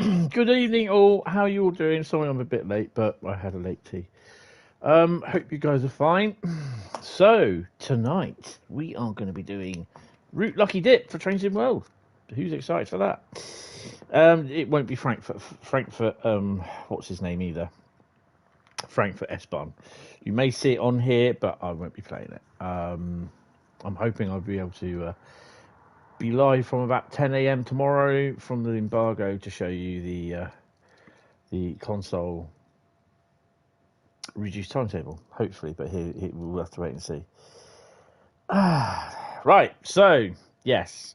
Good evening, all. How are you all doing? Sorry I'm a bit late, but I had a late tea. Hope you guys are fine. So, tonight, we are going to be doing Route Lucky Dip for Trains in World. Who's excited for that? It won't be Frankfurt, what's his name either? Frankfurt S-Bahn. You may see it on here, but I won't be playing it. I'm hoping I'll be able to be live from about 10 a.m. tomorrow from the embargo to show you the console reduced timetable, hopefully, but we'll have to wait and see. Right, so yes,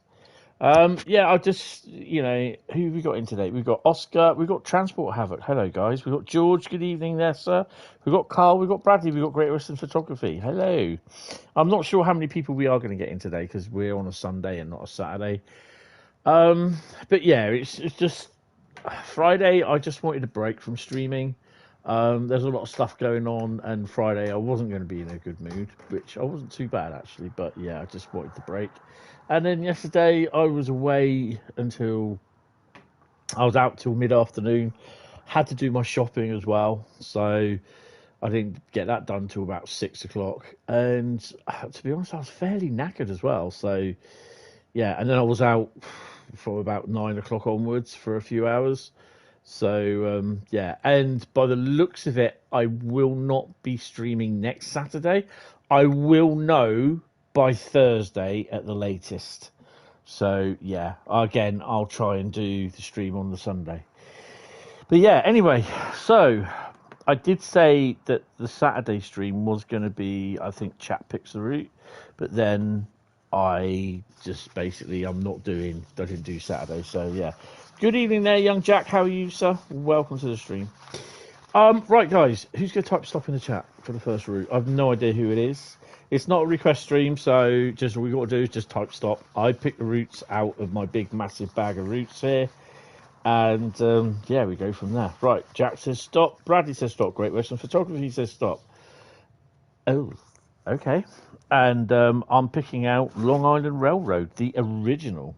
I'll just, who have we got in today? We've got Oscar, we've got Transport Havoc. Hello, guys. We've got George. Good evening there, sir. We've got Carl. We've got Bradley. We've got Great Western Photography. Hello. I'm not sure how many people we are going to get in today because we're on a Sunday and not a Saturday. But yeah, it's just Friday. I just wanted a break from streaming. There's a lot of stuff going on, and Friday I wasn't going to be in a good mood, which I wasn't too bad actually, but yeah, I just wanted the break. And then yesterday I was away until I was out till mid-afternoon, had to do my shopping as well, so I didn't get that done till about 6 o'clock, and to be honest I was fairly knackered as well, so yeah, and then I was out from about 9 o'clock onwards for a few hours. So, yeah, and by the looks of it, I will not be streaming next Saturday. I will know by Thursday at the latest. So, yeah, again, I'll try and do the stream on the Sunday. But yeah, anyway, so I did say that the Saturday stream was going to be, I think, Chat Picks the Route, but then I just basically, I didn't do Saturday, so yeah. Good evening there, young Jack. How are you, sir? Welcome to the stream. Right, guys, who's going to type stop in the chat for the first route? I've no idea who it is. It's not a request stream, so just all we got to do is just type stop. I pick the routes out of my big, massive bag of routes here, and yeah, we go from there. Right, Jack says stop. Bradley says stop. Great Western Photography says stop. Oh, okay. And I'm picking out Long Island Railroad, the original.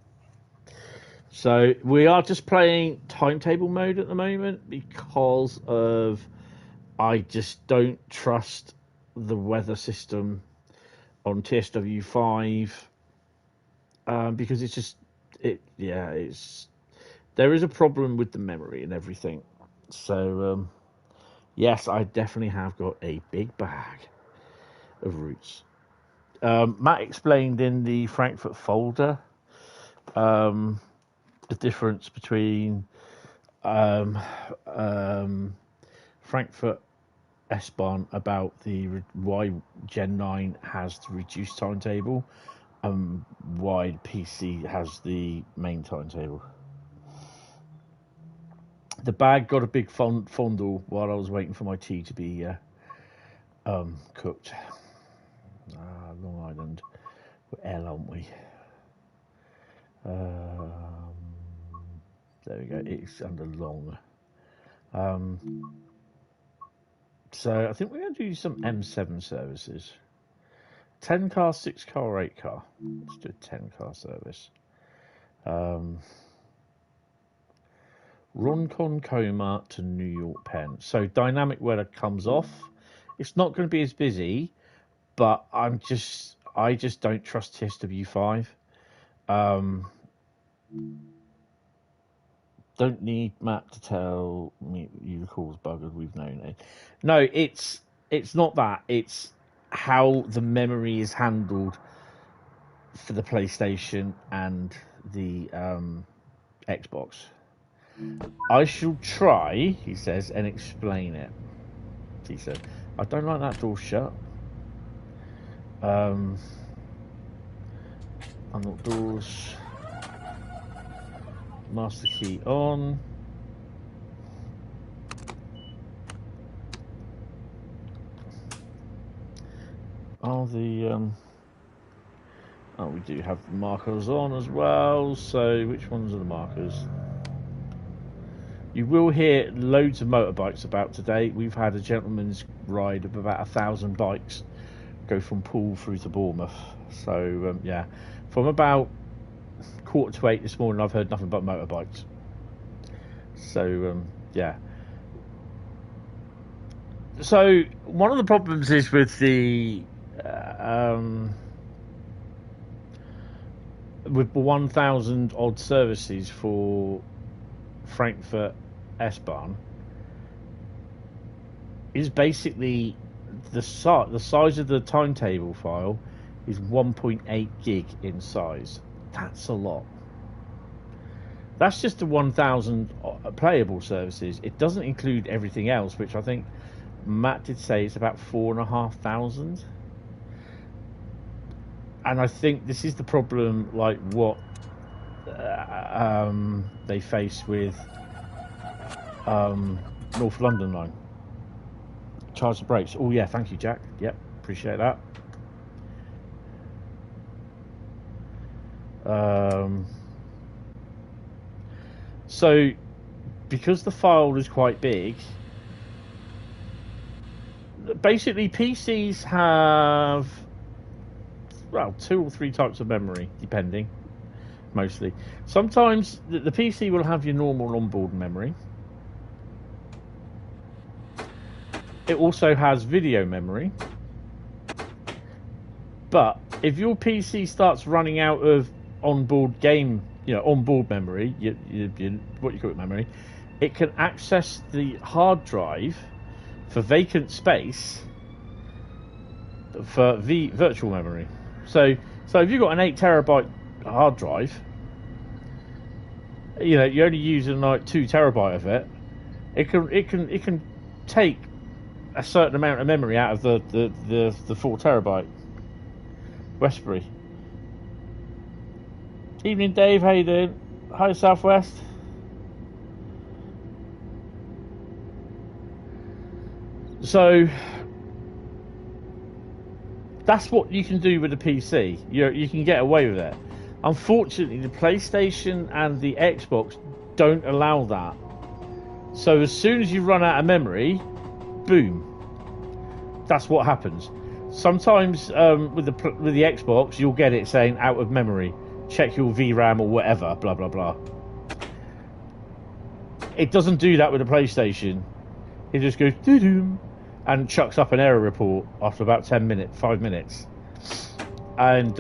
So we are just playing timetable mode at the moment because I just don't trust the weather system on TSW 5 because there is a problem with the memory and everything. So yes, I definitely have got a big bag of routes. Matt explained in the Frankfurt folder the difference between Frankfurt S-Bahn about why Gen 9 has the reduced timetable and why PC has the main timetable. The bag got a big fondle while I was waiting for my tea to be cooked. Long Island, we're L, aren't we? There we go. It's under long. So I think we're going to do some M7 services. 10 car, 6 car, 8 car. Let's do a 10 car service. Roncon Coma to New York Penn. So dynamic weather comes off. It's not going to be as busy, but I just don't trust TSW5. Don't need Matt to tell me you calls buggered. We've known it. No, it's not that. It's how the memory is handled for the PlayStation and the Xbox. I shall try, he says, and explain it. He said, I don't like that door shut. Unlock doors. Master key on. We do have the markers on as well. So which ones are the markers? You will hear loads of motorbikes about today. We've had a gentleman's ride of about 1,000 bikes go from Poole through to Bournemouth. So yeah, from about 7:45 this morning, I've heard nothing but motorbikes. So yeah. So one of the problems is with the with the 1,000 odd services for Frankfurt S-Bahn is basically the size of the timetable file is 1.8 gig in size. That's a lot. That's just the 1,000 playable services. It doesn't include everything else, which I think Matt did say it's about 4,500. And I think this is the problem, like what they face with North London line. Charge the brakes. Oh yeah, thank you, Jack. Yep, appreciate that. So, because the file is quite big, basically PCs have, well, 2 or 3 types of memory, depending, mostly. Sometimes the PC will have your normal onboard memory. It also has video memory. But if your PC starts running out of onboard game, onboard memory, what you call it memory, it can access the hard drive for vacant space for virtual memory. So if you've got an 8 terabyte hard drive, you're only using like 2 terabyte of it. It can take a certain amount of memory out of the 4 terabyte Westbury. Evening, Dave. How you doing? Hi, Southwest. So that's what you can do with a PC. You can get away with it. Unfortunately, the PlayStation and the Xbox don't allow that. So as soon as you run out of memory, boom. That's what happens. Sometimes with the Xbox, you'll get it saying out of memory. Check your VRAM or whatever. Blah blah blah. It doesn't do that with the PlayStation. It just goes doo-doo and chucks up an error report after about 5 minutes, and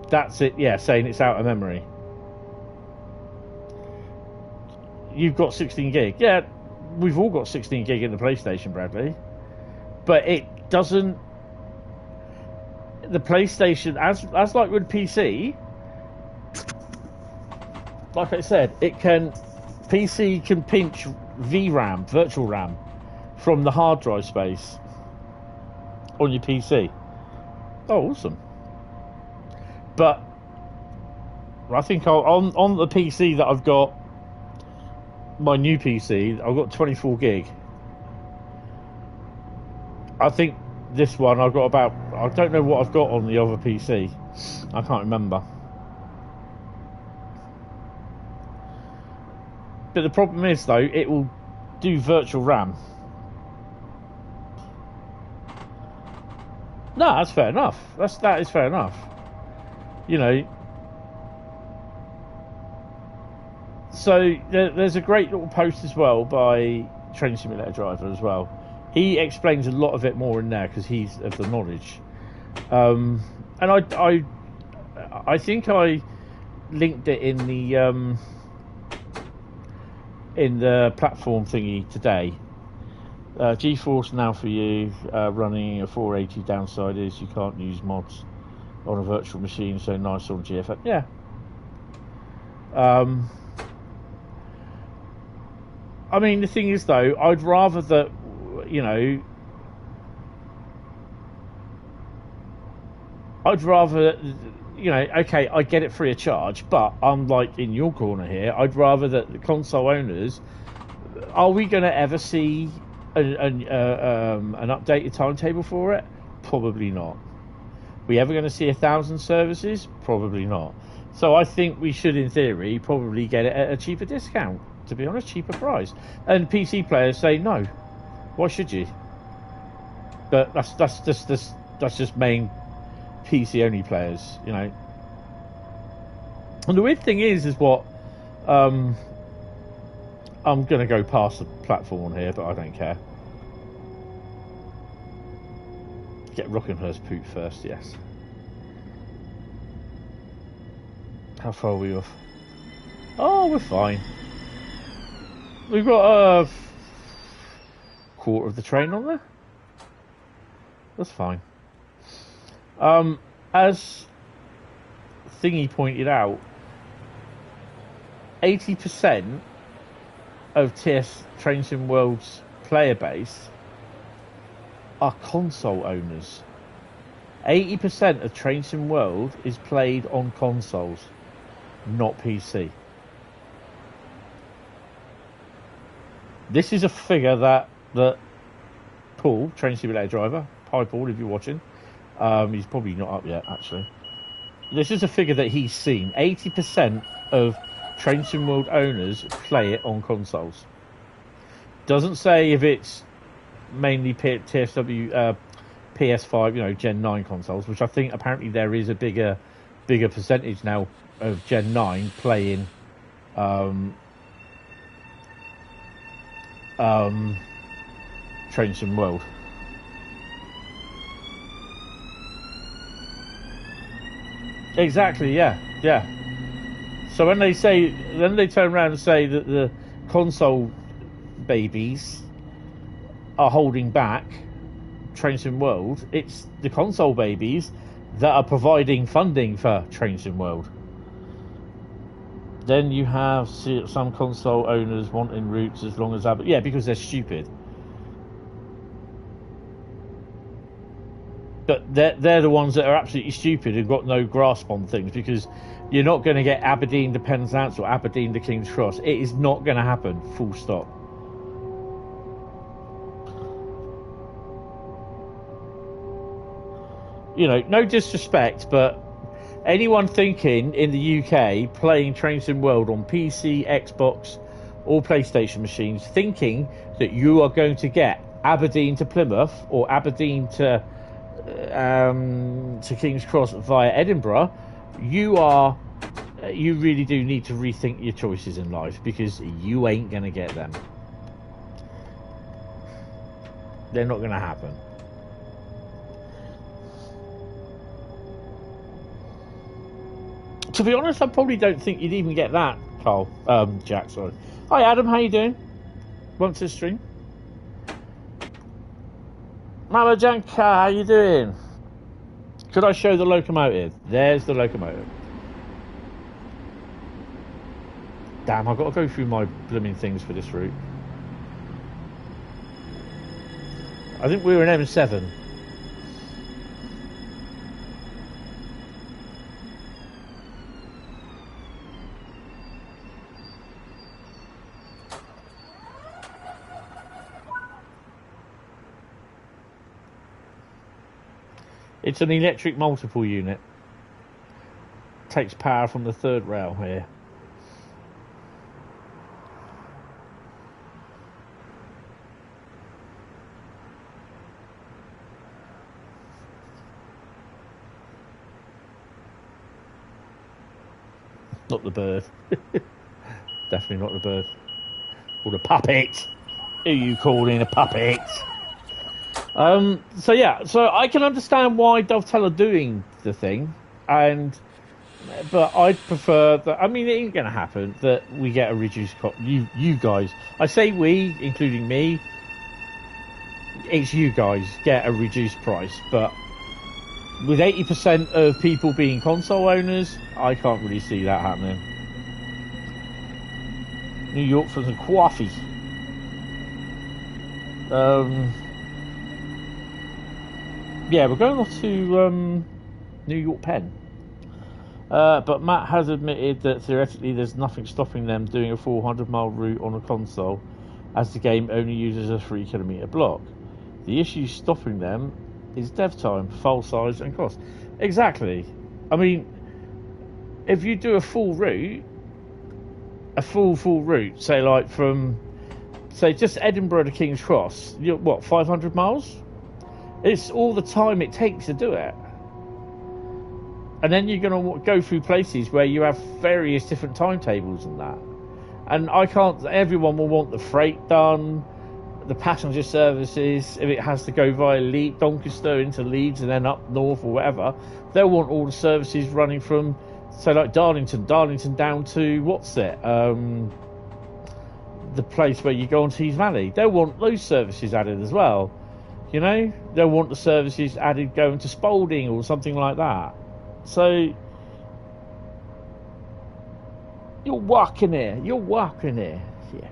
that's it. Yeah, saying it's out of memory. You've got 16 gig. Yeah, we've all got 16 gig in the PlayStation, Bradley. But it doesn't. The PlayStation, as like with PC, like I said, PC can pinch VRAM, virtual RAM, from the hard drive space on your PC. Oh, awesome! But I think on the PC that I've got, my new PC, I've got 24 gig. I think this one I've got about, I don't know what I've got on the other PC. I can't remember. But the problem is, though, it will do virtual RAM. No, that's fair enough. That is fair enough. So there's a great little post as well by Train Simulator Driver as well. He explains a lot of it more in there because he's of the knowledge. And I think I linked it in the platform thingy today. GeForce Now for you, running a 480. Downside is you can't use mods on a virtual machine, so nice on GFX. Yeah. I mean, the thing is, though, I'd rather that, okay, I get it free of charge, but I'm like in your corner here. I'd rather that the console owners, are we going to ever see an updated timetable for it? Probably not. We ever going to see 1,000 services? Probably not. So I think we should, in theory, probably get it at a cheaper discount. To be honest, cheaper price. And PC players say no. Why should you? But that's just main PC only players, And the weird thing is what I'm going to go past the platform on here, but I don't care. Get Rockinghurst Poot first, yes. How far are we off? Oh, we're fine. We've got a quarter of the train on there. That's fine. As Thingy pointed out, 80% of TS Train Sim World's player base are console owners. 80% of Train Sim World is played on consoles, not PC. This is a figure that Paul, Train Simulator driver, hi Paul if you're watching, he's probably not up yet actually. This is a figure that he's seen. 80% of Train Sim World owners play it on consoles. Doesn't say if it's mainly TSW PS5, you know, Gen 9 consoles, which I think apparently there is a bigger percentage now of Gen 9 playing Train Sim World. Exactly, yeah. So when they turn around and say that the console babies are holding back Train Sim World, it's the console babies that are providing funding for Train Sim World. Then you have some console owners wanting routes as long as that, yeah, because they're stupid. But they're the ones that are absolutely stupid who've got no grasp on things, because you're not going to get Aberdeen to Penzance or Aberdeen to King's Cross. It is not going to happen, full stop. You know, no disrespect, but anyone thinking in the UK playing Train Sim World on PC, Xbox or PlayStation machines, thinking that you are going to get Aberdeen to Plymouth or Aberdeen to King's Cross via Edinburgh, you really do need to rethink your choices in life, because you ain't going to get them. They're not going to happen. To be honest, I probably don't think you'd even get that, Jack, sorry. Hi Adam, how you doing? Welcome to the stream. Mama Janka, how you doing? Could I show the locomotive? There's the locomotive. Damn, I've got to go through my blooming things for this route. I think we were in M7. It's an electric multiple unit. Takes power from the third rail here. Not the bird. Definitely not the bird. Or the puppet. Who are you calling a puppet? So yeah, so I can understand why Dovetail are doing the thing, but I'd prefer that. I mean, it ain't going to happen that we get a reduced cost. You guys, I say we, including me. It's you guys get a reduced price, but with 80% of people being console owners, I can't really see that happening. New York for some coffee. Yeah, we're going off to New York Penn. But Matt has admitted that theoretically there's nothing stopping them doing a 400-mile route on a console, as the game only uses a 3-kilometre block. The issue stopping them is dev time, file size and cost. Exactly. I mean, if you do a full route, a full route, say like from, say just Edinburgh to King's Cross, you're what, 500 miles? It's all the time it takes to do it. And then you're going to go through places where you have various different timetables and that. And I can't. Everyone will want the freight done, the passenger services. If it has to go via Doncaster into Leeds and then up north or whatever, they'll want all the services running from, say, like Darlington down to what's it? The place where you go on Tees Valley. They'll want those services added as well. You know, they'll want the services added going to Spalding or something like that. So you're walking here. Yeah,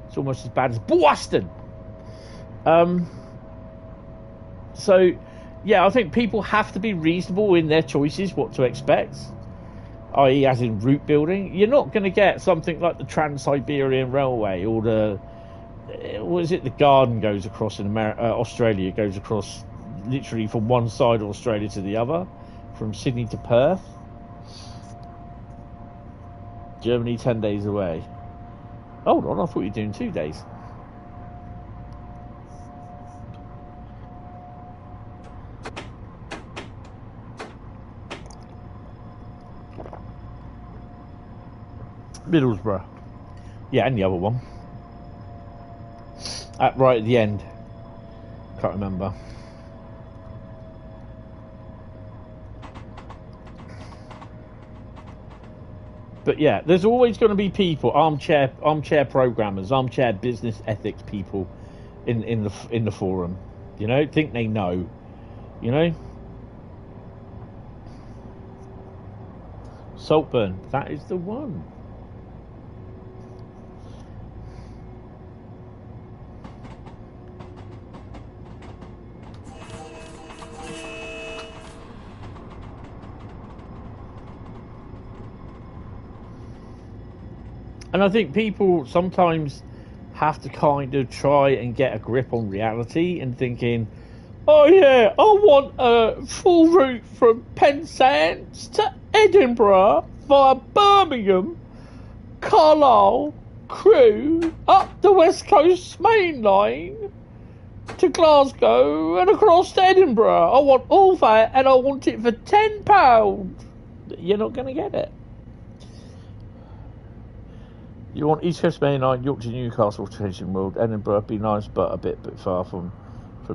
it's almost as bad as Boston. So yeah, I think people have to be reasonable in their choices what to expect, i.e. as in route building. You're not going to get something like the Trans-Siberian Railway or the the Garden goes across in Australia, goes across literally from one side of Australia to the other, from Sydney to Perth. Germany 10 days away. Hold on, I thought you were doing 2 days. Middlesbrough. Yeah, and the other one. Right at the end. Can't remember. But yeah, there's always going to be people, armchair programmers, armchair business ethics people in the forum. You know, think they know. You know? Saltburn, that is the one. And I think people sometimes have to kind of try and get a grip on reality and thinking, oh yeah, I want a full route from Penzance to Edinburgh via Birmingham, Carlisle, Crewe, up the West Coast main line to Glasgow and across to Edinburgh. I want all that, and I want it for £10. You're not going to get it. You want East Coast Main Line, York to Newcastle, Changing World, Edinburgh, be nice, but a bit far from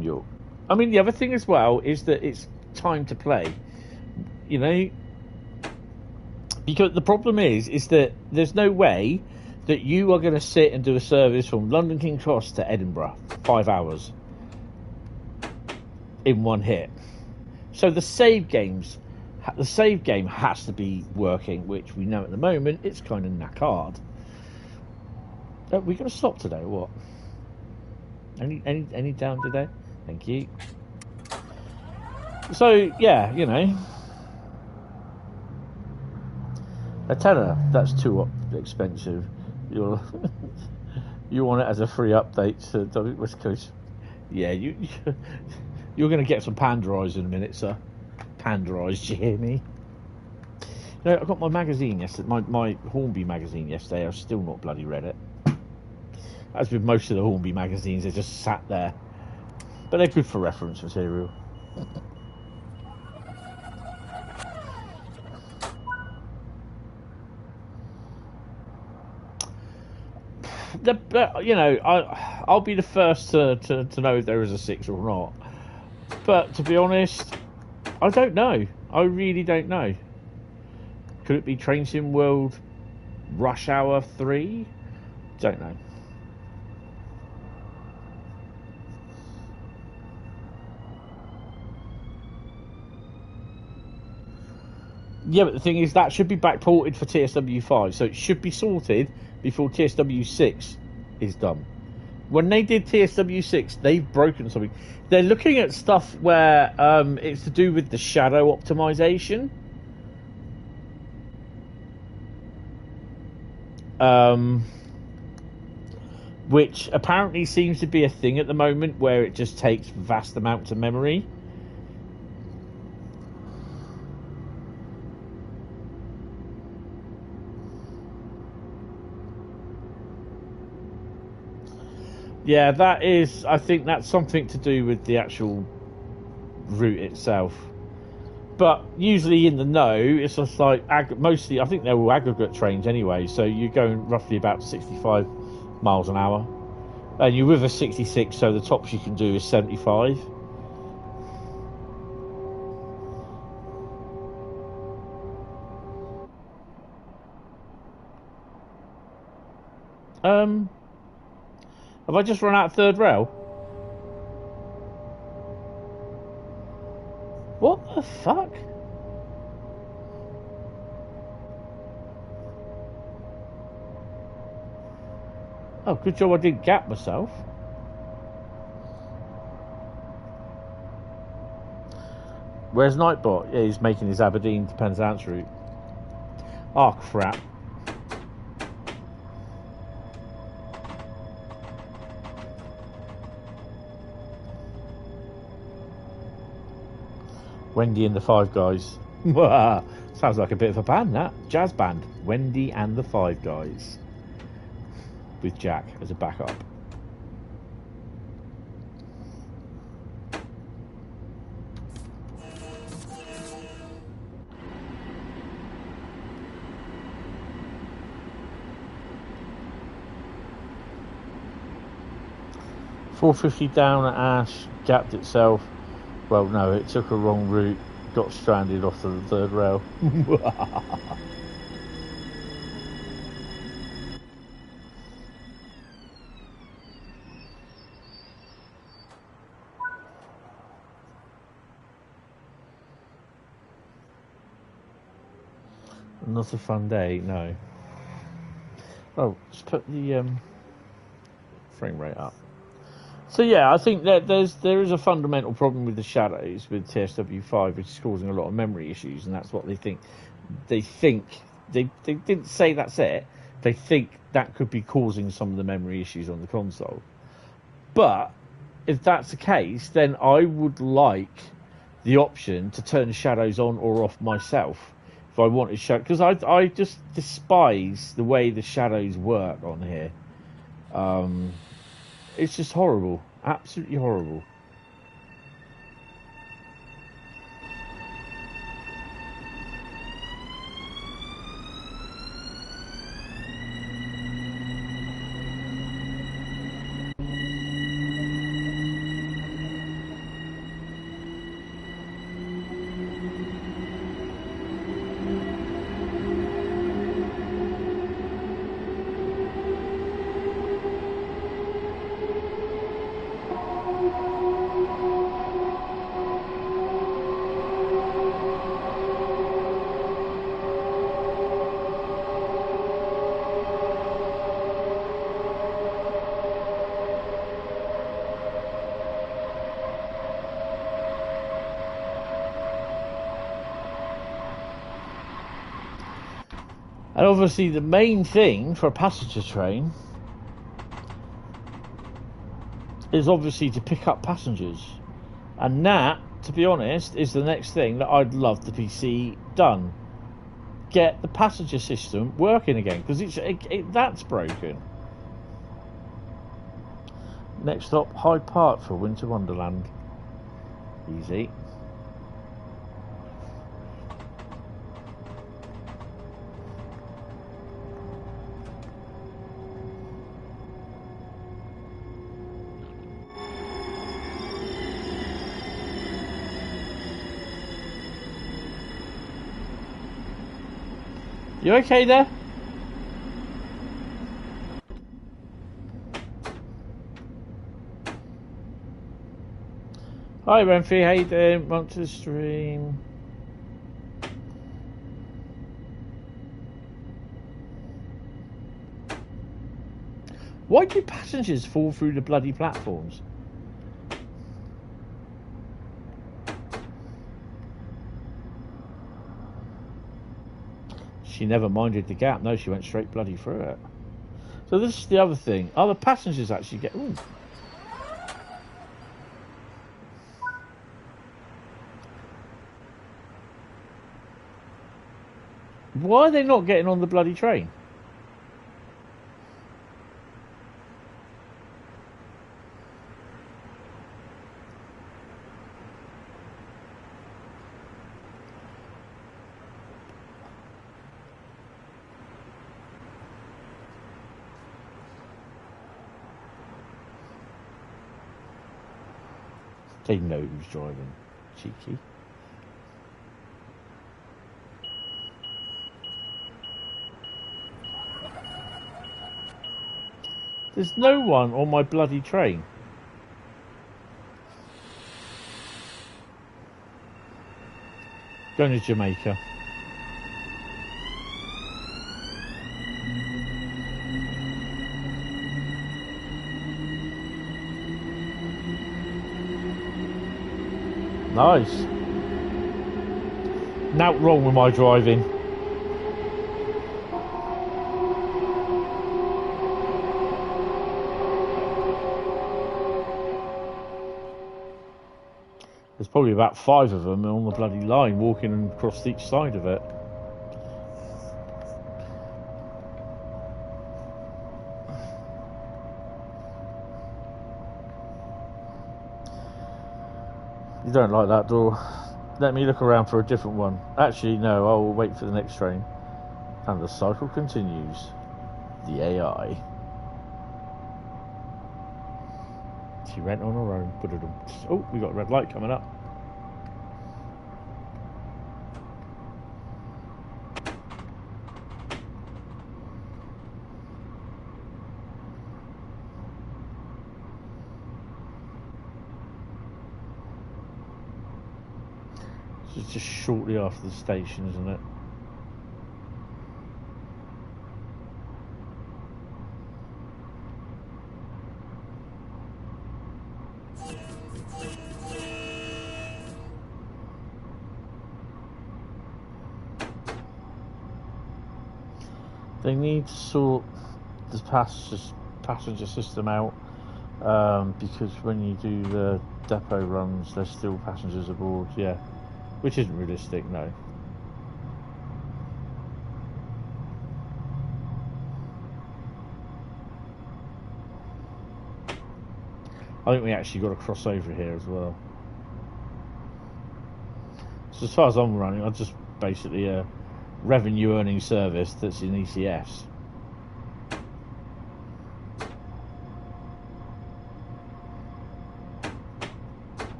York. I mean, the other thing as well is that it's time to play. You know, because the problem is that there's no way that you are going to sit and do a service from London King's Cross to Edinburgh, 5 hours in one hit. So the save game has to be working, which we know at the moment it's kind of knackered. Are we going to stop today or what? Any down today? Thank you. So yeah, you know, a tenner, that's too expensive. You want it as a free update to West Coast. Yeah, you're going to get some Panderized in a minute, sir. Panderized, you hear me? No, I got my magazine yesterday, my Hornby magazine yesterday. I've still not bloody read it. As with most of the Hornby magazines, they just sat there. But they're good for reference material. You know, I'll be the first to know if there is a 6 or not. But to be honest, I don't know. I really don't know. Could it be Train Sim World Rush Hour 3? Don't know. Yeah, but the thing is, that should be backported for TSW 5, so it should be sorted before TSW 6 is done. When they did TSW 6, they've broken something. They're looking at stuff where it's to do with the shadow optimization. Which apparently seems to be a thing at the moment, where it just takes vast amounts of memory. Yeah, that is, I think that's something to do with the actual route itself. But usually in the know, it's just like mostly. I think they're all aggregate trains anyway. So you're going roughly about 65 miles an hour, and you're with a 66. So the tops you can do is 75. Have I just run out of third rail? What the fuck? Oh, good job I didn't gap myself. Where's Nightbot? Yeah, he's making his Aberdeen to Penzance route. Oh, crap. Wendy and the Five Guys. Sounds like a bit of a band, that. Jazz band. Wendy and the Five Guys. With Jack as a backup. .450 down at Ash, gapped itself. Well, no, it took a wrong route, got stranded off to the third rail. Not a fun day, no. Oh, let's put the frame rate up. So yeah, I think that there is a fundamental problem with the shadows with TSW5, which is causing a lot of memory issues, and that's what they think. They didn't say that's it. They think that could be causing some of the memory issues on the console. But if that's the case, then I would like the option to turn shadows on or off myself if I wanted shadow, because I just despise the way the shadows work on here. It's just horrible. Absolutely horrible. And obviously the main thing for a passenger train is obviously to pick up passengers. And that, to be honest, is the next thing that I'd love the PC done. Get the passenger system working again, because that's broken. Next stop, Hyde Park for Winter Wonderland. Easy. You okay there? Hi Renfrey, how you doing? Welcome to the stream. Why do passengers fall through the bloody platforms? She never minded the gap. No, she went straight bloody through it. So this is the other thing. Are the passengers actually get... Ooh. Why are they not getting on the bloody train? They know who's driving. Cheeky. There's no one on my bloody train. Going to Jamaica. Nice. Now wrong with my driving. There's probably about 5 of them on the bloody line walking across each side of it. You don't like that door? Let me look around for a different one. Actually, no, I'll wait for the next train. And the cycle continues. The AI. She went on her own. Oh, we got a red light coming up. It's just shortly after the station, isn't it? They need to sort the passenger system out, because when you do the depot runs, there's still passengers aboard, yeah, which isn't realistic, no. I think we actually got to cross over here as well. So as far as I'm running, I just basically revenue earning service that's in ECS.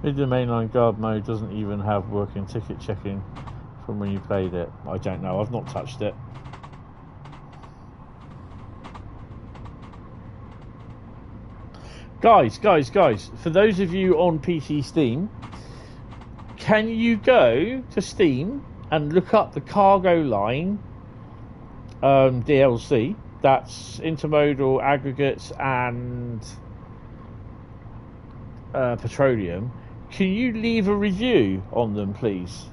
Maybe the mainline guard mode doesn't even have working ticket checking from when you played it. I don't know, I've not touched it. Guys, for those of you on PC Steam, can you go to Steam and look up the Cargo Line DLC? That's intermodal aggregates and petroleum. Can you leave a review on them, please?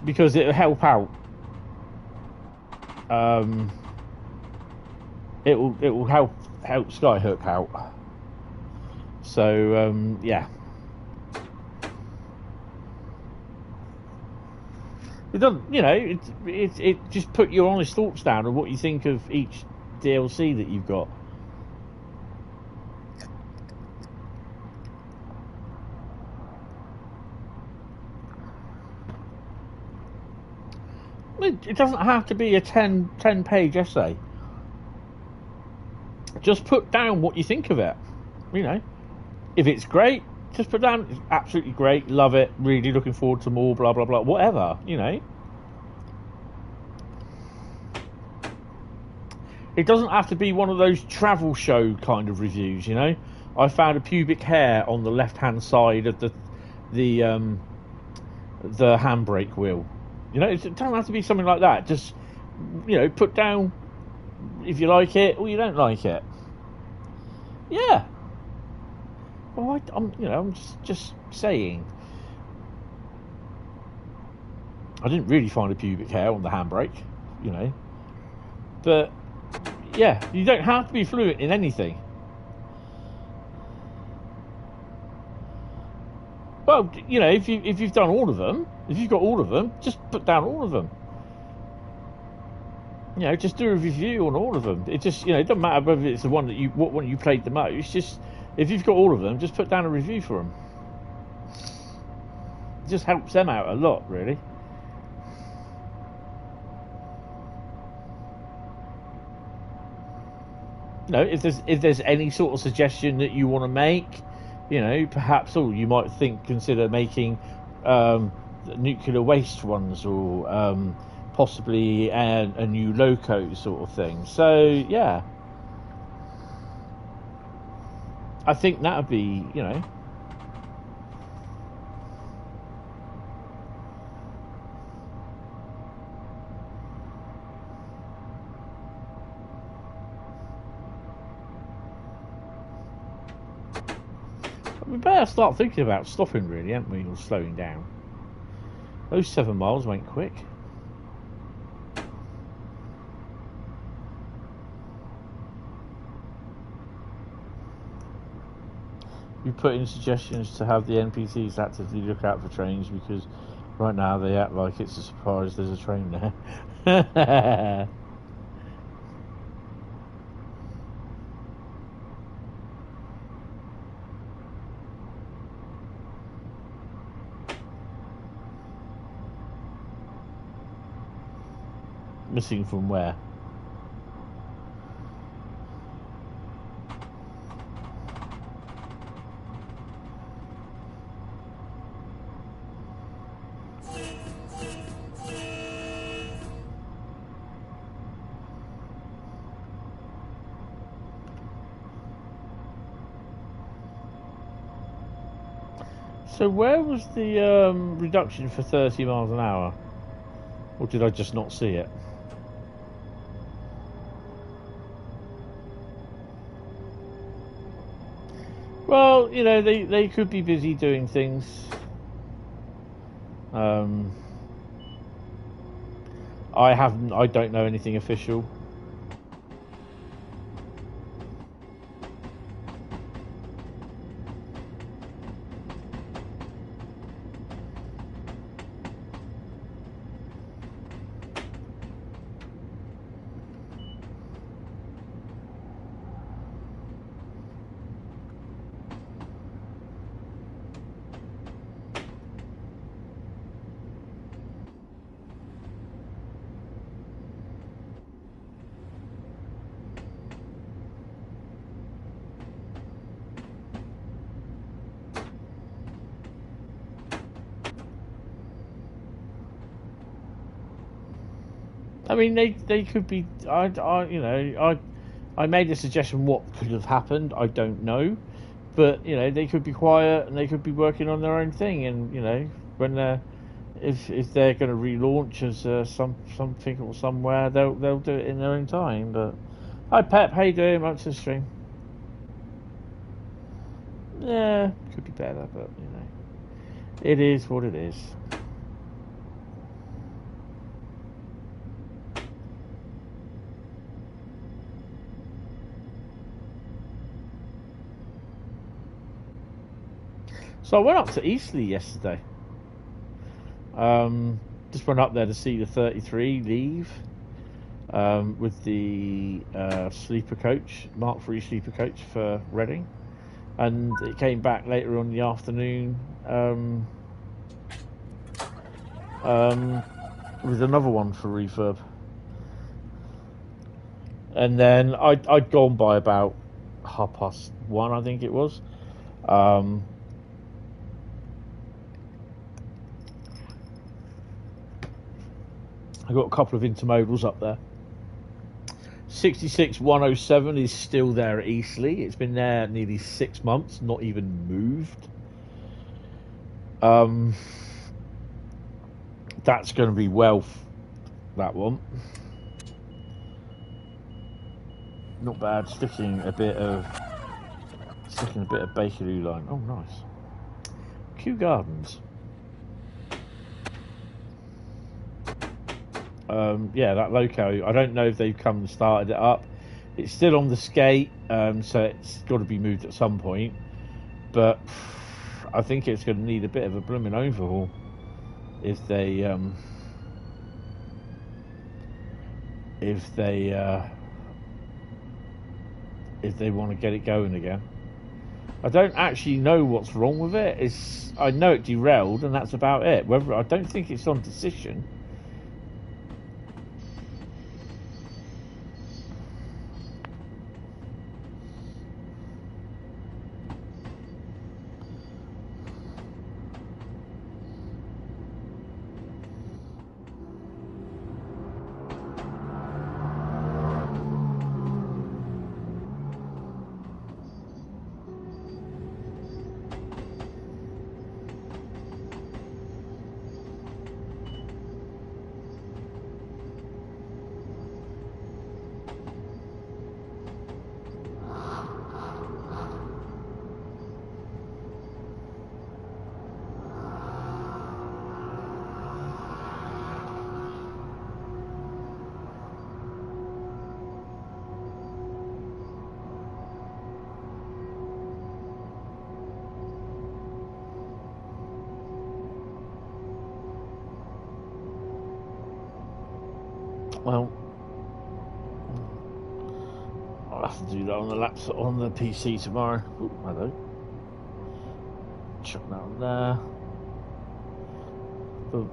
Because it'll help out. It will help Skyhook out. So yeah. It doesn't, you know, it just put your honest thoughts down on what you think of each DLC that you've got. It doesn't have to be a 10-page essay. Just put down what you think of it. You know, if it's great, just put down it's absolutely great, love it, really looking forward to more, blah blah blah, whatever, you know. It doesn't have to be one of those travel show kind of reviews, you know. I found a pubic hair on the left hand side of the handbrake wheel. You know, it doesn't have to be something like that. Just, you know, put down if you like it or you don't like it. Yeah. Well, I'm just saying. I didn't really find a pubic hair on the handbrake, you know. But yeah, you don't have to be fluent in anything. Well, you know, if you've done all of them, if you've got all of them, just put down all of them. You know, just do a review on all of them. It just, you know, it doesn't matter whether it's the one that what one you played the most. Just if you've got all of them, just put down a review for them. It just helps them out a lot, really. know, if there's any sort of suggestion that you want to make, you know, perhaps you might consider making nuclear waste ones, or possibly a new loco sort of thing. So yeah, I think that would be, you know. We better start thinking about stopping, really, haven't we, or slowing down. Those 7 miles went quick. You put in suggestions to have the NPCs actively look out for trains, because right now they act like it's a surprise there's a train there. Missing from where? So where was the reduction for 30 miles an hour? Or did I just not see it? Well, you know, they could be busy doing things. I don't know anything official. I mean, they could be. I made a suggestion. What could have happened? I don't know, but you know, they could be quiet and they could be working on their own thing. And you know, when if they're going to relaunch as something or somewhere, they'll do it in their own time. But hi, Pep. How you doing? Welcome to the stream. Yeah, could be better, but you know, it is what it is. So I went up to Eastleigh yesterday. Just went up there to see the 33 leave with the sleeper coach, Mark III sleeper coach for Reading, and it came back later on in the afternoon with another one for refurb. And then I'd gone by about 1:30, I think it was. I've got a couple of intermodals up there. 66107 is still there at Eastleigh. It's been there nearly 6 months, not even moved. That's going to be that one. Not bad. Sticking a bit of Bakerloo line. Oh, nice. Kew Gardens. Yeah, that loco, I don't know if they've come and started it up. It's still on the skate, so it's got to be moved at some point, but I think it's going to need a bit of a blooming overhaul if they want to get it going again. I don't actually know what's wrong with it. I know it derailed, and that's about it. I don't think it's on decision. Well, I'll have to do that on the laptop, on the PC tomorrow. Ooh, hello. Chuck that on there. Oof.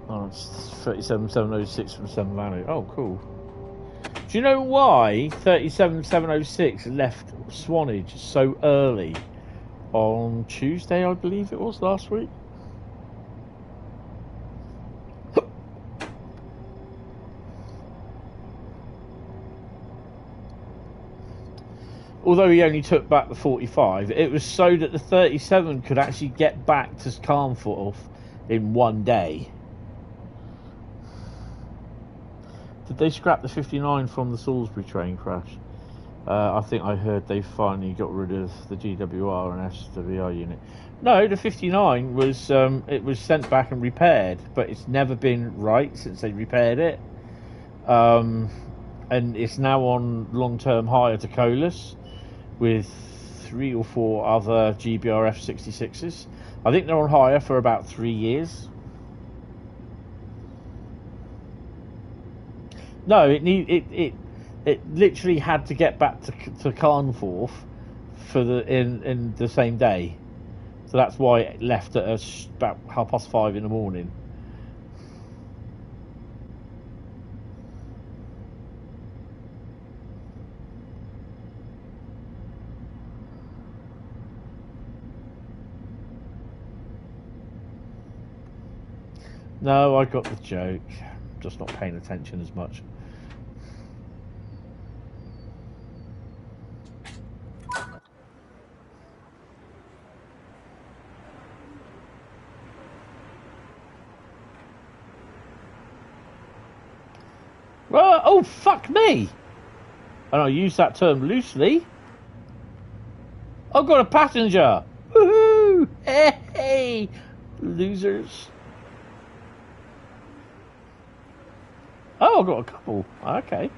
Oh, it's 37706 from 7 Value. Oh, cool. Do you know why 37706 left Swanage so early on Tuesday, I believe it was, last week? Although he only took back the 45, it was so that the 37 could actually get back to Carnforth in one day. Did they scrap the 59 from the Salisbury train crash? I think I heard they finally got rid of the GWR and SWR unit. No, the 59 was it was sent back and repaired, but it's never been right since they repaired it. And it's now on long-term hire to Colas with 3 or 4 other GBRF 66s. I think they're on hire for about 3 years. No, it literally had to get back to Carnforth for in the same day, so that's why it left at about 5:30 in the morning. No, I got the joke. Just not paying attention as much. Oh, fuck me! And I use that term loosely. I've got a passenger! Woohoo! Hey, losers. Oh, I've got a couple. Okay.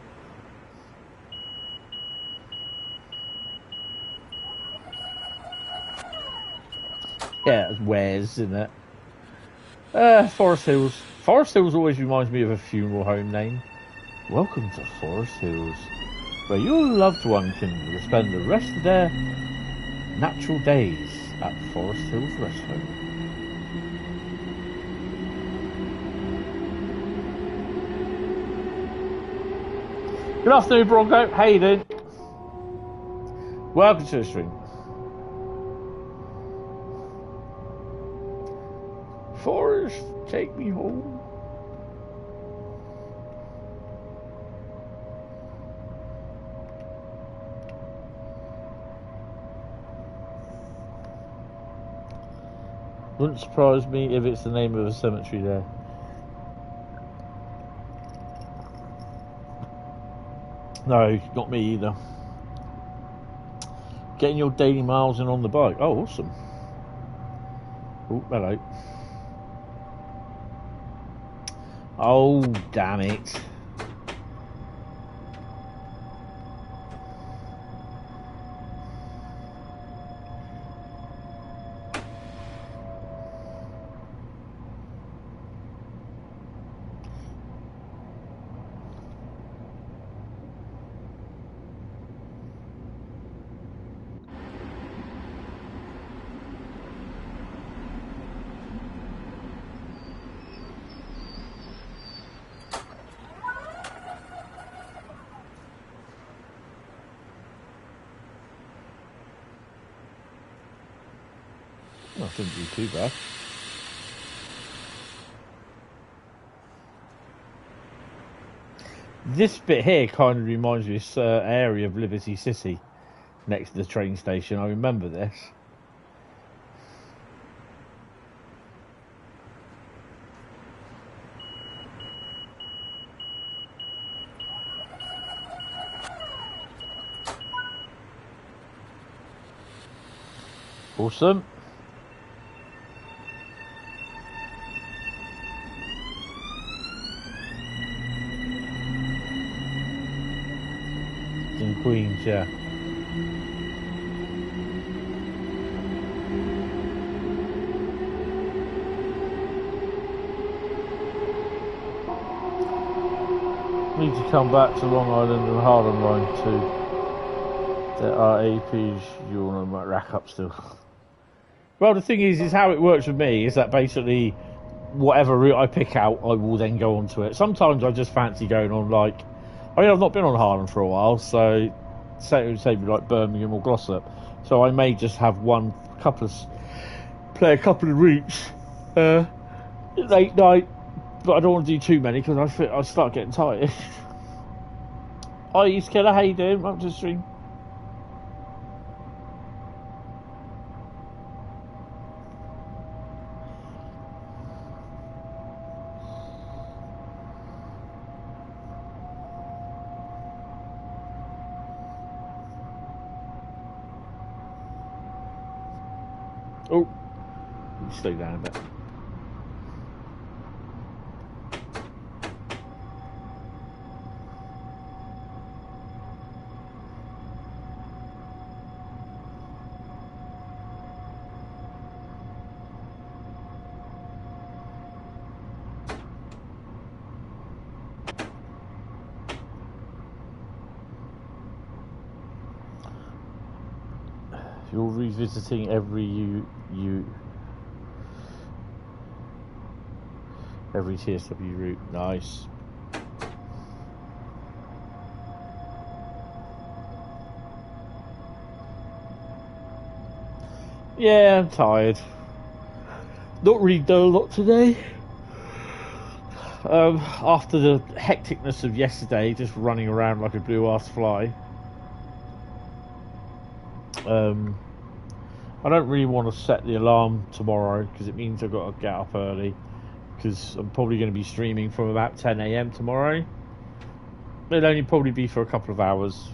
Yeah, it's Wes, isn't it? Forest Hills. Forest Hills always reminds me of a funeral home name. Welcome to Forest Hills, where your loved one can spend the rest of their natural days at Forest Hills Rest Home. Good afternoon, Bronco. How you doing? Welcome to the stream. Forest, take me home. Wouldn't surprise me if it's the name of a cemetery there. No, not me either. Getting your daily miles in on the bike. Oh, awesome. Oh, hello. Oh, damn it. Didn't do too bad. This bit here kind of reminds me of this area of Liberty City next to the train station. I remember this. Awesome. Queens, yeah. come back to Long Island and Harlem line too. There are APs you want to rack up still. Well, the thing is how it works with me is that basically whatever route I pick out, I will then go onto it. Sometimes I just fancy going on like, I mean, I've not been on Harlem for a while, so say like Birmingham or Glossop. So I may just have play a couple of routes late night, but I don't want to do too many because I start getting tired. Hi, East Killer, how you doing? Welcome to the stream. Oh, slow down a bit. You're revisiting every every TSW route. Nice. Yeah, I'm tired. Not really done a lot today. After the hecticness of yesterday, just running around like a blue-ass fly. I don't really want to set the alarm tomorrow because it means I've got to get up early because I'm probably going to be streaming from about 10 AM tomorrow. It'll only probably be for a couple of hours.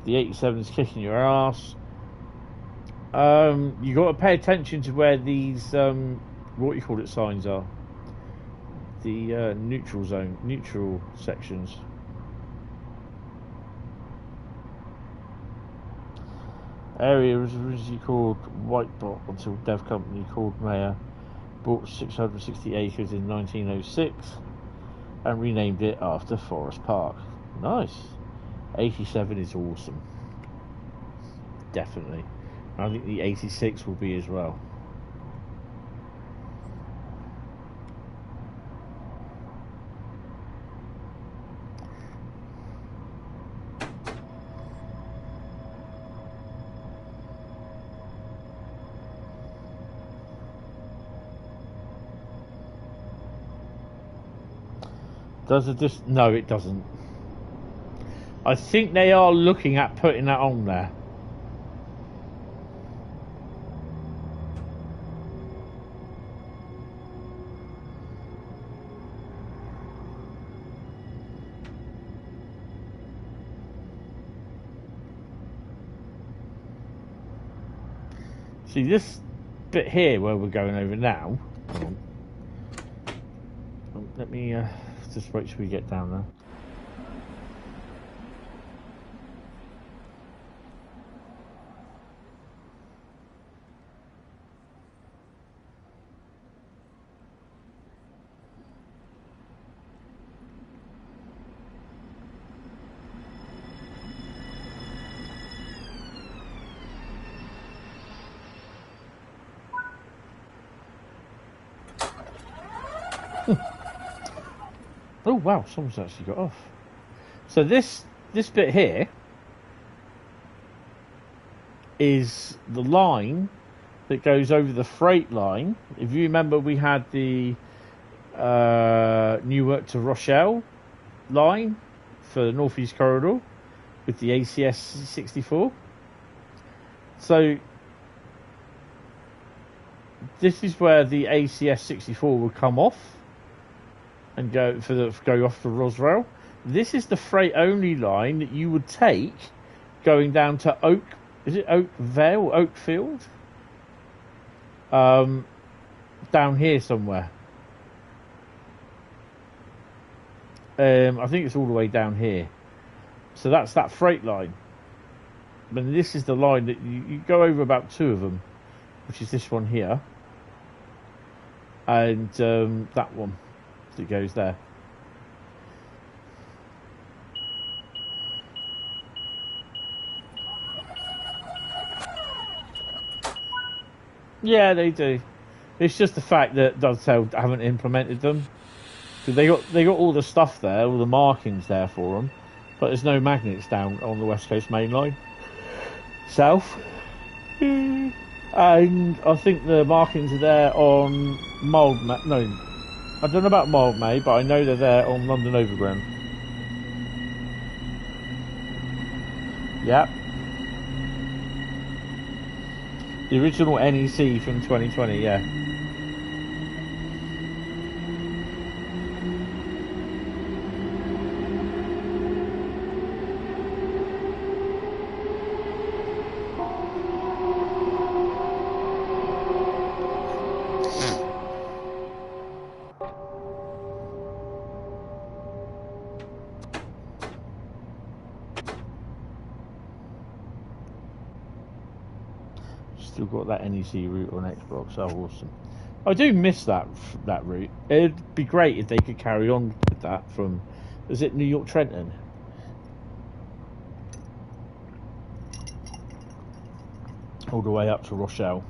The 87 is kicking your ass. You got to pay attention to where these what you call it signs are. The neutral sections. Area was originally called Whitebot until Dev Company called Mayor bought 660 acres in 1906 and renamed it after Forest Park. Nice. 87 is awesome. Definitely. I think the 86 will be as well. Does it just... No, it doesn't. I think they are looking at putting that on there. See, this bit here where we're going over now... Let me just wait till we get down there. Oh wow, someone's actually got off. So this bit here is the line that goes over the freight line. If you remember, we had the Newark to Rochelle line for the Northeast Corridor with the ACS 64. So this is where the ACS 64 would come off and go off to Rosrail. This is the freight only line that you would take going down to Oakville or Oakfield? Down here somewhere. I think it's all the way down here. So that's that freight line. But this is the line that you go over about two of them, which is this one here and that one that goes there. Yeah, they do. It's just the fact that Dovetail haven't implemented them. So they got all the stuff there, all the markings there for them, but there's no magnets down on the West Coast main line. South. And I think the markings are there on Mildmay. No, I don't know about Mildmay, but I know they're there on London Overground. Yep. The original NEC from 2020, yeah. Still got that NEC route on Xbox. Oh, awesome! I do miss that route. It'd be great if they could carry on with that from, is it New York Trenton? All the way up to Rochelle.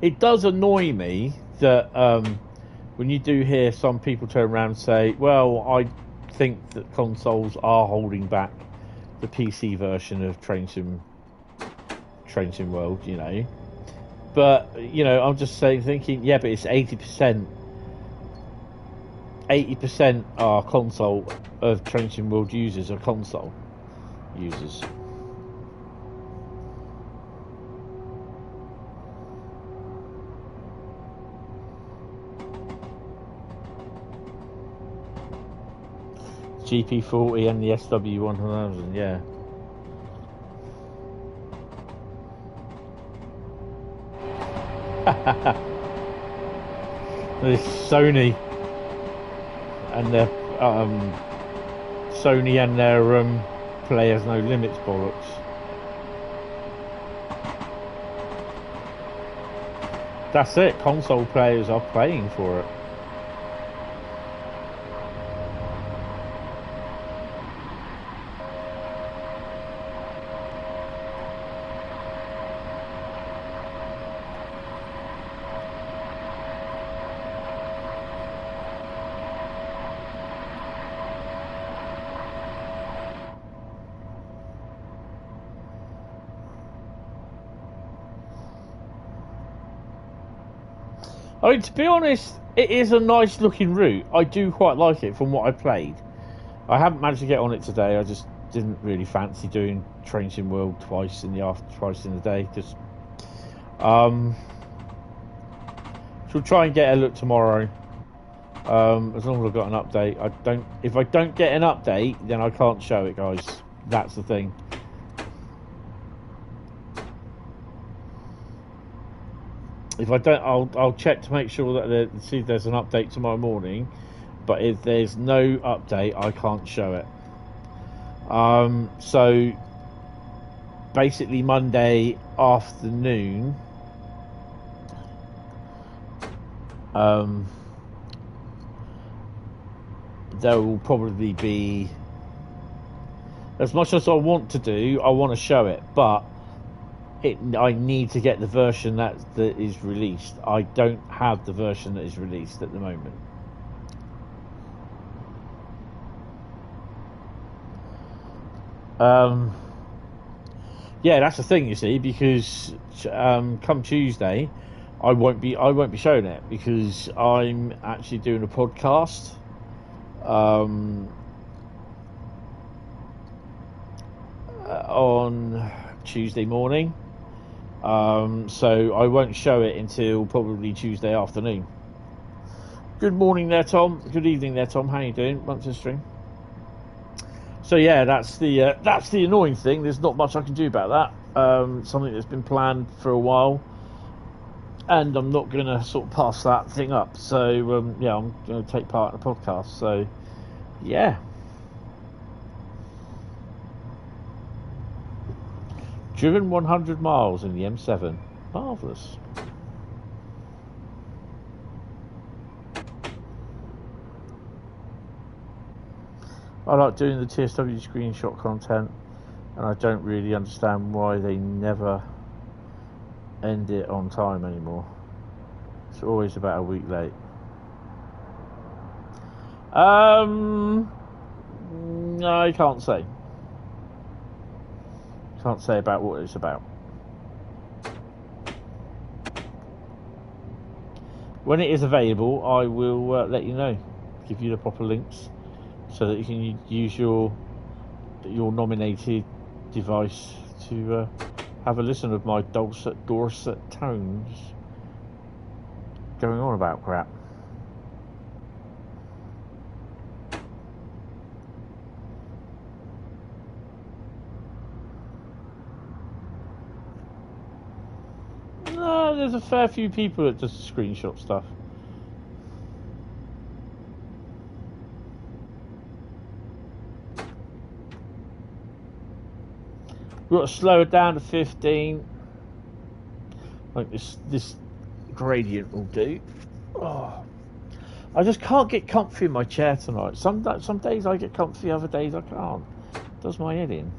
It does annoy me that when you do hear some people turn around and say, well, I think that consoles are holding back the PC version of Train Sim World, you know. But, you know, I'm just thinking, yeah, but it's 80%. 80% are console of Train Sim World users are console users. GP40 and the SW1000, yeah. This Sony and their Players No Limits bollocks. That's it. Console players are paying for it. I mean, to be honest, it is a nice looking route. I do quite like it from what I played. I haven't managed to get on it today. I just didn't really fancy doing Train Sim World twice in the day. Just she'll try and get a look tomorrow. As long as I've got an update. If I don't get an update, then I can't show it, guys. That's the thing. If I don't, I'll check to make sure that see if there's an update tomorrow morning. But if there's no update, I can't show it. So basically Monday afternoon, there will probably be, as much as I want to do, I want to show it, but I need to get the version that is released. I don't have the version that is released at the moment. Yeah, that's the thing, you see, because come Tuesday, I won't be showing it because I'm actually doing a podcast. On Tuesday morning. So I won't show it until probably Tuesday afternoon. Good morning there, Tom. Good evening there, Tom. How you doing? Munchen stream. So yeah, that's the annoying thing. There's not much I can do about that. Something that's been planned for a while, and I'm not going to sort of pass that thing up. So yeah, I'm going to take part in the podcast. So yeah. Driven 100 miles in the M7. Marvellous. I like doing the TSW screenshot content, and I don't really understand why they never end it on time anymore. It's always about a week late. No, I can't say. Can't say about what it's about. When it is available, I will let you know. Give you the proper links so that you can use your nominated device to have a listen of my dulcet Dorset tones going on about crap. No, there's a fair few people that just screenshot stuff. We've got to slow it down to 15. Like this gradient will do. Oh, I just can't get comfy in my chair tonight. Some days I get comfy, other days I can't. Does my head in.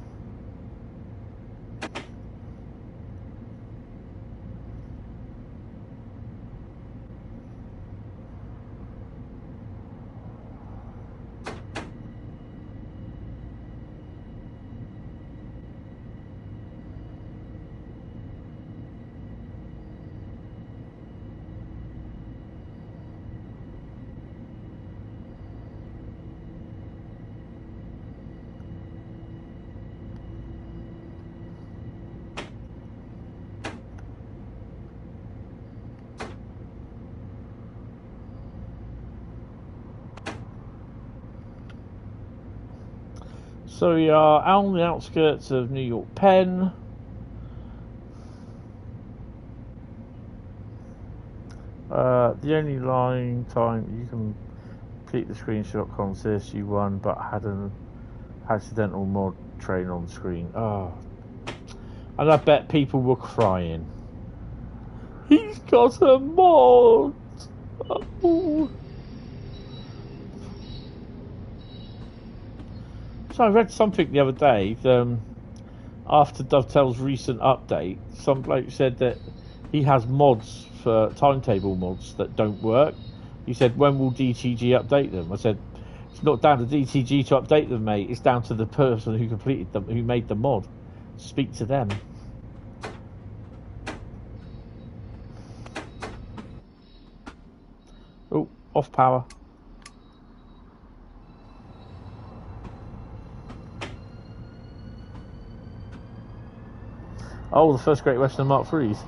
So we are out on the outskirts of New York Penn. The only line time you can complete the screenshot consists you won but had an accidental mod train on screen. Oh, and I bet people were crying. He's got a mod! Oh. So I read something the other day, after Dovetail's recent update, some bloke said that he has mods for timetable mods that don't work. He said, when will DTG update them? I said, it's not down to DTG to update them, mate. It's down to the person who completed them, who made the mod. Speak to them. Oh, off power. Oh, the first Great Western Mark IIIs.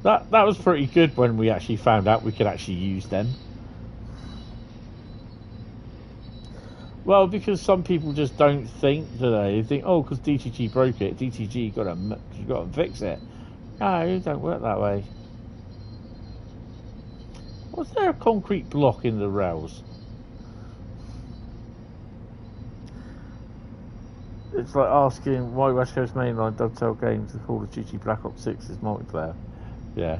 That was pretty good when we actually found out we could actually use them. Well, because some people just don't think, do they? They think, oh, because DTG broke it, DTG got to fix it. No, it don't work that way. Was there a concrete block in the rails? It's like asking why West Coast Mainline Dovetail games the Call of Duty Black Ops 6 is multiplayer. Yeah.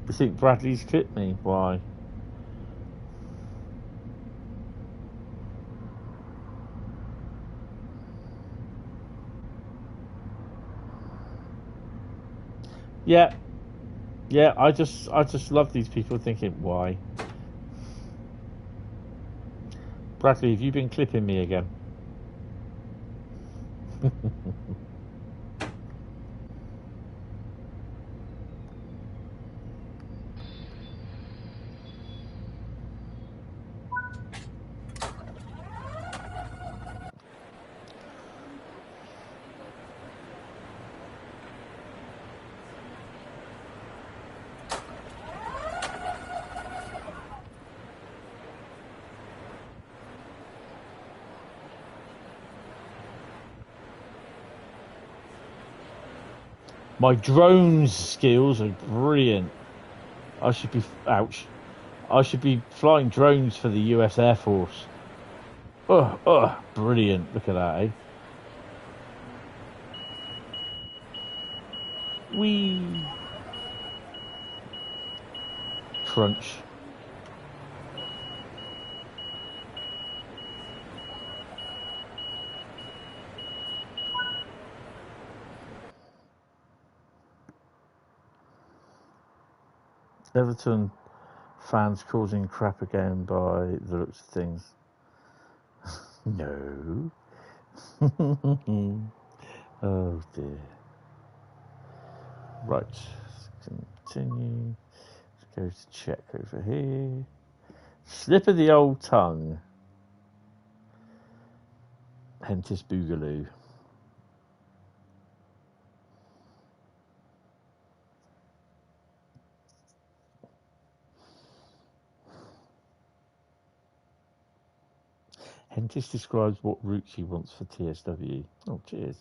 You think Bradley's clipped me? Why? Yeah. Yeah, I just love these people thinking, why? Bradley, have you been clipping me again? My drone skills are brilliant. I should be... Ouch. I should be flying drones for the US Air Force. Oh, brilliant. Look at that, eh? Whee! Crunch. Everton fans causing crap again by the looks of things. No. Oh dear. Right, let's continue. Let's go to check over here. Slip of the old tongue. Hentis Boogaloo. Hentis describes what routes he wants for TSW. Oh, cheers.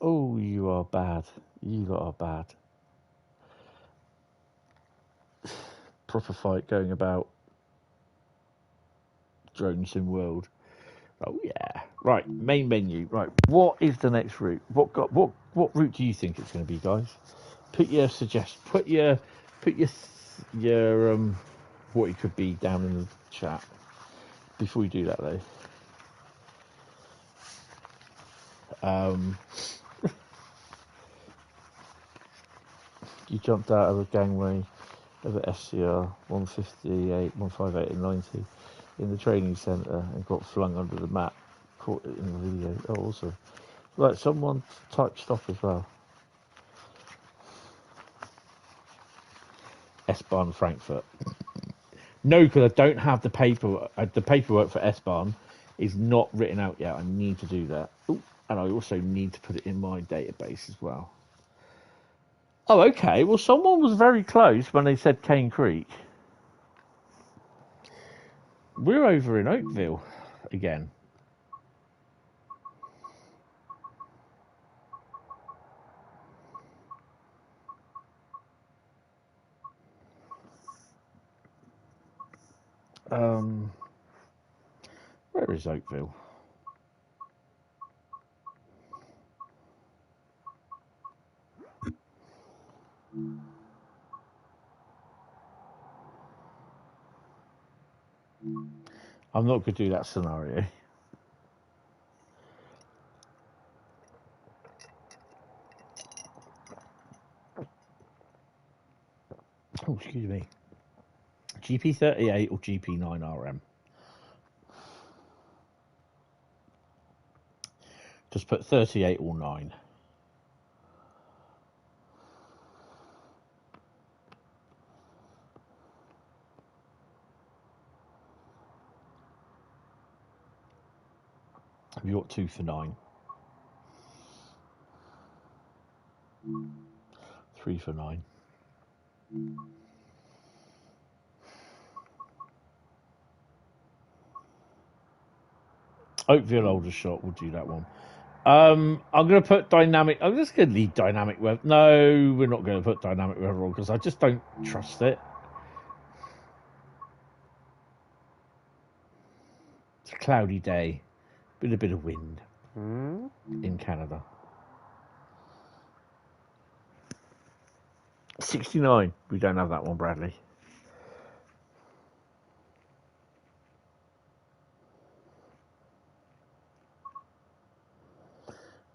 Oh, you are bad. You lot are bad. Proper fight going about. Drone Sim World. Oh yeah. Right, main menu. Right, what is the next route? What route do you think it's going to be, guys? Put your what it could be down in the chat. Before we do that though. You jumped out of a gangway of the SCR 158, 158 and 90 in the training centre and got flung under the mat. Caught it in the video. Oh, awesome. Right, someone type stop as well. S-Bahn Frankfurt. No, because I don't have the paper. The paperwork for S-Bahn is not written out yet. I need to do that. Ooh, and I also need to put it in my database as well. Oh, okay. Well, someone was very close when they said Cane Creek. We're over in Oakville again. Where is Oakville? I'm not going to do that scenario. Oh, excuse me. GP38 or GP9RM? Just put 38 or 9. Have you got 2 for 9? 3 for 9. Oakville Aldershot, we'll do that one. I'm going to put dynamic. I'm just going to leave dynamic weather. No, we're not going to put dynamic weather on because I just don't trust it. It's a cloudy day with a bit of wind in Canada. 69. We don't have that one, Bradley.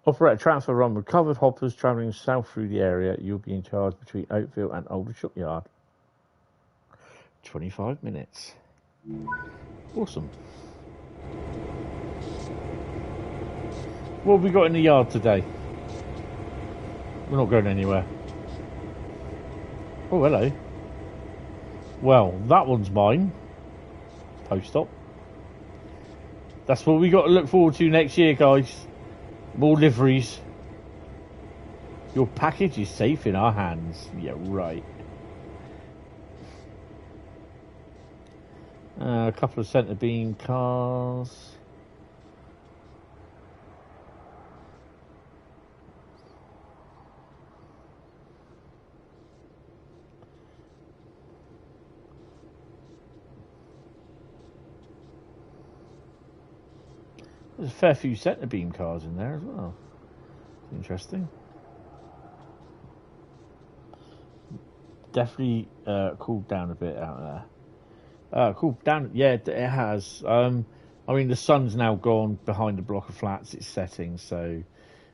Operate a transfer run with covered hoppers travelling south through the area. You'll be in charge between Oakville and Aldershot Yard. 25 minutes. Awesome. What have we got in the yard today? We're not going anywhere. Oh, hello. Well, that one's mine. Post-op. That's what we got to look forward to next year, guys. More liveries. Your package is safe in our hands. Yeah, right. A couple of centre beam cars. There's a fair few centre beam cars in there as well. Interesting. Definitely cooled down a bit out there. Cooled down, yeah, it has. I mean, the sun's now gone behind the block of flats. It's setting, so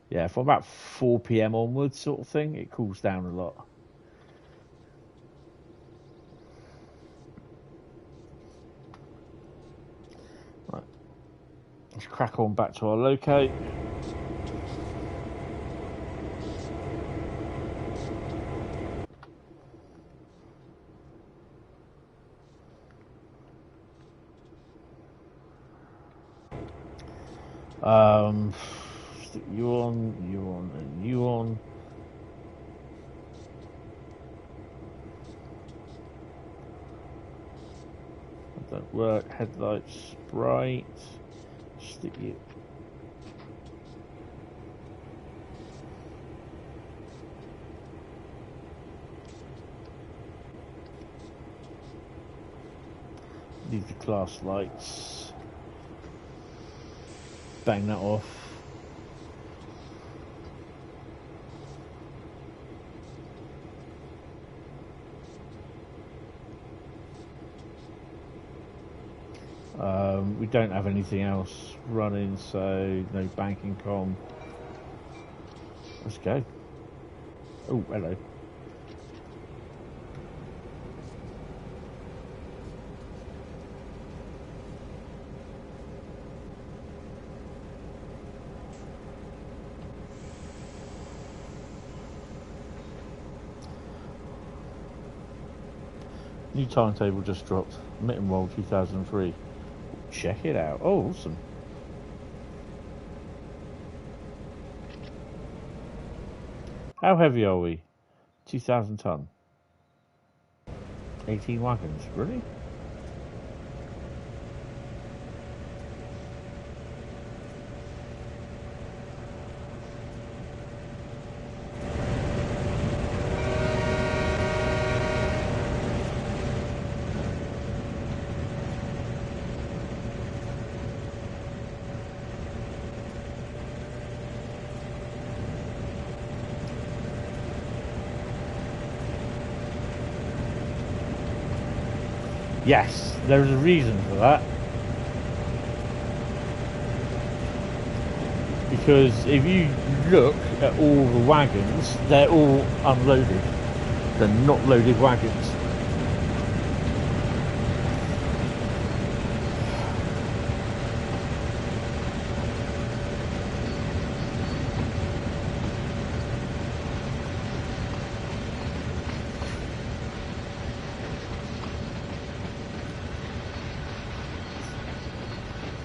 yeah, from about 4 p.m. onwards, sort of thing, it cools down a lot. Right, let's crack on back to our loco. Stick you on, and you on. That don't work. Headlights bright. Stick you. Leave the class lights. Bang that off. We don't have anything else running, so no banking com. Let's go. Oh, hello. New timetable just dropped. Mitten Roll 2003. Check it out. Oh, awesome. How heavy are we? 2,000 ton. 18 wagons. Really? Yes, there's a reason for that. Because if you look at all the wagons, they're all unloaded. They're not loaded wagons.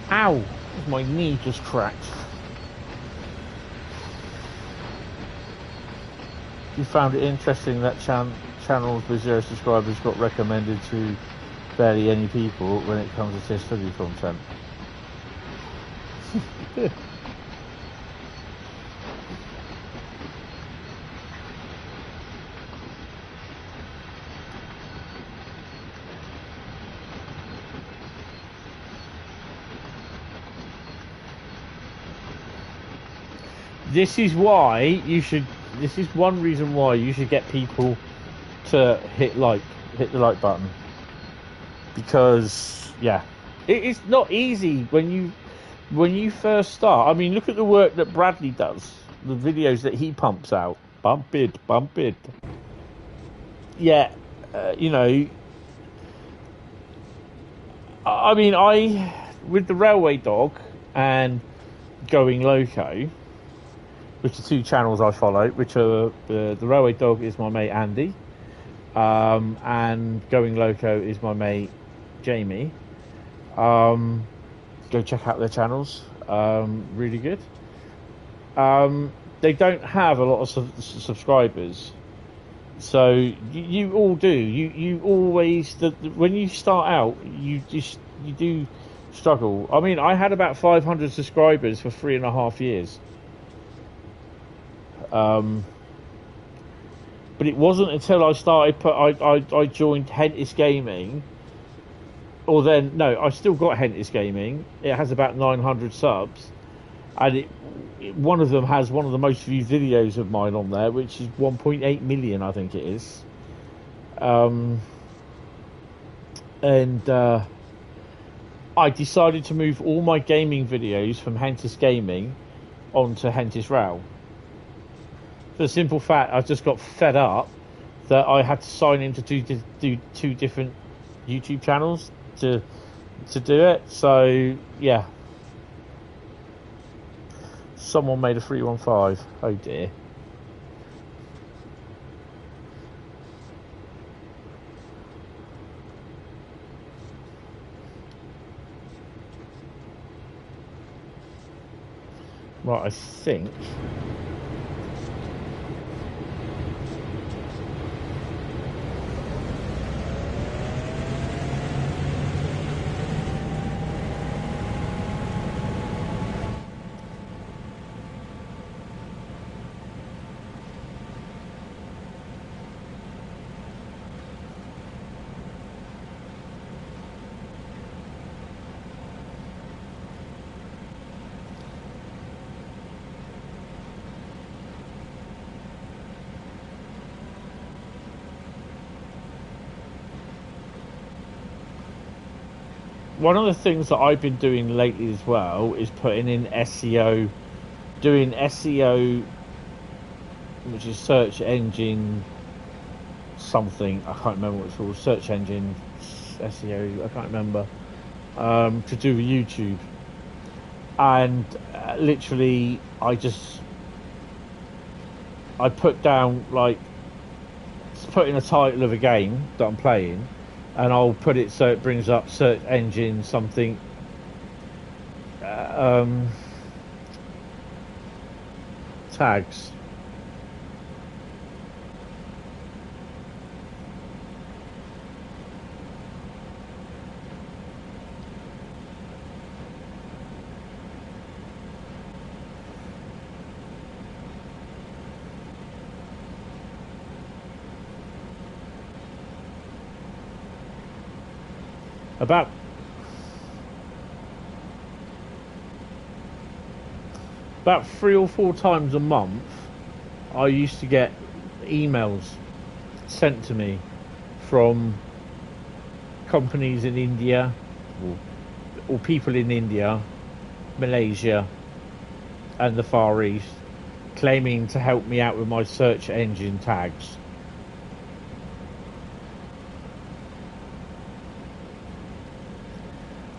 Ow! My knee just cracked. You found it interesting that channels with 0 subscribers got recommended to barely any people when it comes to TSW content. This is why you should. This is one reason why you should get people to hit the like button, because yeah, it's not easy when you first start. I mean, look at the work that Bradley does, the videos that he pumps out. Bump it. Yeah, you know. I mean, with the Railway Dog and Going Loco, which are two channels I follow, which are the Railway Dog is my mate Andy, and Going Loco is my mate Jamie. Go check out their channels, really good. they don't have a lot of subscribers. So you all do. You always when you start out, you do struggle. I mean, I had about 500 subscribers for 3.5 years. But it wasn't until I started. I joined Hentis Gaming. Or then no, I still got Hentis Gaming. It has about 900 subs, and one of them has one of the most viewed videos of mine on there, which is 1.8 million, I think it is. I decided to move all my gaming videos from Hentis Gaming onto Hentis Rail. For the simple fact, I just got fed up that I had to sign in to do two different YouTube channels to do it. So yeah, someone made a 315. Oh dear. Right, I think one of the things that I've been doing lately as well is putting in SEO, doing SEO, which is search engine something, I can't remember what it's called, search engine SEO, I can't remember, to do with YouTube. And literally I put down, like, put in a title of a game that I'm playing, and I'll put it so it brings up search engine something, tags. About 3 or 4 times a month, I used to get emails sent to me from companies in India or people in India, Malaysia and the Far East, claiming to help me out with my search engine tags.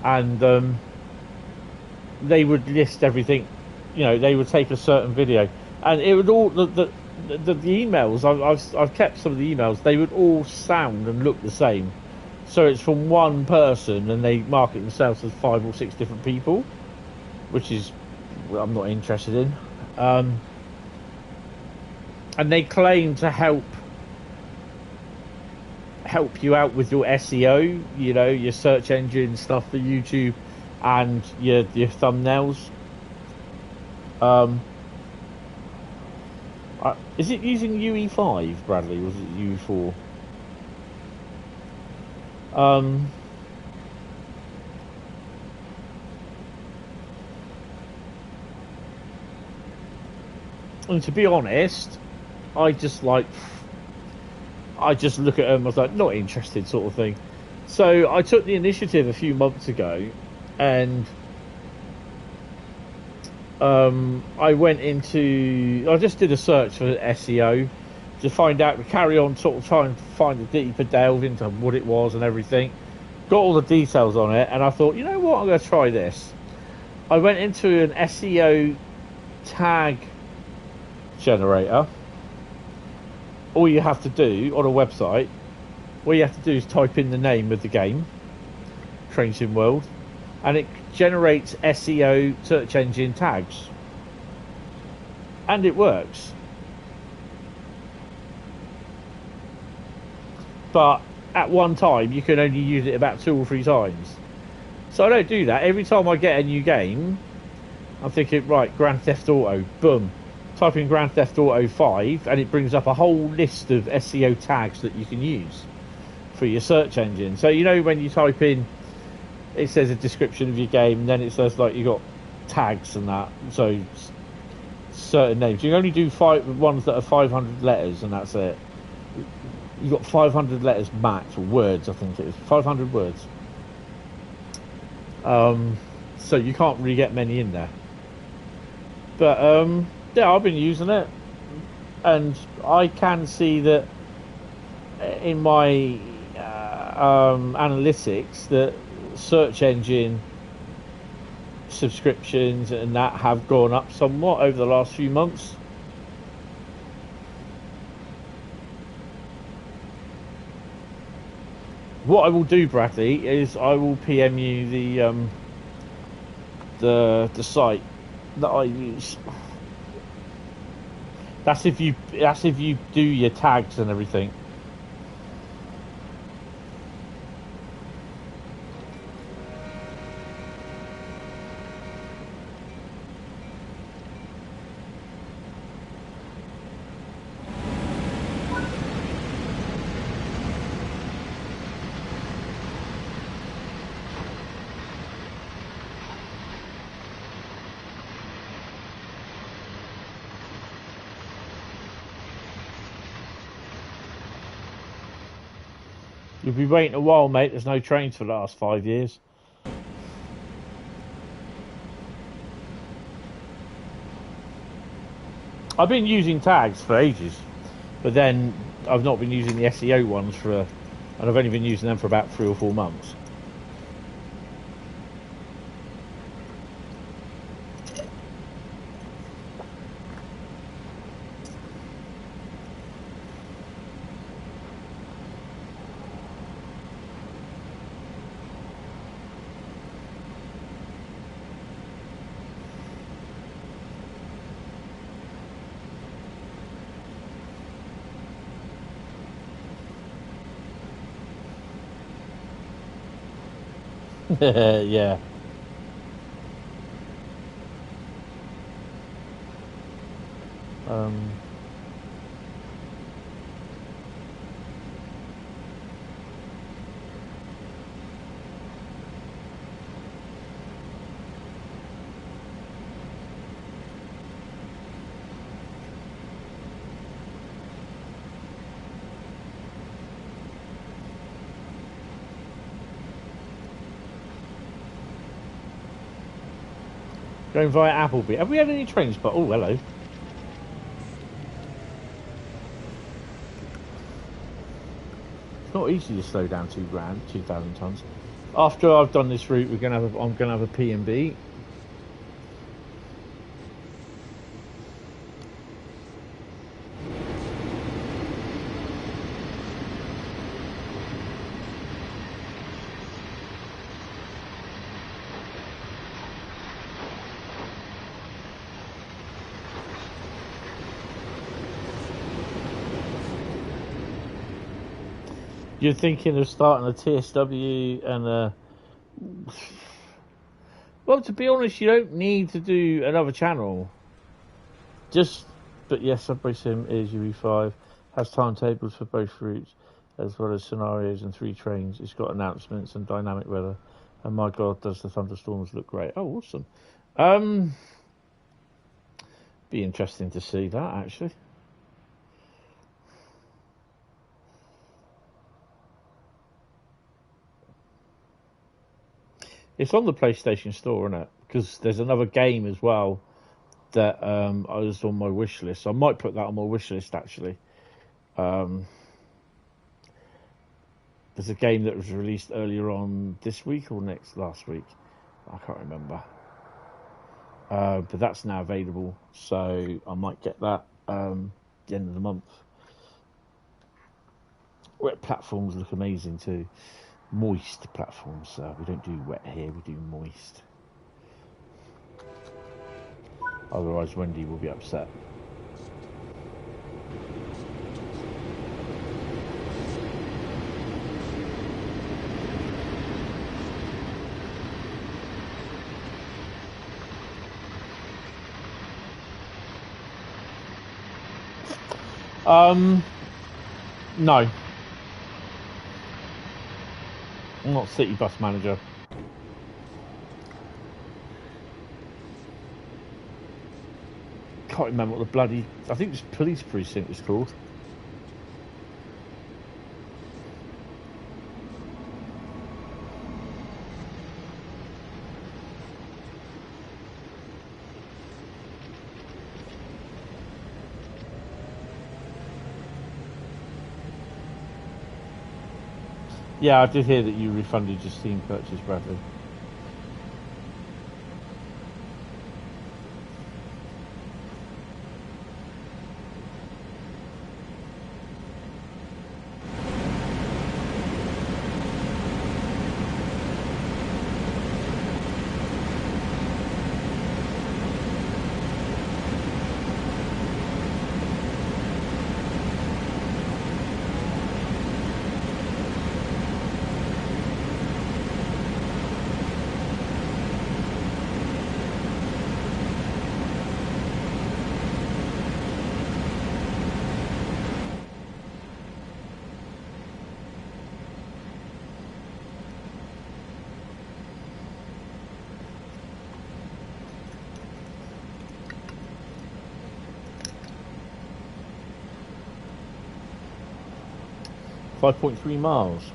And they would list everything. You know, they would take a certain video, and it would all the emails. I've kept some of the emails. They would all sound and look the same. So it's from one person, and they market themselves as 5 or 6 different people, which is I'm not interested in. And they claim to help you out with your SEO. You know, your search engine stuff for YouTube and your thumbnails. Is it using UE5, Bradley, or is it UE4? And to be honest, I just look at them, I was like, not interested, sort of thing. So I took the initiative a few months ago, and I just did a search for SEO to find out, to carry on sort of trying to find a deeper delve into what it was and everything. Got all the details on it, and I thought, you know what, I'm going to try this. I went into an SEO tag generator. All you have to do on a website, all you have to do is type in the name of the game, Train Sim World, and it generates SEO search engine tags. and it works. But at one time, you can only use it about 2 or 3 times. So I don't do that. Every time I get a new game, I'm thinking, right, Grand Theft Auto, boom. Type in Grand Theft Auto 5, and it brings up a whole list of SEO tags that you can use for your search engine. So, you know, when you type in, it says a description of your game, and then it says, like, you got tags and that. So, certain names. You can only do ones that are 500 letters, and that's it. You've got 500 letters max, or words, I think it is. 500 words. So you can't really get many in there. But, yeah, I've been using it. And I can see that in my analytics that search engine subscriptions and that have gone up somewhat over the last few months. What I will do, Bradley, is I will PM you the site that I use. That's if you do your tags and everything. You'll be waiting a while, mate. There's no trains for the last 5 years. I've been using tags for ages, but then I've not been using the SEO ones and I've only been using them for about 3 or 4 months. Yeah. Going via Appleby. Have we had any trains? But oh, hello. It's not easy to slow down 2,000 tons. After I've done this route, I'm gonna have a P&B. You're thinking of starting a TSW and well, to be honest, you don't need to do another channel. But yes, Subway Sim is UE5, has timetables for both routes, as well as scenarios and 3 trains. It's got announcements and dynamic weather. And my God, does the thunderstorms look great. Oh, awesome. Be interesting to see that, actually. It's on the PlayStation Store, isn't it? Because there's another game as well that I was on my wish list. I might put that on my wish list, actually. There's a game that was released earlier on this week or last week. I can't remember. But that's now available, so I might get that the end of the month. Wet platforms look amazing too. Moist platforms. We don't do wet here, we do moist. Otherwise Wendy will be upset. No. I'm not city bus manager. Can't remember what the bloody... I think this police precinct is called. Yeah, I did hear that you refunded your Steam purchase, Bradley. .3 miles.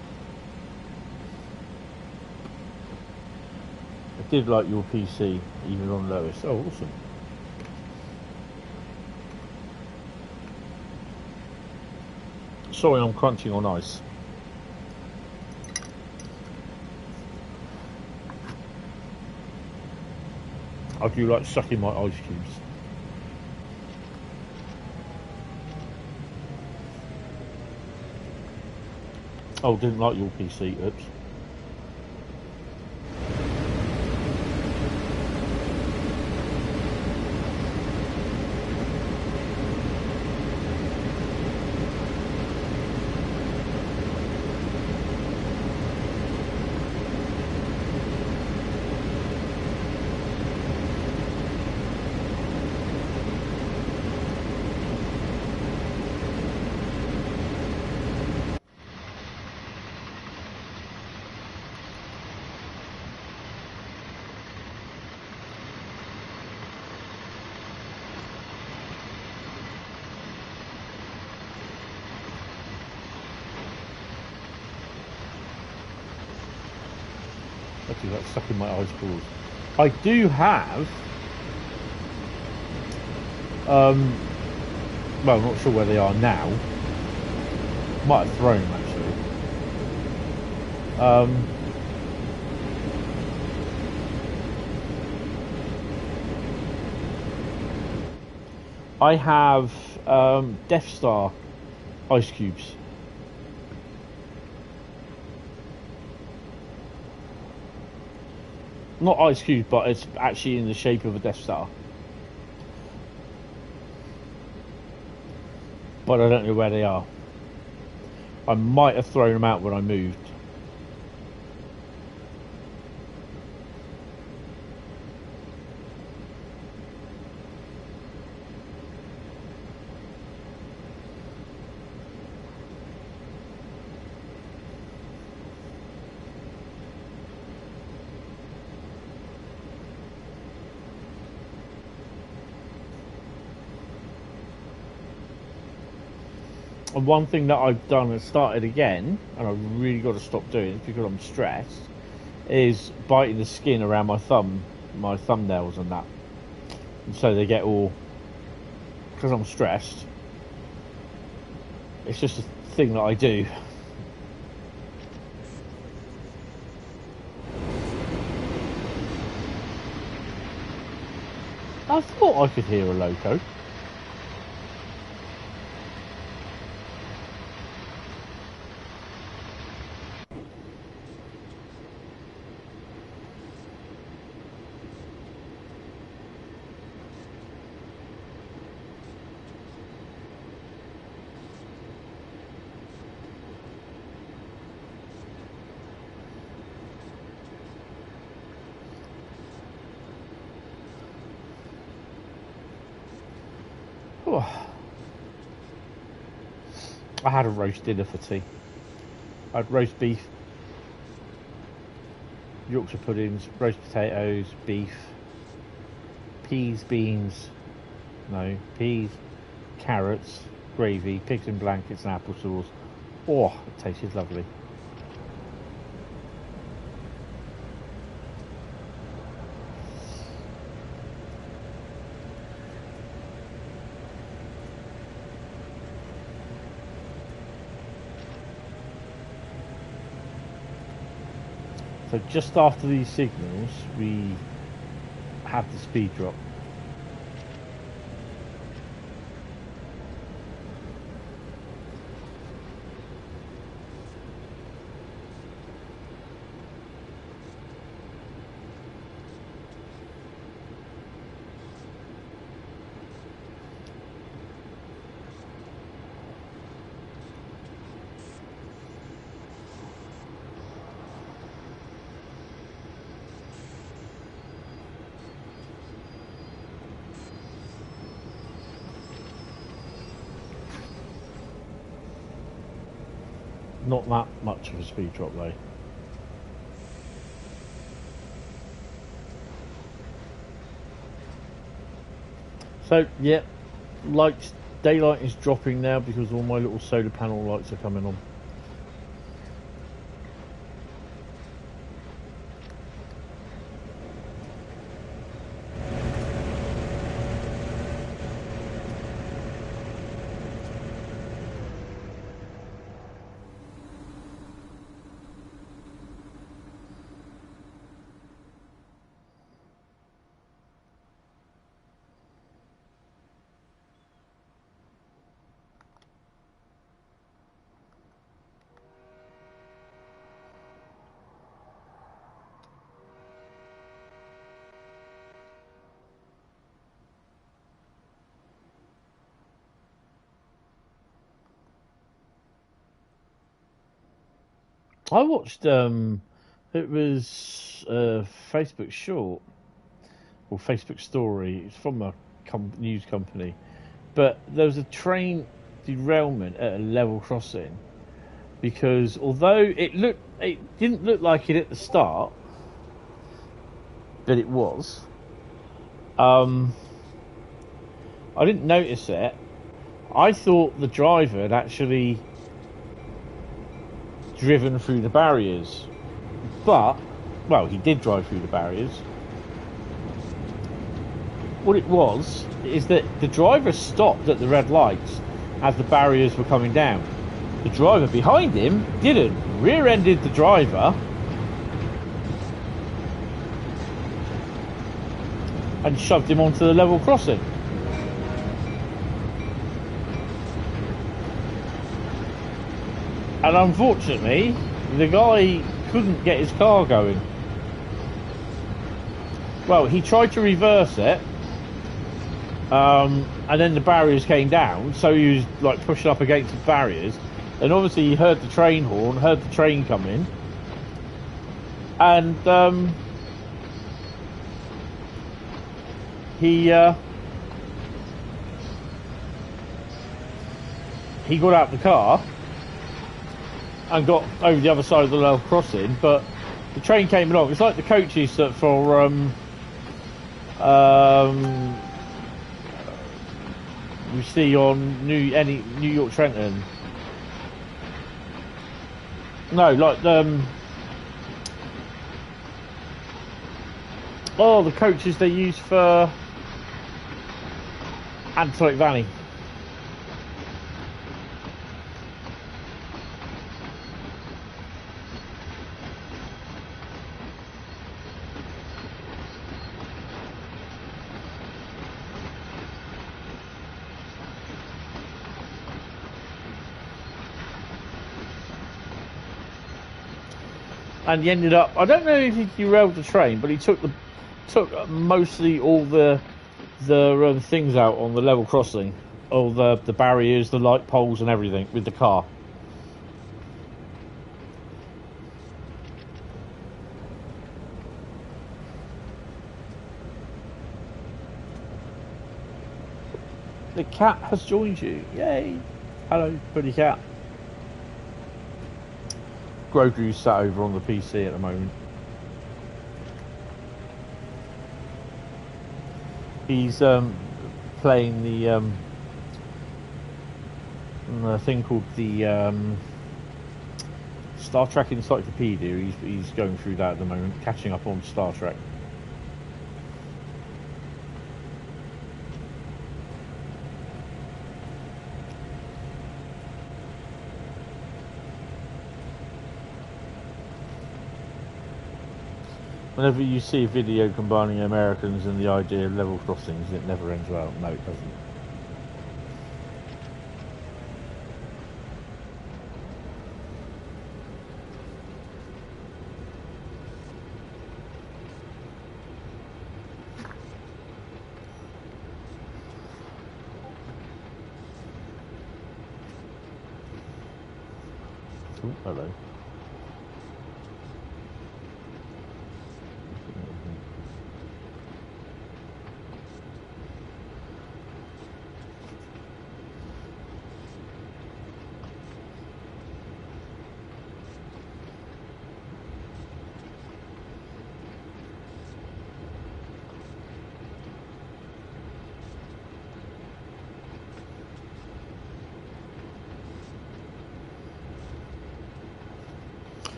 I did like your PC, even on lowest. Oh, awesome. Sorry, I'm crunching on ice. I do like sucking my ice cubes. Oh, didn't like your PC, oops. Actually, that's stuck in my ice balls. I do have, well, I'm not sure where they are now. Might have thrown them actually. I have Death Star ice cubes. Not ice cube, but it's actually in the shape of a Death Star. But I don't know where they are. I might have thrown them out when I moved. And one thing that I've done and started again, and I've really got to stop doing it because I'm stressed, is biting the skin around my thumbnails and that. And so they get all, because I'm stressed, it's just a thing that I do. I thought I could hear a loco. I had a roast dinner for tea. I had roast beef, Yorkshire puddings, roast potatoes, beef, peas, beans, no, peas, carrots, gravy, pigs in blankets and apple sauce. Oh, it tasted lovely. So just after these signals, we have the speed drop. Not that much of a speed drop though. So yeah, lights, daylight is dropping now because all my little solar panel lights are coming on. I watched it was a Facebook short or Facebook story. It's from a news company, but there was a train derailment at a level crossing because although it didn't look like it at the start, but it was. I didn't notice it. I thought the driver had actually driven through the barriers, but well, he did drive through the barriers. What it was is that the driver stopped at the red lights as the barriers were coming down. The driver behind him didn't, rear-ended the driver and shoved him onto the level crossing. And unfortunately, the guy couldn't get his car going. Well, he tried to reverse it, and then the barriers came down, so he was like pushing up against the barriers. And obviously he heard the train horn, heard the train coming, and he got out of the car and got over the other side of the level crossing, but the train came along. It's like the coaches that for you see on New York Trenton. No, like the coaches they use for Antelope Valley. And he ended up, I don't know if he derailed the train, but he took mostly all the things out on the level crossing, all the barriers, the light poles and everything with the car. The cat has joined you. Yay. Hello, pretty cat. Grogu's sat over on the PC at the moment. He's playing the thing called the Star Trek Encyclopedia. He's going through that at the moment, catching up on Star Trek. Whenever you see a video combining Americans and the idea of level crossings, it never ends well. No, it doesn't. Oh, hello.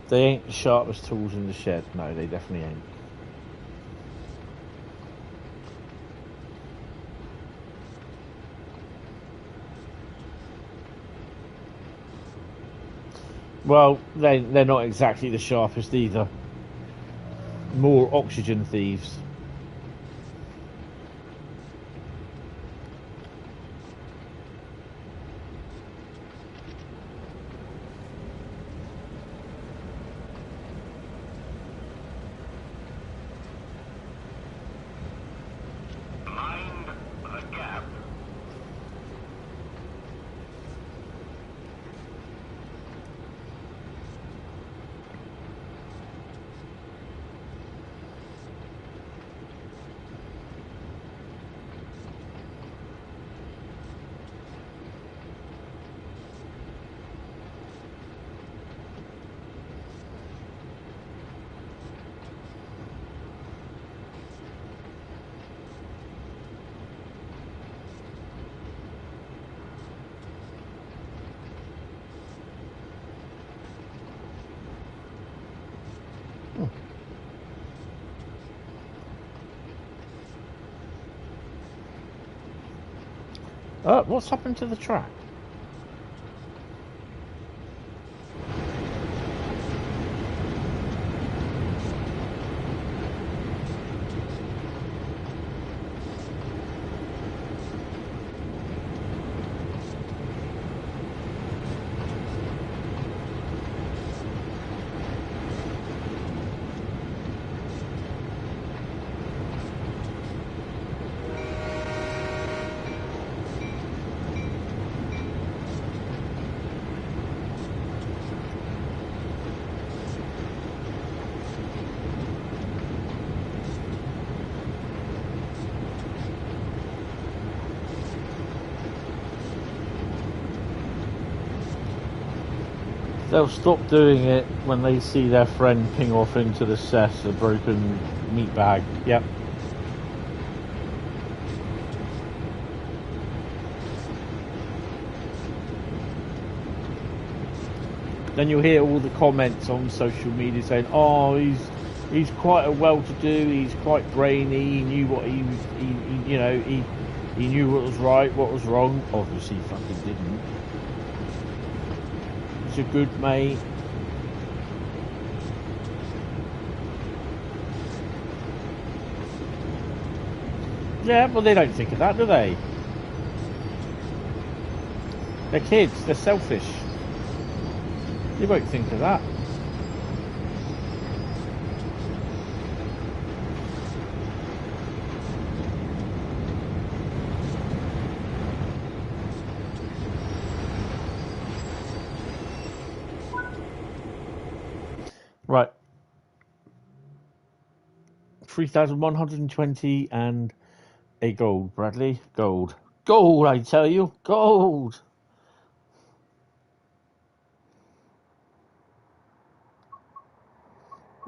They ain't the sharpest tools in the shed. No, they definitely ain't. Well, they're not exactly the sharpest either. More oxygen thieves. What's happened to the track? They'll stop doing it when they see their friend ping off into the cess, a broken meat bag. Yep. Then you'll hear all the comments on social media saying, "Oh, he's quite a well-to-do. He's quite brainy. He knew what he knew what was right, what was wrong. Obviously, he fucking didn't. He's a good mate." Yeah, but they don't think of that, do they? They're kids. They're selfish. They won't think of that. Right. 3,120 and a gold, Bradley. Gold. Gold, I tell you. Gold.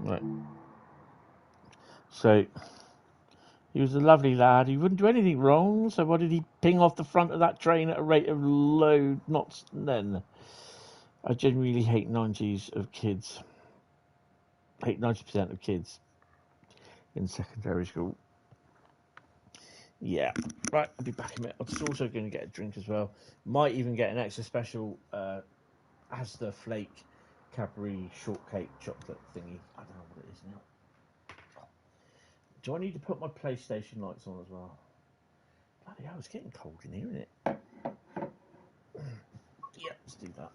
Right. So he was a lovely lad. He wouldn't do anything wrong. So why did he ping off the front of that train at a rate of low knots then? I genuinely hate 90s of kids. Hate 90% of kids in secondary school. Yeah. Right, I'll be back in a minute. I'm just also going to get a drink as well. Might even get an extra special Asda Flake Cadbury shortcake chocolate thingy. I don't know what it is now. Do I need to put my PlayStation lights on as well? Bloody hell, it's getting cold in here, isn't it? Yeah, let's do that.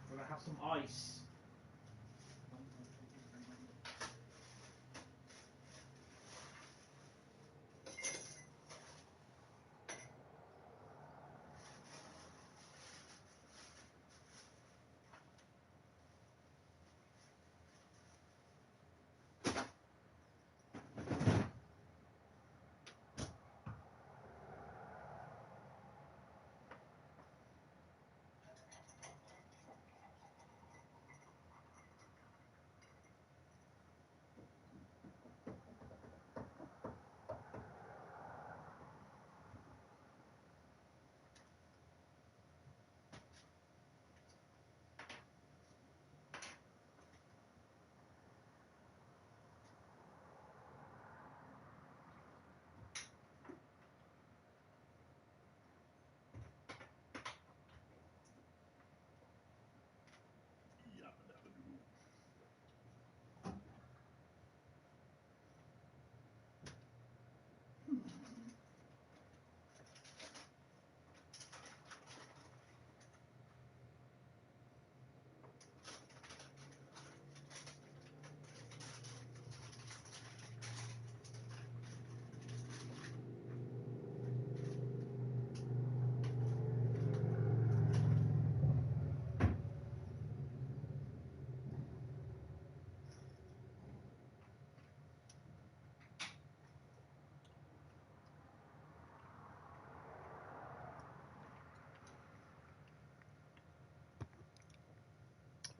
Gonna have some ice.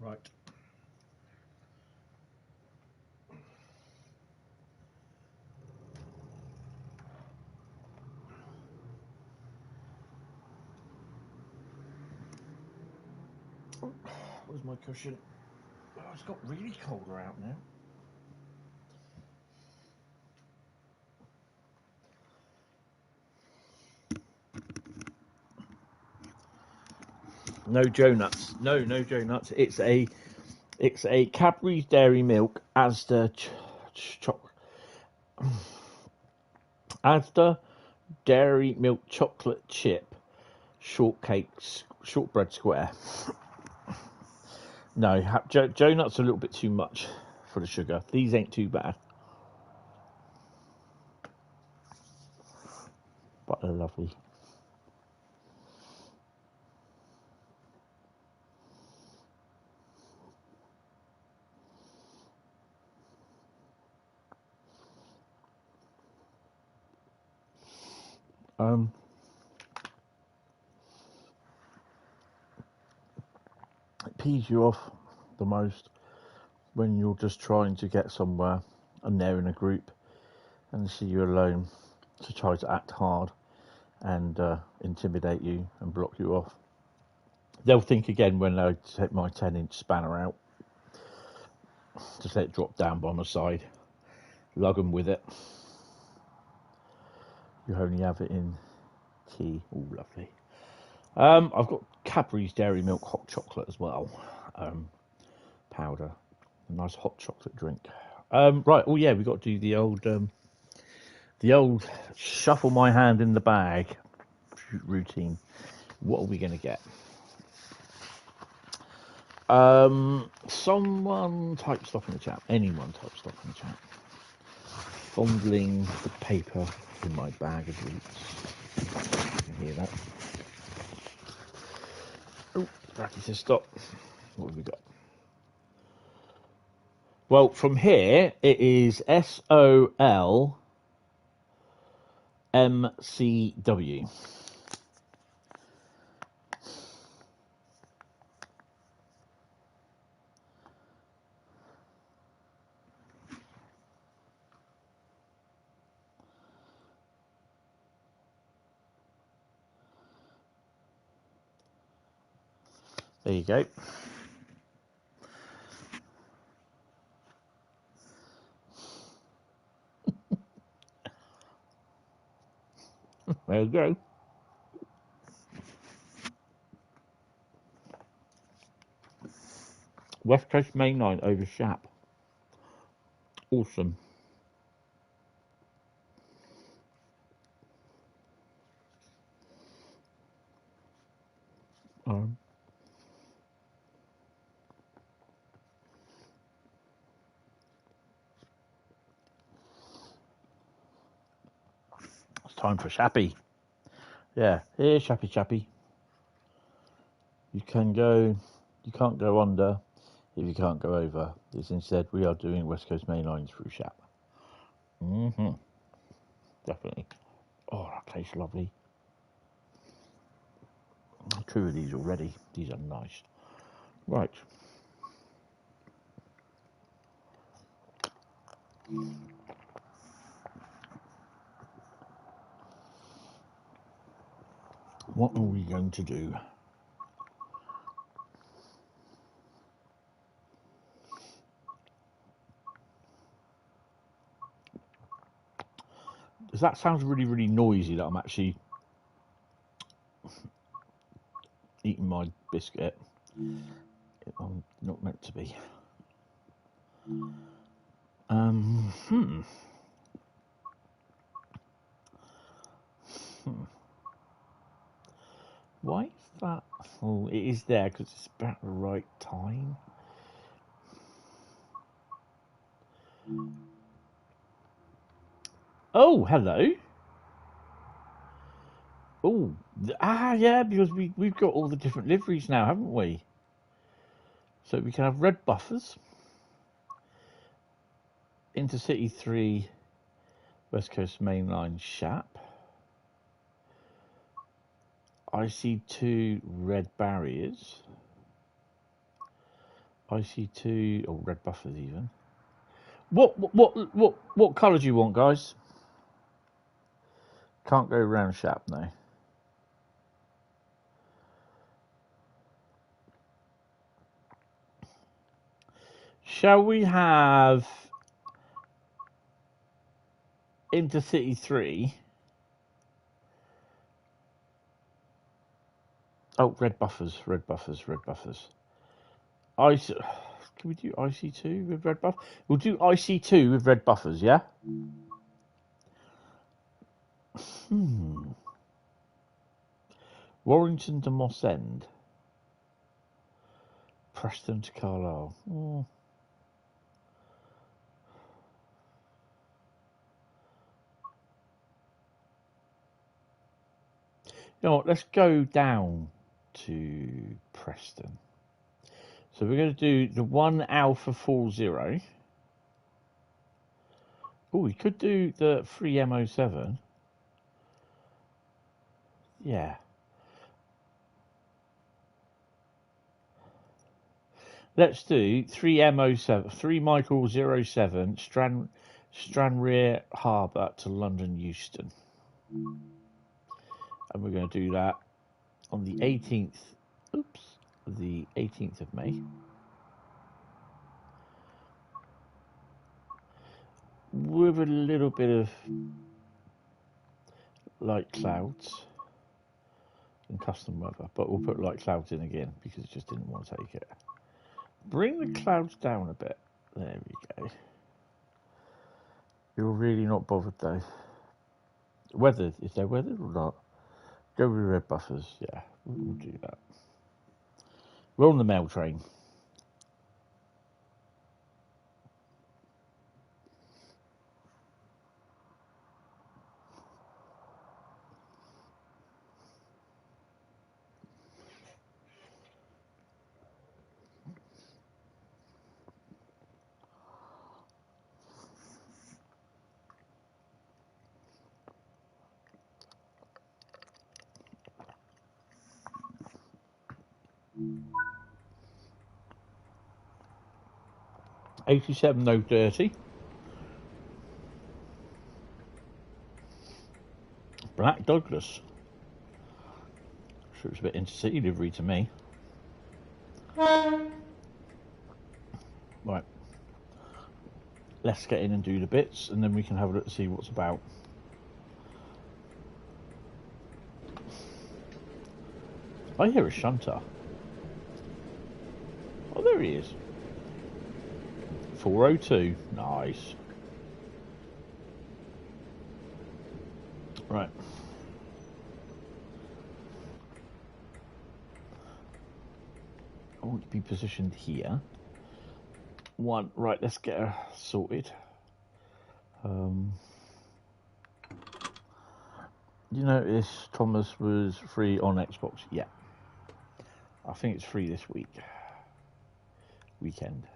Right. Where's my cushion? Oh, it's got really colder out now. No Joe nuts. No Joe nuts. It's a Cadbury's Dairy Milk Asda Asda Dairy Milk Chocolate Chip Shortbread Square. No, Joe nuts are a little bit too much for the sugar. These ain't too bad, but they're lovely. It pees you off the most when you're just trying to get somewhere and they're in a group and see you alone to try to act hard and intimidate you and block you off. They'll think again when I take my 10-inch spanner out. Just let it drop down by my side. Lug them with it. You only have it in tea. Oh, lovely. I've got Cadbury's Dairy Milk Hot Chocolate as well. Powder. A nice hot chocolate drink. Right. Oh, yeah, we've got to do the old shuffle my hand in the bag routine. What are we going to get? Someone type stuff in the chat. Anyone type stuff in the chat. Fondling the paper in my bag of roots. You can hear that. Oh, Bracky says stop. What have we got? Well, from here it is SOLMCW. There you go. There you go. West Coast Main Line over Shap. Awesome. It's time for Shappy. Yeah, here, Shappy. You can't go under if you can't go over. It's instead we are doing West Coast Main Lines through Shap. Definitely. Oh, that tastes lovely. 2 of these already. These are nice. Right. What are we going to do? That sounds really, really noisy that I'm actually eating my biscuit. I'm not meant to be. Why is that? Oh, it is there because it's about the right time. Oh, hello. Oh, yeah, because we've got all the different liveries now, haven't we? So we can have red buffers, Intercity 3, West Coast Main Line Shap, IC2 red barriers, IC2 or red buffers even. What colour do you want, guys? Can't go around Shap, no. Shall we have Intercity 3? Oh, red buffers. Can we do IC2 with red buff? We'll do IC2 with red buffers, yeah? Warrington to Moss End. Preston to Carlisle. Oh. You know what, let's go down to Preston. So we're going to do the 1 Alpha 40. Oh, we could do the 3 MO7. Yeah. Let's do 3 MO7, 3 Michael 07, Stranraer Harbour to London Euston. And we're going to do that on the 18th, the 18th of May. With a little bit of light clouds and custom weather, but we'll put light clouds in again because it just didn't want to take it. Bring the clouds down a bit. There we go. You're really not bothered though. Weather, is there weather or not? Go with red buffers, yeah, we'll do that. We're on the mail train. '87 no dirty. Black Douglas. Sure, it's a bit intercity livery to me. Right. Let's get in and do the bits, and then we can have a look to see what's about. I hear a shunter. Oh, there he is. 402. Nice. Right. I want to be positioned here. One. Right, let's get her sorted. You notice Thomas was free on Xbox? Yeah. I think it's free this weekend.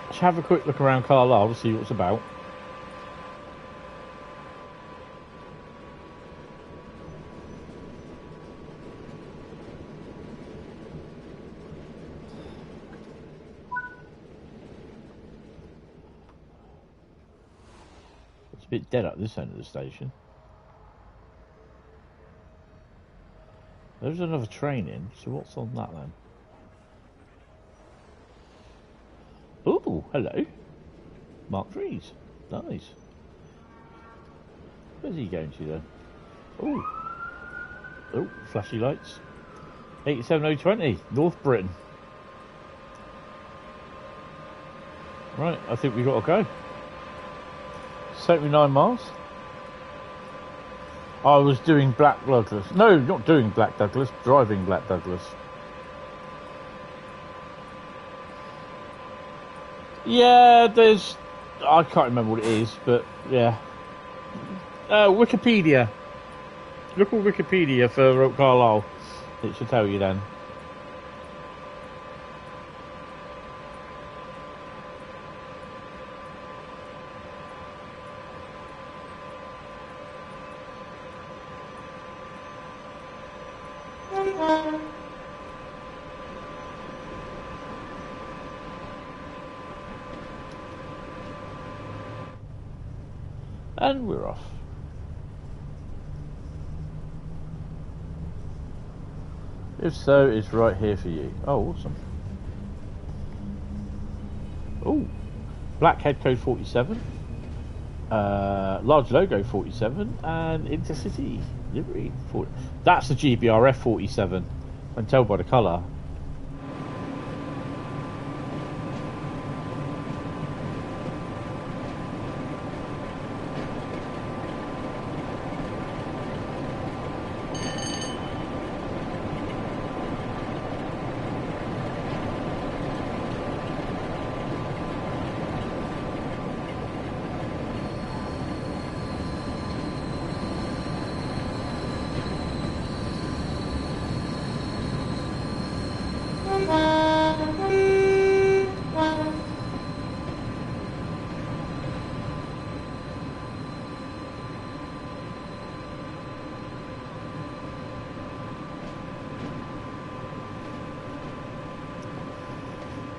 Let's have a quick look around Carlisle to see what's about. It's a bit dead up this end of the station. There's another train in, so what's on that then? Oh, hello. Mark Freeze. Nice. Where's he going to then? Oh, flashy lights. 87020, North Britain. Right, I think we've got to go. 79 miles. I was doing Black Douglas. No, not doing Black Douglas, driving Black Douglas. Yeah, there's I can't remember what it is, but yeah. Wikipedia. Look on Wikipedia for Carlisle. It should tell you then. And we're off. If so, it's right here for you. Oh, awesome. Oh, black head code 47. Large logo 47. And intercity livery 40. That's the GBRF 47. I can tell by the colour.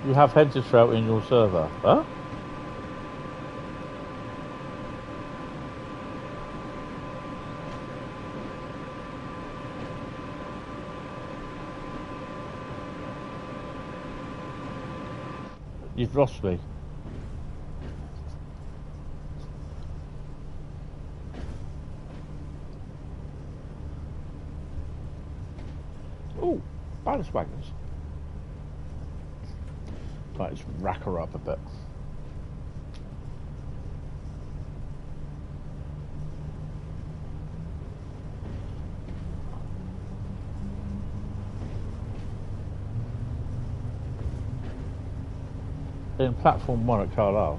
You have Hentis route in your server, huh? You've lost me. Oh, balance wagons. Right, let's rack her up a bit. In platform 1 at Carlisle.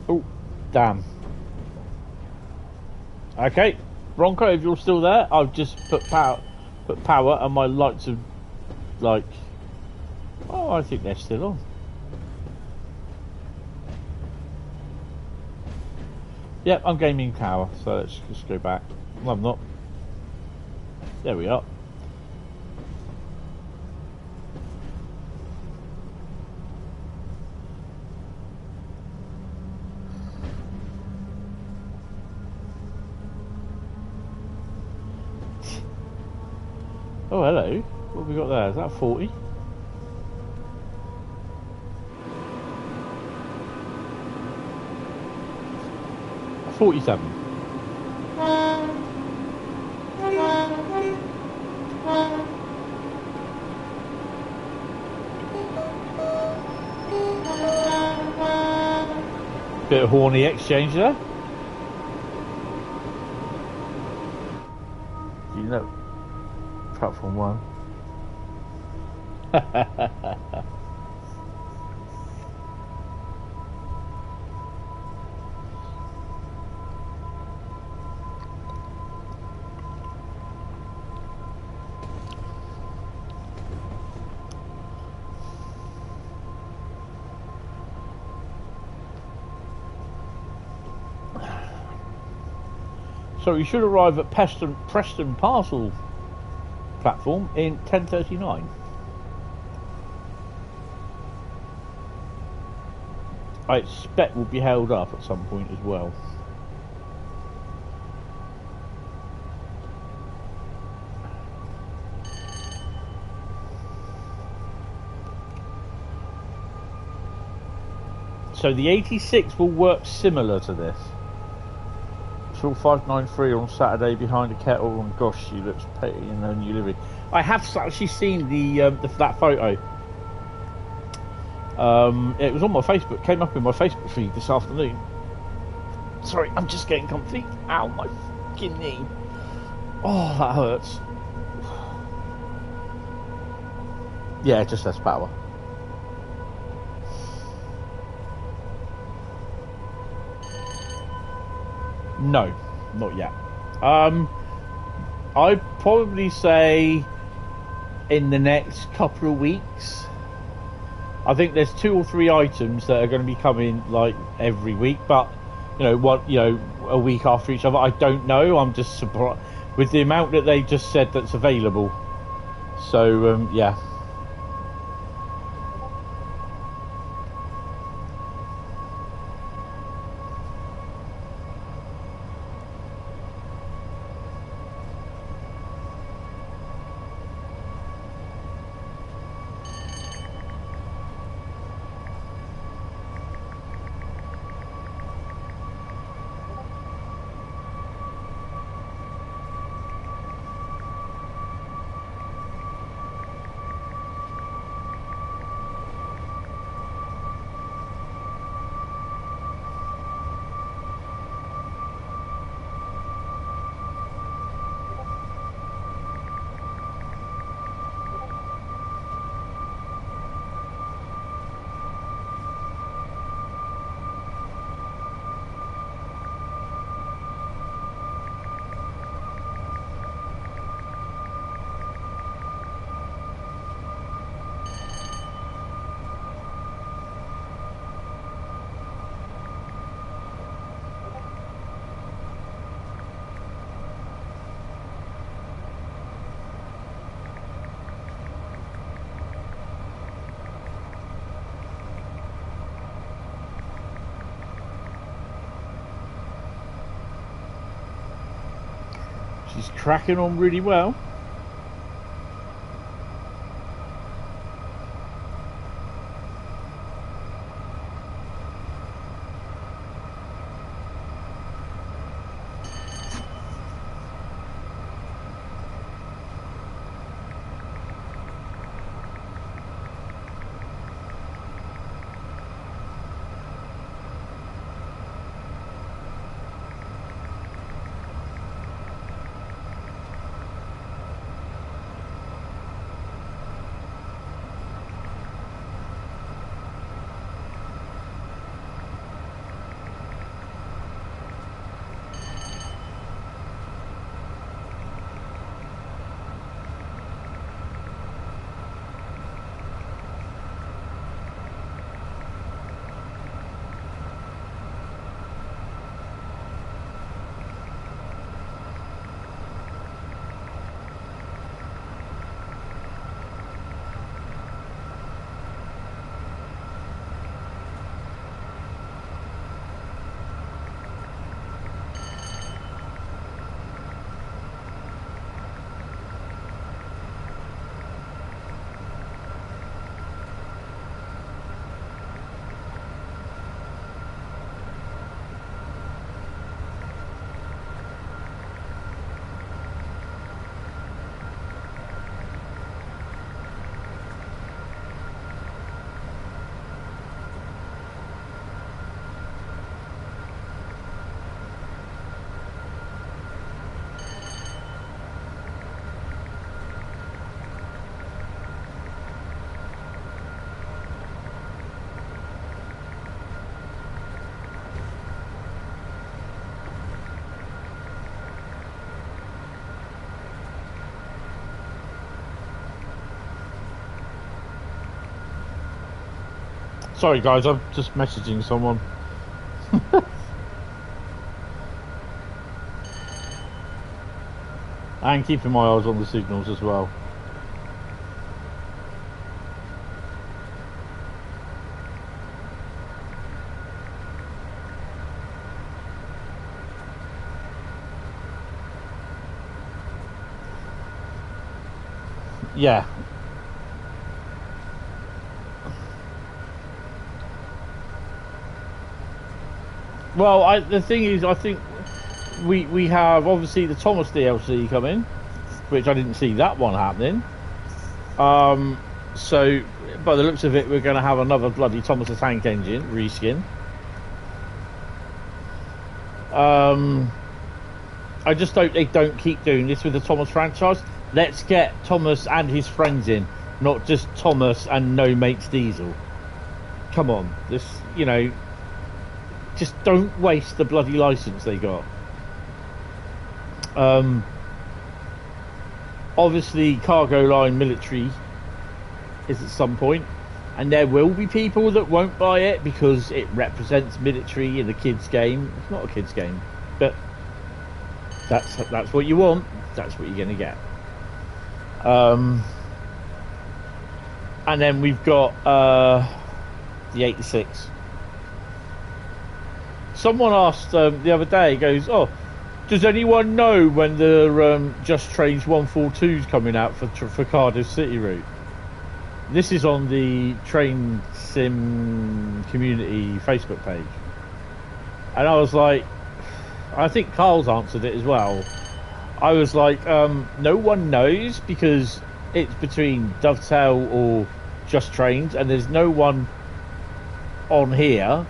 Oh, damn. Okay, Bronco, if you're still there, I've just put power and my lights are like, oh, I think they're still on. Yep, I'm gaming power, so let's just go back. Well, I'm not. There we are. Oh, hello. What have we got there? Is that 40? That's 47. Bit of horny exchange there. You know. Platform 1. So you should arrive at Preston Parcel platform in 10:39. I expect will be held up at some point as well. So the 86 will work similar to this. All 593 on Saturday behind a kettle, and gosh, she looks pretty in her new livery. I have actually seen that photo. It was on my Facebook, came up in my Facebook feed this afternoon. Sorry, I'm just getting comfy. Ow, my fucking knee. Oh, that hurts. Yeah, just less power. No, not yet. I'd probably say in the next couple of weeks. I think there's 2 or 3 items that are going to be coming like every week, but a week after each other. I don't know. I'm just surprised with the amount that they just said that's available. So yeah. She's cracking on really well. Sorry guys, I'm just messaging someone. And keeping my eyes on the signals as well. Yeah. Well, the thing is, I think we have obviously the Thomas DLC coming, which I didn't see that one happening. So by the looks of it, we're going to have another bloody Thomas the Tank Engine reskin. I just hope they don't keep doing this with the Thomas franchise. Let's get Thomas and his friends in, not just Thomas and no mates Diesel. Come on, this, you know, just don't waste the bloody license they got. Obviously, cargo line military is at some point, and there will be people that won't buy it because it represents military in a kids' game. It's not a kids' game, but that's what you want. That's what you're going to get. And then we've got the 86. Someone asked the other day, goes, "Oh, does anyone know when the Just Trains 142 is coming out for Cardiff City route?" This is on the Train Sim community Facebook page. And I was like, I think Carl's answered it as well. I was like, no one knows because it's between Dovetail or Just Trains, and there's no one on here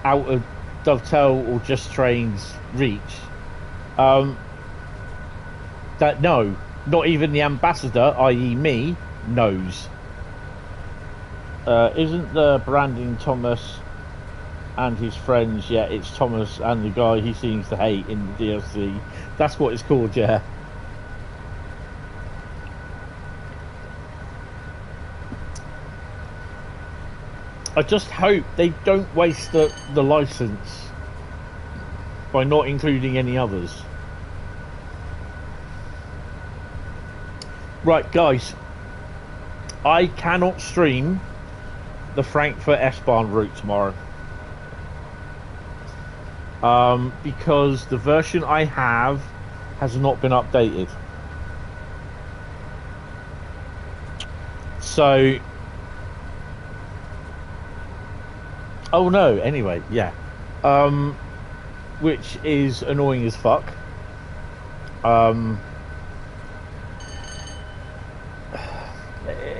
out of Dovetail or Just Trains reach that no, not even the ambassador, i.e. me, knows. Isn't the branding Thomas and his friends? Yeah, it's Thomas and the guy he seems to hate in the DLC. That's what it's called, yeah. I just hope they don't waste the license by not including any others. Right, guys, I cannot stream the Frankfurt S-Bahn route tomorrow because the version I have has not been updated. So, oh no, anyway, yeah. Which is annoying as fuck.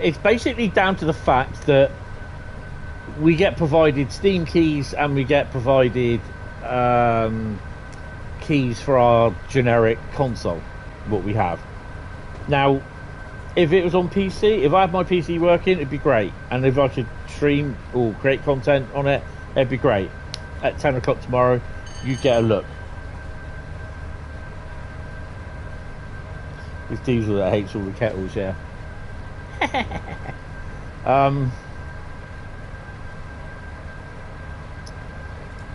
It's basically down to the fact that we get provided Steam keys and we get provided keys for our generic console, what we have. Now, if it was on PC, if I had my PC working, it'd be great. And if I could stream or create content on it, it'd be great. At 10 o'clock tomorrow, you get a look. It's Diesel that hates all the kettles, yeah.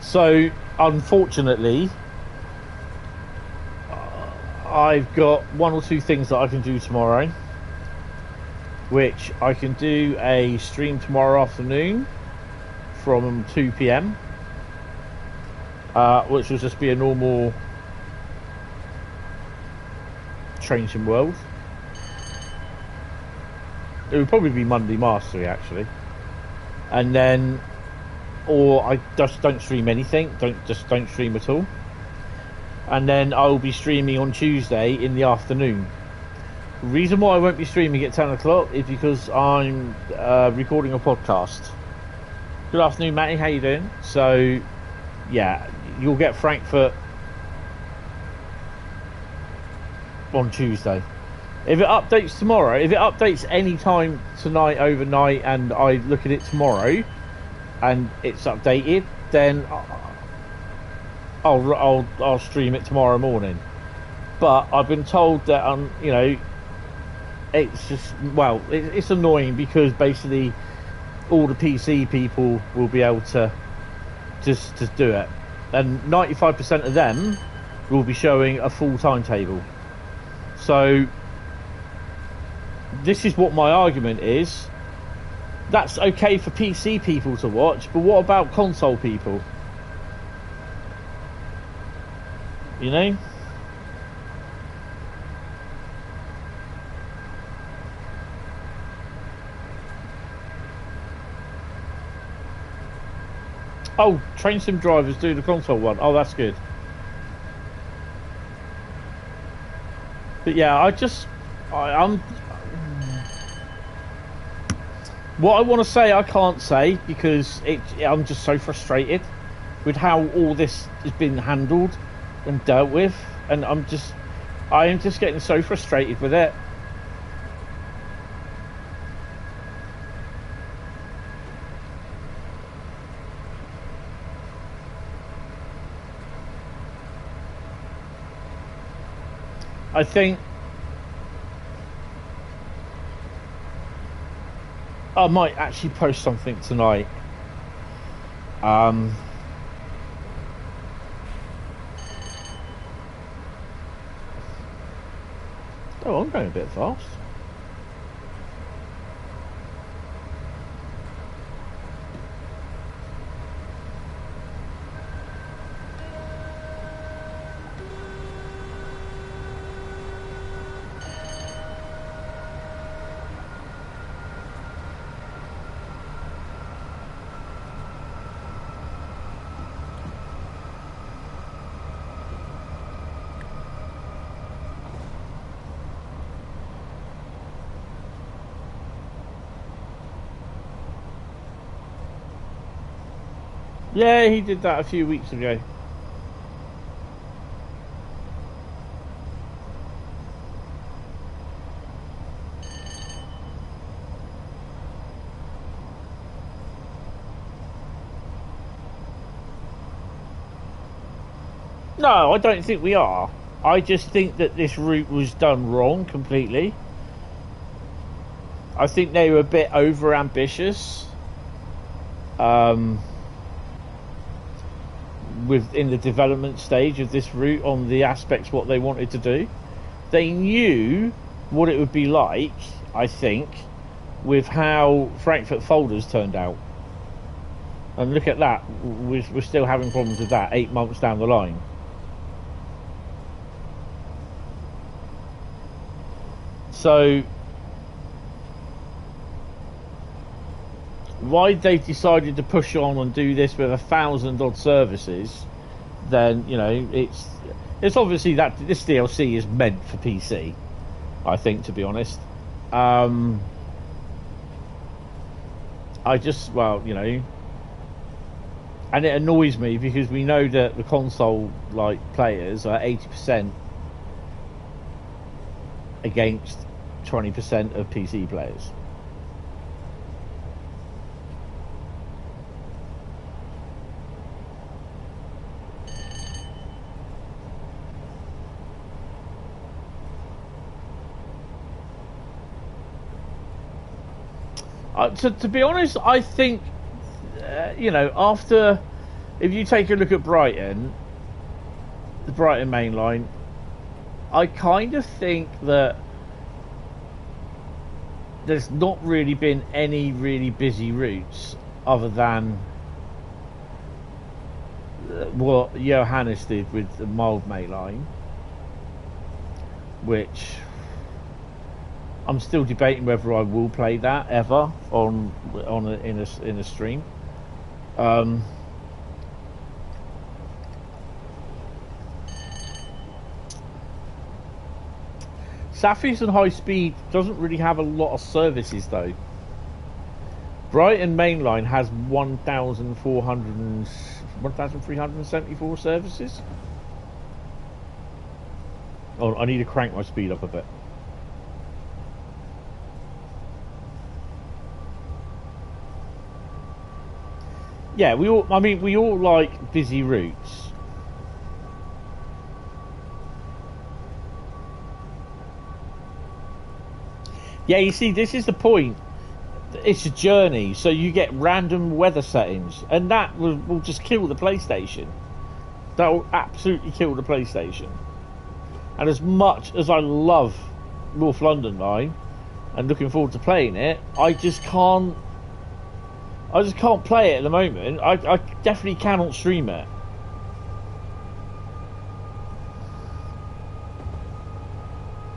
So, unfortunately, I've got one or two things that I can do tomorrow, which I can do a stream tomorrow afternoon from 2 PM, which will just be a normal Train Sim World. It would probably be Monday Mastery, actually. And then, or I just don't stream anything, don't stream at all. And then I'll be streaming on Tuesday in the afternoon. The reason why I won't be streaming at 10 o'clock is because I'm recording a podcast. Good afternoon, Matty, how you doing? So, yeah, you'll get Frankfurt on Tuesday. If it updates tomorrow, if it updates any time tonight, overnight, and I look at it tomorrow, and it's updated, then I'll stream it tomorrow morning. But I've been told that you know, it's just, well, it's annoying because basically all the PC people will be able to just do it, and 95% of them will be showing a full timetable. So this is what my argument is. That's okay for PC people to watch, but what about console people? You know? Oh, Train Sim drivers do the console one. Oh, that's good. But yeah, I'm what I want to say I can't say because I'm just so frustrated with how all this has been handled and dealt with, and I am just getting so frustrated with it. I think I might actually post something tonight. Oh, I'm going a bit fast. Yeah, he did that a few weeks ago. No, I don't think we are. I just think that this route was done wrong completely. I think they were a bit over ambitious. Within the development stage of this route on the aspects what they wanted to do. They knew what it would be like, I think, with how Frankfurt folders turned out. And look at that, we're still having problems with that 8 months down the line. So why they've decided to push on and do this with 1,000 odd services, then, you know, it's obviously that this DLC is meant for PC, I think, to be honest. I just, well, you know, and it annoys me because we know that the console like players are 80% against 20% of PC players. To be honest, I think, you know, after, if you take a look at Brighton, the Brighton main line, I kind of think that there's not really been any really busy routes other than what Johannes did with the mild main line, which I'm still debating whether I will play that ever in a stream. Southeastern Highspeed doesn't really have a lot of services though. Brighton Mainline has 1,374 services. Oh, I need to crank my speed up a bit. Yeah, we all like busy routes. Yeah, you see, this is the point. It's a journey, so you get random weather settings, and that will just kill the PlayStation. That will absolutely kill the PlayStation. And as much as I love North London Line and looking forward to playing it, I just can't play it at the moment. I definitely cannot stream it.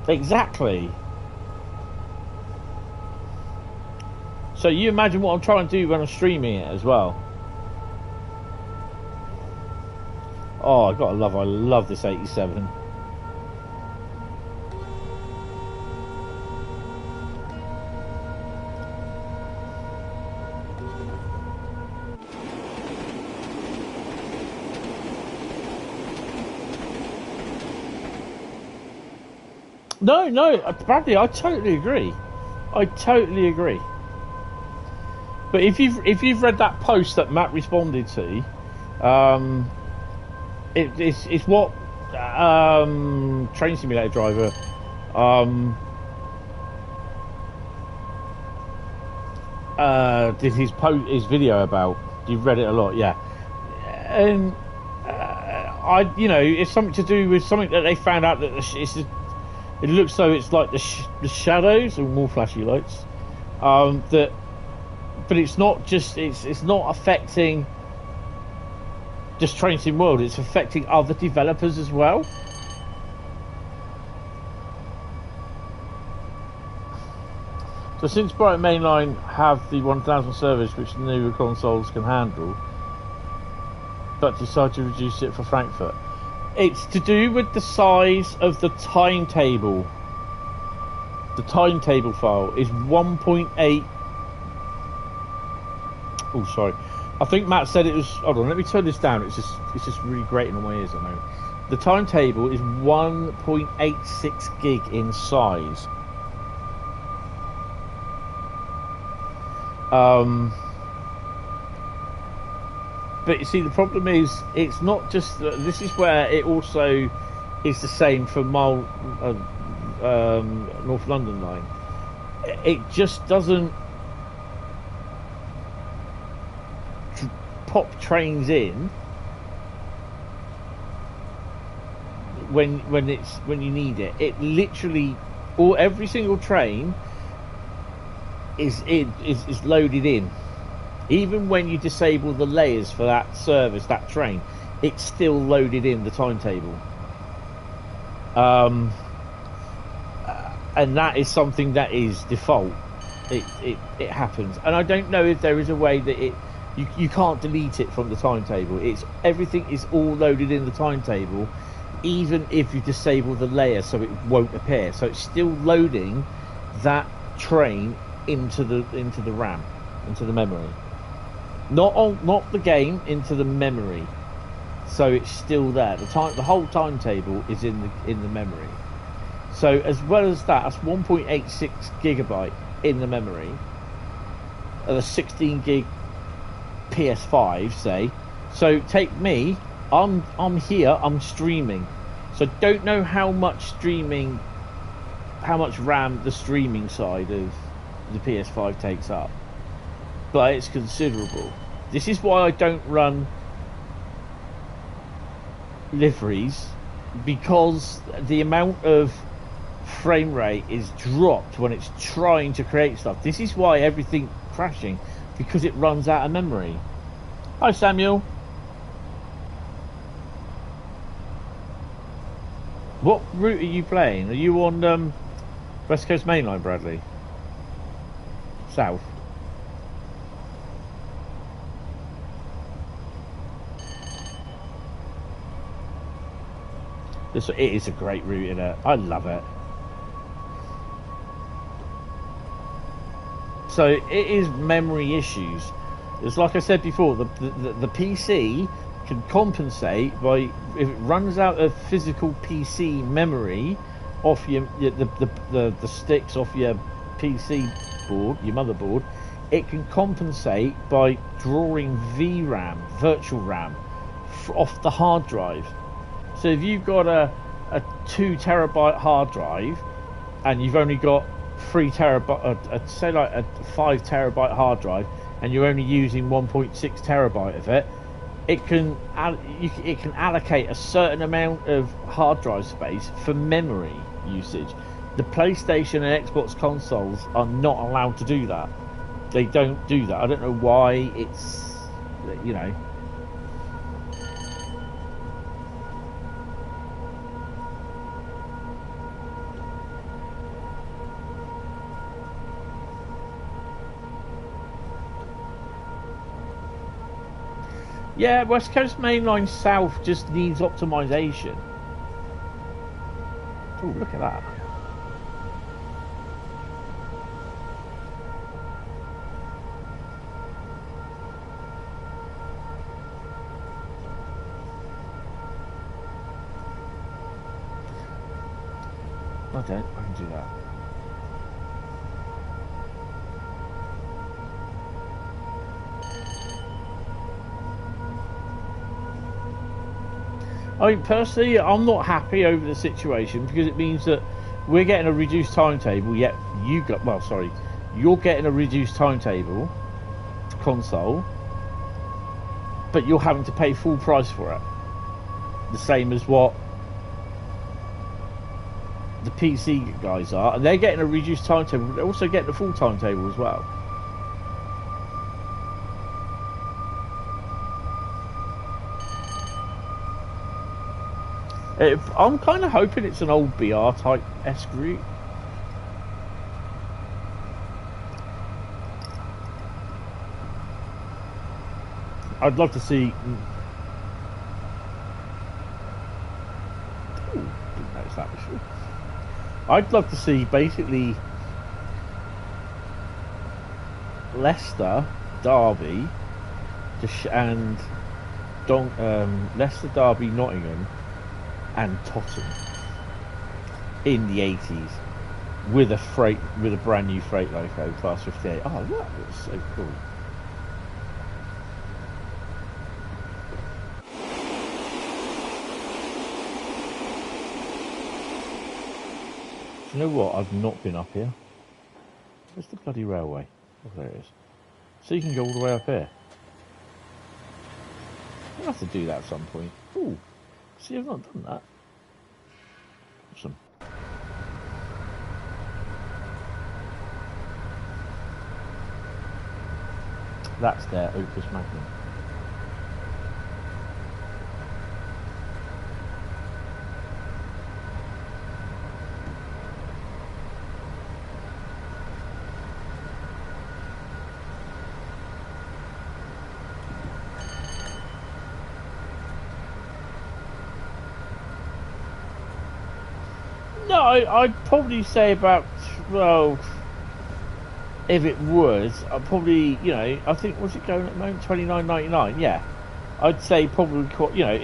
Exactly. So you imagine what I'm trying to do when I'm streaming it as well. Oh, I love this 87. No, Bradley, I totally agree. But if you've read that post that Matt responded to, it's what train simulator driver. Did his video about? You've read it a lot, yeah. And it's something to do with something that they found out that it looks so it's like the shadows or more flashy lights. But it's not just it's not affecting just Train Sim World. It's affecting other developers as well. So since Brighton Mainline have the 1000 service, which the newer consoles can handle, but decide to reduce it for Frankfurt, it's to do with the size of the timetable. The timetable file is 1.8. Oh, sorry. I think Matt said it was. Hold on, let me turn this down. It's just really grating on my ears at the moment. The timetable is 1.86 gig in size. But you see, the problem is it's not just. This is where it also is the same for North London line. It just doesn't pop trains in when you need it. It literally, every single train is loaded in. Even when you disable the layers for that service, that train, it's still loaded in the timetable. And that is something that is default. It happens, and I don't know if there is a way that you can't delete it from the timetable. Everything is all loaded in the timetable, even if you disable the layer, so it won't appear. So it's still loading that train into the RAM, into the memory. Not the game, into the memory. So it's still there. The whole timetable is in the memory. So as well as that, that's 1.86 gigabyte in the memory. The 16 gig PS5, say. So take me. I'm here. I'm streaming. So don't know how much RAM the streaming side of the PS5 takes up, but it's considerable. This is why I don't run liveries, because the amount of frame rate is dropped when it's trying to create stuff. This is why everything's crashing, because it runs out of memory. Hi Samuel. What route are you playing? Are you on West Coast Mainline, Bradley? South? It is a great route, innit? I love it. So it is memory issues. It's like I said before, the PC can compensate by, if it runs out of physical PC memory off the sticks off your PC board, your motherboard, it can compensate by drawing VRAM, virtual RAM, off the hard drive. So if you've got a 2 terabyte hard drive and you've only got 3 terabyte, say like a 5 terabyte hard drive, and you're only using 1.6 terabyte of it, it can allocate a certain amount of hard drive space for memory usage. The PlayStation and Xbox consoles are not allowed to do that. They don't do that. I don't know why. It's, you know. Yeah, West Coast Mainline South just needs optimization. Oh, look at that. I can do that. I mean, personally, I'm not happy over the situation because it means that we're getting a reduced timetable, yet you're getting a reduced timetable console, but you're having to pay full price for it. The same as what the PC guys are, and they're getting a reduced timetable, but they're also getting a full timetable as well. I'm kind of hoping it's an old BR type esque route. I'd love to see. Ooh, didn't notice that before. I'd love to see basically Leicester, Derby, and Leicester, Derby, Nottingham, and Tottenham in the 80s with a brand new freight loco, class 58. Oh, that looks so cool. Do you know what? I've not been up here. Where's the bloody railway? Oh, there it is. So you can go all the way up here. I'll have to do that at some point. Ooh. See, I've not done that. Awesome. That's their Opus Magnum. No, I'd probably say about, well, if it was, I'd probably, I think, what's it going at the moment, $29.99? Yeah, I'd say probably,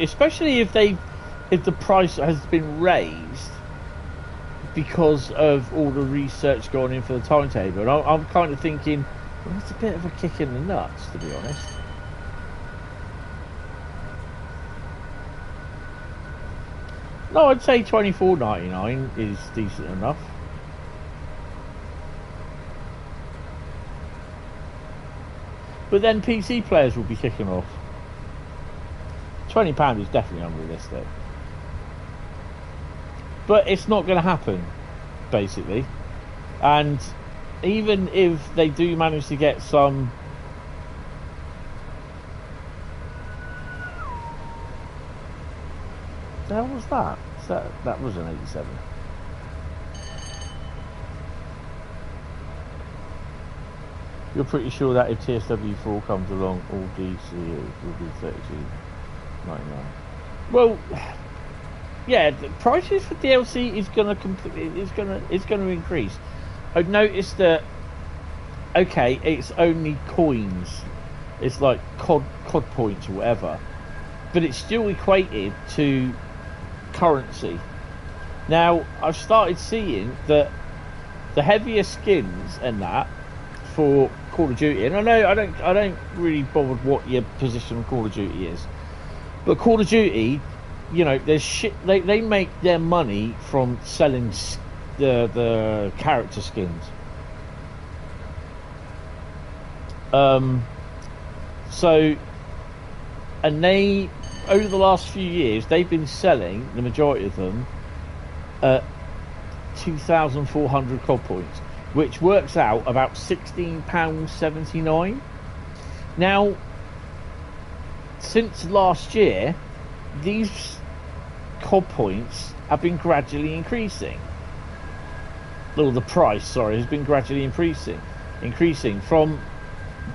especially if the price has been raised because of all the research going in for the timetable. And I'm kind of thinking, well, that's a bit of a kick in the nuts, to be honest. No, I'd say $24.99 is decent enough. But then PC players will be kicking off. £20 is definitely unrealistic. But it's not going to happen, basically. And even if they do manage to get some... What the hell was that? That was an 87. You're pretty sure that if TSW4 comes along, all DCU will be $32.99. Well, yeah, the prices for DLC is gonna increase. I've noticed that. Okay, it's only coins. It's like COD points or whatever, but it's still equated to currency. Now I've started seeing that the heavier skins and that for Call of Duty, and I know I don't really bother what your position on Call of Duty is, but Call of Duty, there's shit. They make their money from selling the character skins. So, and they, over the last few years, they've been selling, the majority of them, at 2,400 COD points, which works out about £16.79. Now, since last year, these COD points have been gradually increasing. Well, the price, has been gradually increasing from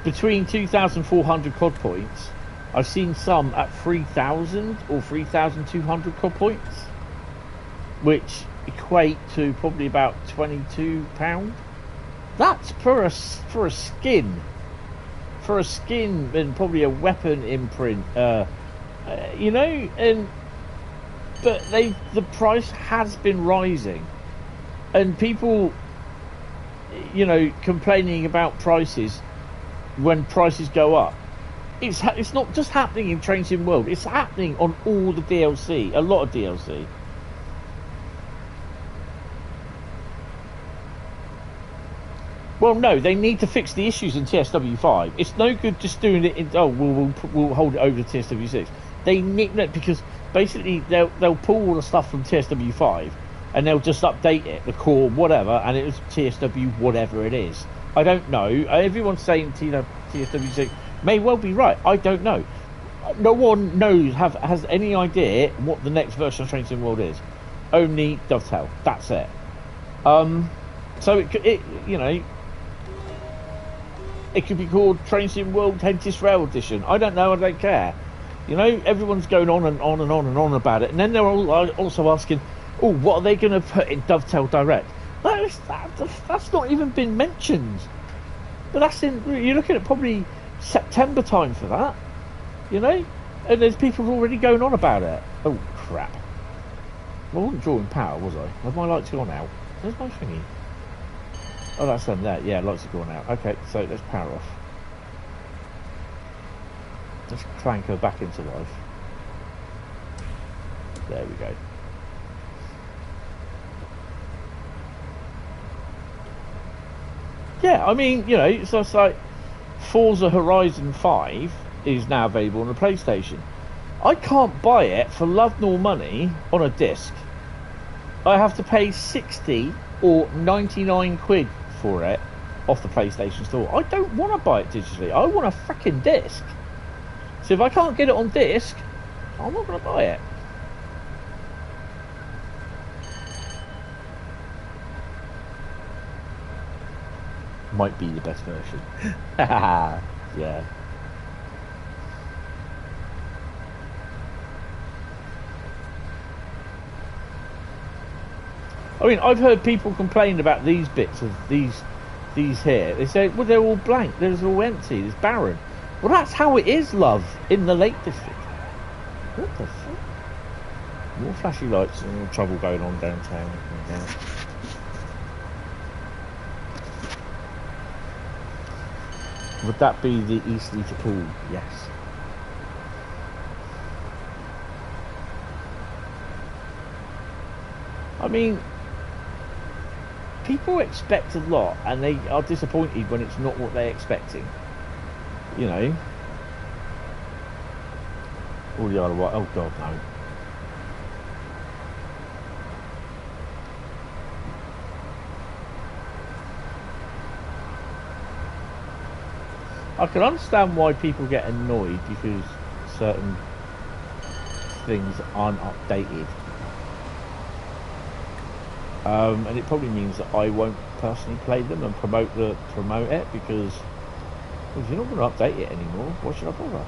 between 2,400 COD points. I've seen some at 3,000 or 3,200 COD points, which equate to probably about £22. That's for a skin. For a skin and probably a weapon imprint, but the price has been rising, and people, complaining about prices when prices go up. it's not just happening in Train Sim World. It's happening on all the DLC, a lot of DLC. Well, no, they need to fix the issues in TSW5. It's no good just doing it in, oh, we'll hold it over to TSW6. They need that, because basically they'll pull all the stuff from TSW5 and they'll just update it, the core, whatever, and it was TSW whatever it is. I don't know. Everyone's saying TSW6 may well be right. I don't know. No one knows, has any idea what the next version of Train Sim World is. Only Dovetail. That's it. So it you know, it could be called Train Sim World Hentis Rail Edition. I don't know. I don't care. You know, everyone's going on and on and on and on about it, and then they're all also asking, "Oh, what are they going to put in Dovetail Direct?" That's not even been mentioned. But that's in. You're looking at probably September time for that. You know, and there's people already going on about it. Oh crap! I wasn't drawing power, was I? Have my lights gone out? Where's my thingy? Oh, that's them there. Yeah, lights are going out. Okay, so let's power off. Let's crank her back into life. There we go. Yeah, I mean, you know, so it's like Forza Horizon 5 is now available on the PlayStation. I can't buy it for love nor money on a disc. I have to pay 60 or 99 quid for it off the PlayStation Store. I don't want to buy it digitally. I want a freaking disc. So if I can't get it on disc, I'm not going to buy it. Might be the best version. Yeah. I mean, I've heard people complain about these bits of these here. They say, well, they're all blank. They're all empty. It's barren. Well, that's how it is, love, in the Lake District. What the fuck? More flashy lights and more trouble going on downtown. Would that be the Eastleigh to Poole? Yes. I mean, people expect a lot and they are disappointed when it's not what they're expecting. You know. All the other way. Oh god, no. I can understand why people get annoyed because certain things aren't updated. And it probably means that I won't personally play them and promote it because if you're not going to update it anymore, why should I bother?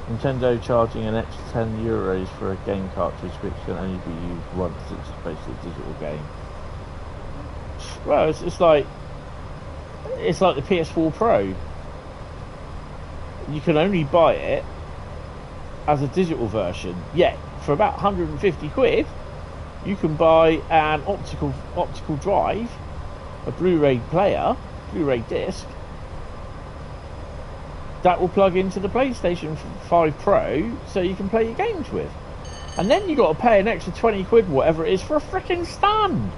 Nintendo charging an extra €10 for a game cartridge which can only be used once. It's basically a digital game. Well, it's like the PS4 Pro. You can only buy it as a digital version. Yet for about 150 quid, you can buy an optical drive, a Blu-ray player, Blu-ray disc that will plug into the PlayStation 5 Pro, so you can play your games with. And then you got to pay an extra 20 quid, whatever it is, for a freaking stand.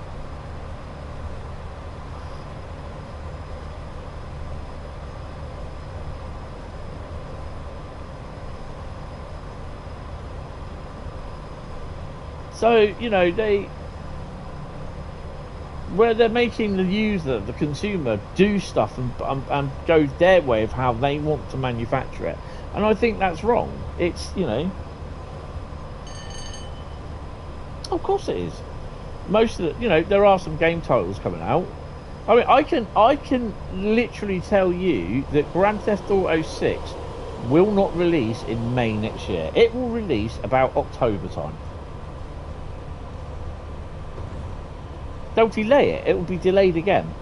So, you know, where they're making the user, the consumer, do stuff and go their way of how they want to manufacture it. And I think that's wrong. It's, you know... Of course it is. Most of the, you know, there are some game titles coming out. I mean, I can literally tell you that Grand Theft Auto 6 will not release in May next year. It will release about October time. They'll delay it. It will be delayed again.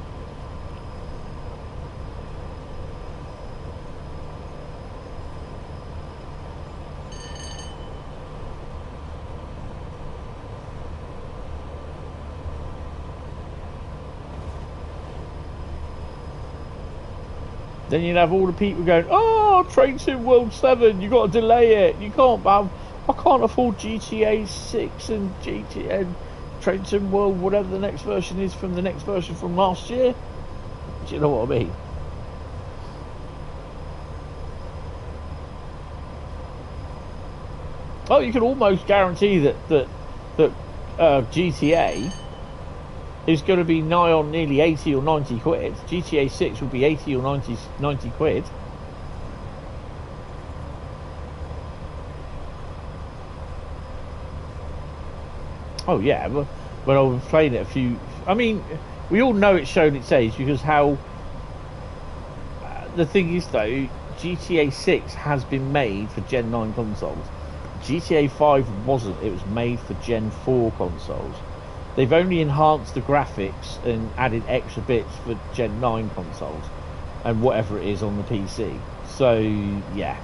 Then you'd have all the people going, "Oh, Train Sim World 7, you got to delay it. You can't have. I can't afford GTA 6 and GTA and Train Sim World, whatever the next version is from the next version from last year." Do you know what I mean? Oh, you can almost guarantee that GTA is going to be nigh on nearly 80 or 90 quid. GTA 6 will be 80 or 90 quid. Oh yeah, when I was playing it I mean, we all know it's shown its age because how... the thing is though, GTA 6 has been made for Gen 9 consoles. GTA 5 wasn't, it was made for Gen 4 consoles. They've only enhanced the graphics and added extra bits for Gen 9 consoles and whatever it is on the PC. So, yeah.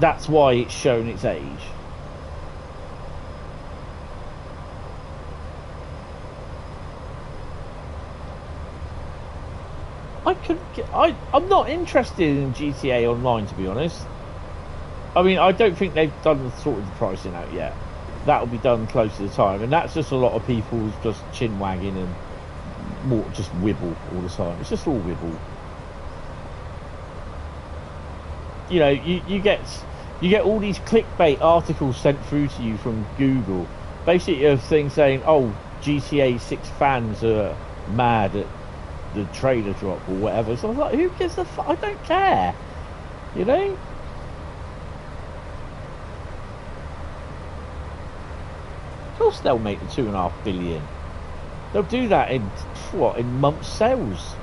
That's why it's shown its age. I'm not interested in GTA Online, to be honest. I mean, I don't think they've sorted the pricing out yet. That'll be done close to the time, and that's just a lot of people's just chin wagging and more just wibble all the time. It's just all wibble. You know, you get all these clickbait articles sent through to you from Google, basically of things saying, "Oh, GTA 6 fans are mad at the trailer drop" or whatever. So I was like, who gives a fuck? I don't care. You know. Of course they'll make the 2.5 billion. They'll do that in what, in months' sales.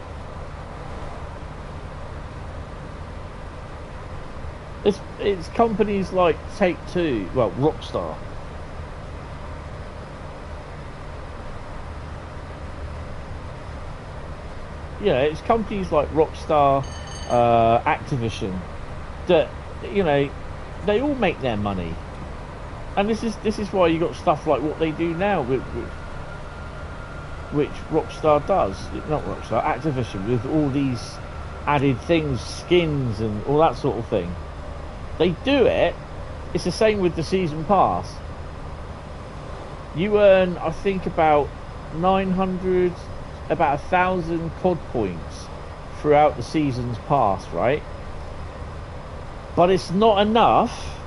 It's companies like Take-Two, well, Rockstar. Yeah, it's companies like Rockstar, Activision, that, you know, they all make their money. And this is why you got stuff like what they do now, which Rockstar does. Not Rockstar, Activision, with all these added things, skins and all that sort of thing. They do it. It's the same with the season pass. You earn, I think, about 900, about 1,000 COD points throughout the season's pass, right? But it's not enough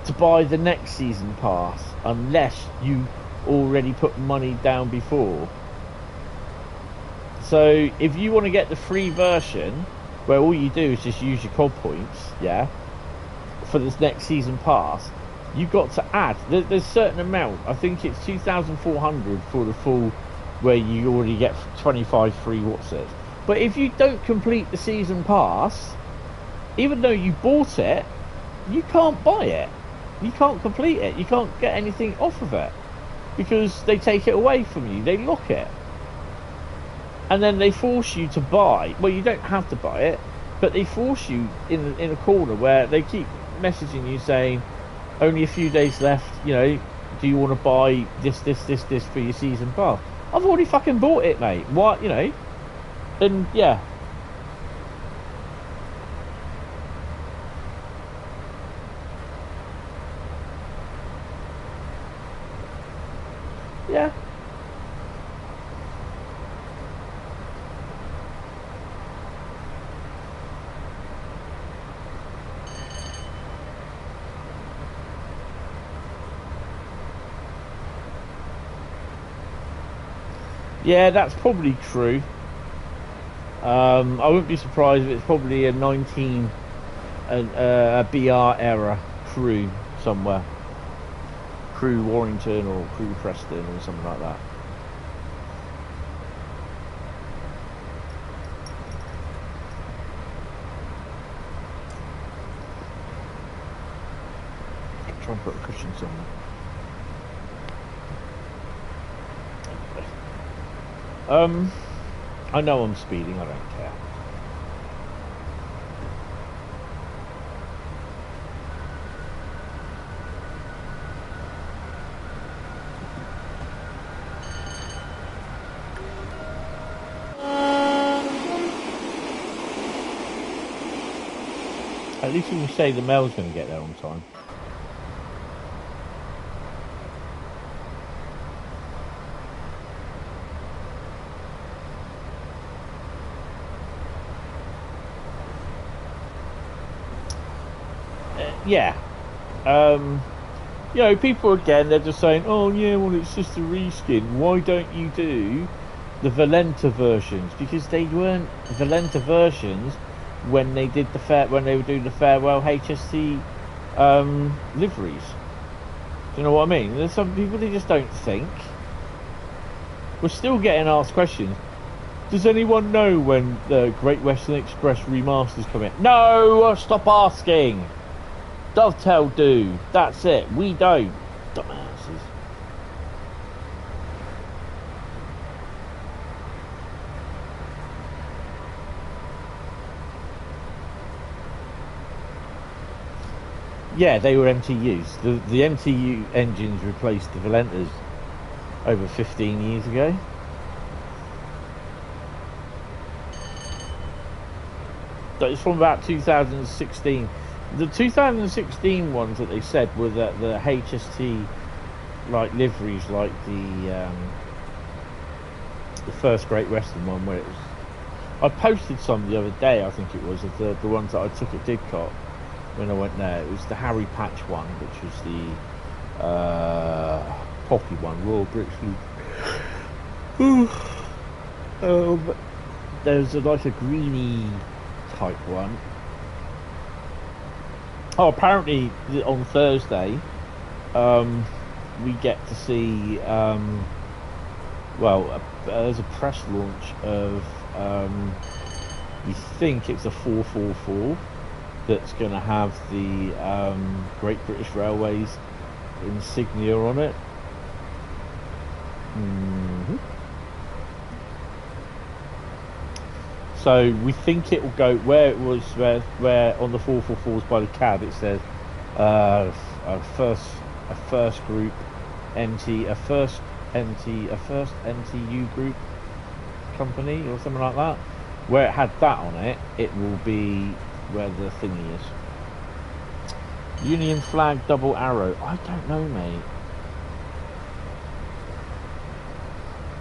to buy the next season pass unless you already put money down before. So if you want to get the free version, where all you do is just use your COD points, yeah, for this next season pass, you've got to add, there's a certain amount, I think it's 2,400 for the full, where you already get 25 free whatsits. But if you don't complete the season pass, even though you bought it, you can't buy it. You can't complete it. You can't get anything off of it because they take it away from you. They lock it. And then they force you to buy. Well, you don't have to buy it, but they force you in a corner where they keep messaging you saying, only a few days left, you know, do you want to buy this for your season pass? I've already fucking bought it, mate. What, you know? And yeah. Yeah. Yeah, that's probably true. I wouldn't be surprised if it's probably a BR era Crewe somewhere. Crewe Warrington or Crewe Preston or something like that. Try and put a cushion somewhere. I know I'm speeding, I don't care. At least we can say the mail's going to get there on time. Yeah. You know, people again, they're just saying, oh yeah, well it's just a reskin. Why don't you do the Valenta versions? Because they weren't Valenta versions when they did when they were doing the farewell HST liveries. Do you know what I mean? There's some people they just don't think. We're still getting asked questions. Does anyone know when the Great Western Express remasters come in? No, stop asking. Dovetail do. That's it. We don't. Dumbasses. Yeah, they were MTUs. The MTU engines replaced the Valentas over 15 years ago. It's from about 2016. The 2016 ones that they said were that the HST like liveries, like the first Great Western one, where it was. I posted some the other day. I think it was of the ones that I took at Didcot when I went there. It was the Harry Patch one, which was the Poppy one, Royal British League. There's like a greeny type one. Oh, apparently on Thursday we get to see there's a press launch of we think it's a 444 that's going to have the Great British Railways insignia on it. So we think it will go where it was, where on the 444s by the cab it says a first group a first MTU group company or something like that. Where it had that on it, it will be where the thingy is. Union flag double arrow. I don't know, mate.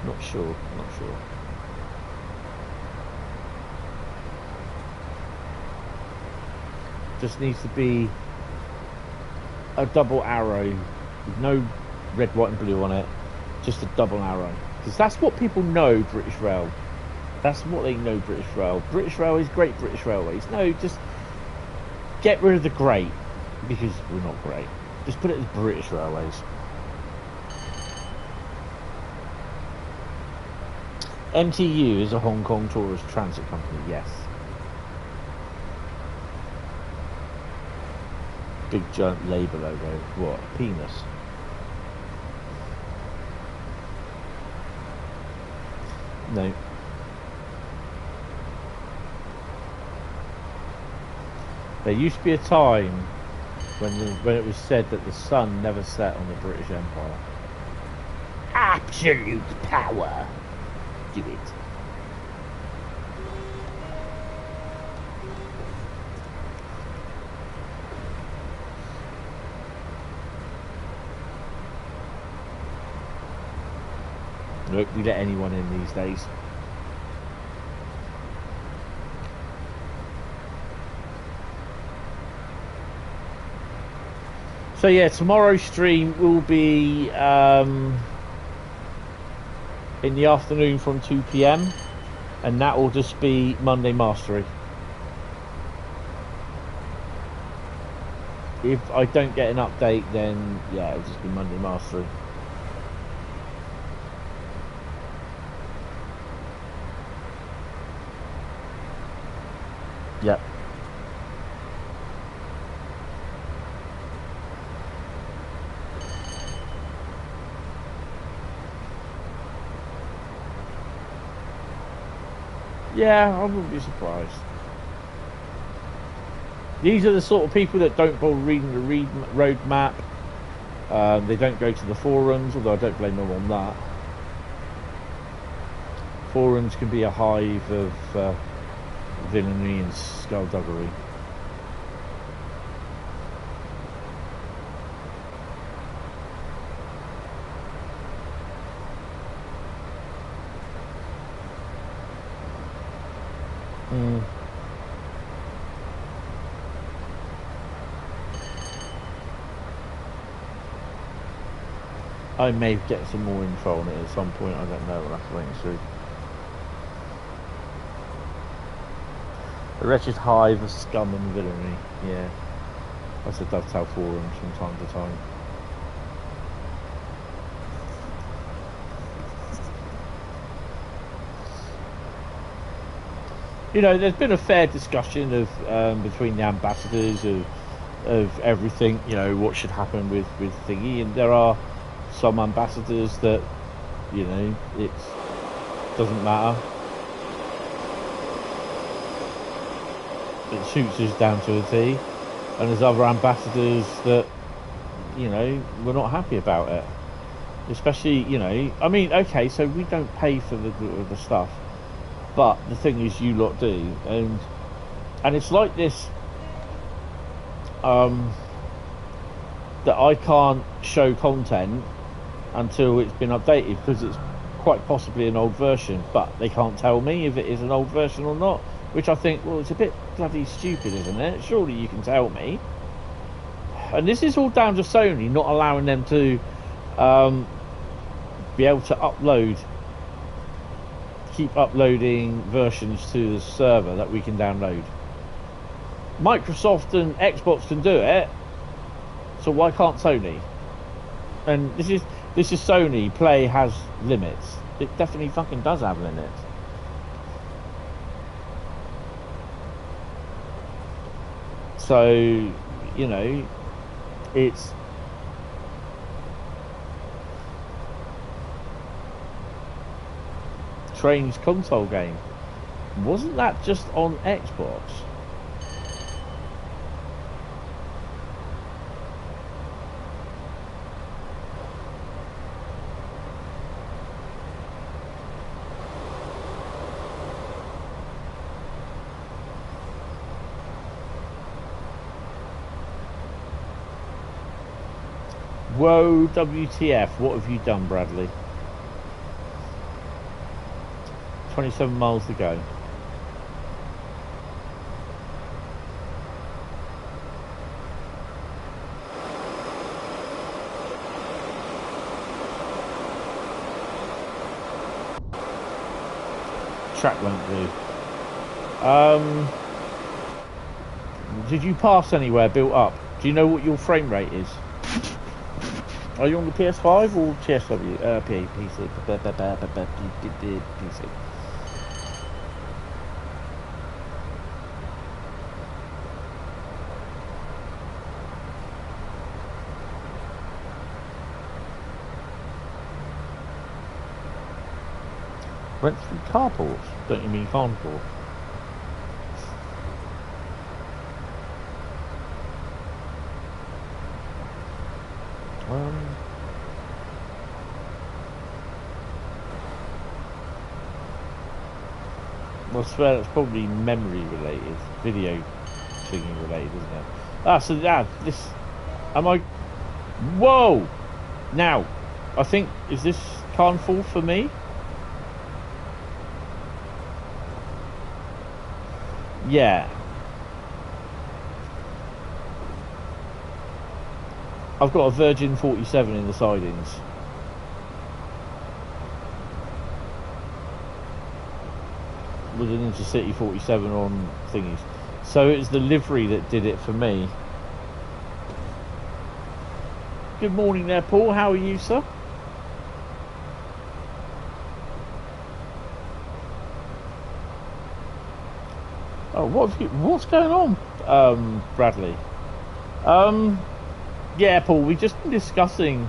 Not sure. Just needs to be a double arrow with no red, white and blue on it, just a double arrow, because that's what people know British Rail. That's what they know British Rail. British Railways, Great British Railways. No, just get rid of the great, because we're not great. Just put it as British Railways. MTU is a Hong Kong tourist transit company, yes. Big giant Labour logo. What? A penis? No. There used to be a time when it was said that the sun never set on the British Empire. Absolute power. Do it. Look, we let anyone in these days. So yeah, tomorrow's stream will be in the afternoon from 2 PM, and that will just be Monday Mastery. If I don't get an update, then yeah, it'll just be Monday Mastery. Yep. Yeah, I wouldn't be surprised. These are the sort of people that don't bother reading the road map. They don't go to the forums, although I don't blame them on that. Forums can be a hive of villainy and skullduggery. Mm. I may get some more info on it at some point. I don't know. We'll have to wait and see. A wretched hive of scum and villainy. Yeah, that's the Dovetail forums from time to time. You know, there's been a fair discussion of between the ambassadors of everything. You know, what should happen with thingy, and there are some ambassadors that, you know, it doesn't matter. It suits us down to a T, and there's other ambassadors that, you know, we're not happy about it. Especially, you know, I mean, okay, so we don't pay for the stuff, but the thing is, you lot do, and it's like this. That I can't show content until it's been updated because it's quite possibly an old version, but they can't tell me if it is an old version or not, which I think, well, it's a bit bloody stupid, isn't it? Surely you can tell me. And this is all down to Sony not allowing them to be able to keep uploading versions to the server that we can download. Microsoft and Xbox can do it, so why can't Sony? And this is Sony. Play has limits. It definitely fucking does have limits. So, you know, it's Train's console game. Wasn't that just on Xbox? Whoa, WTF, what have you done, Bradley? 27 miles to go. Track won't do. Did you pass anywhere built up? Do you know what your frame rate is? Are you on the PS5 or TSW? PC. Went through carports? Don't you mean carnivore? Well, I swear that's probably memory related, video thingy related, isn't it? Ah, so yeah, this. Am I? Whoa! Now, I think, is this Carnival for me? Yeah. I've got a Virgin 47 in the sidings. With an Intercity 47 on thingies. So it's the livery that did it for me. Good morning there, Paul. How are you, sir? Oh, what's going on, Bradley? Yeah, Paul, we've just been discussing,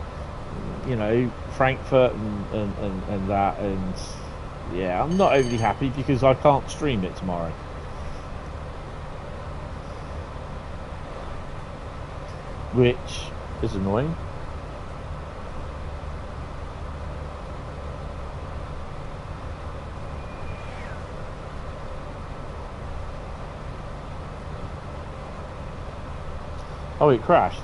you know, Frankfurt and that, and yeah, I'm not overly happy because I can't stream it tomorrow. Which is annoying. Oh, it crashed.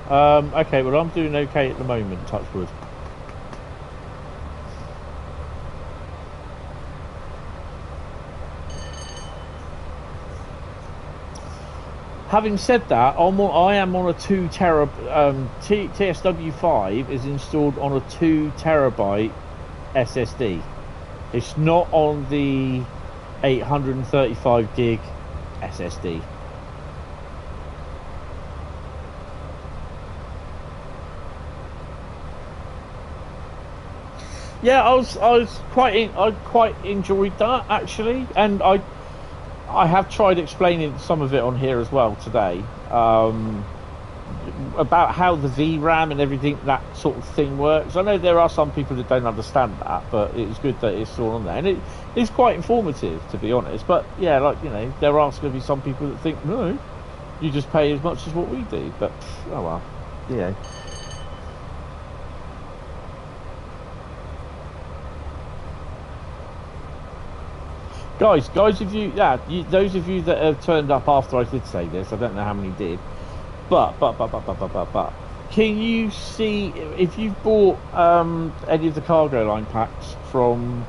Okay, well, I'm doing okay at the moment, touch wood. Having said that, I am on a 2 tera. TSW 5 is installed on a 2 terabyte SSD. It's not on the 835 gig SSD. Yeah, I quite enjoyed that actually, and I have tried explaining some of it on here as well today, about how the VRAM and everything, that sort of thing works. I know there are some people that don't understand that, but it's good that it's all on there, and it is quite informative, to be honest. But yeah, like, you know, there are going to be some people that think, no, you just pay as much as what we do. But oh well, you know. Guys, if you, those of you that have turned up after I did say this, I don't know how many did, but, can you see, if you've bought any of the cargo line packs from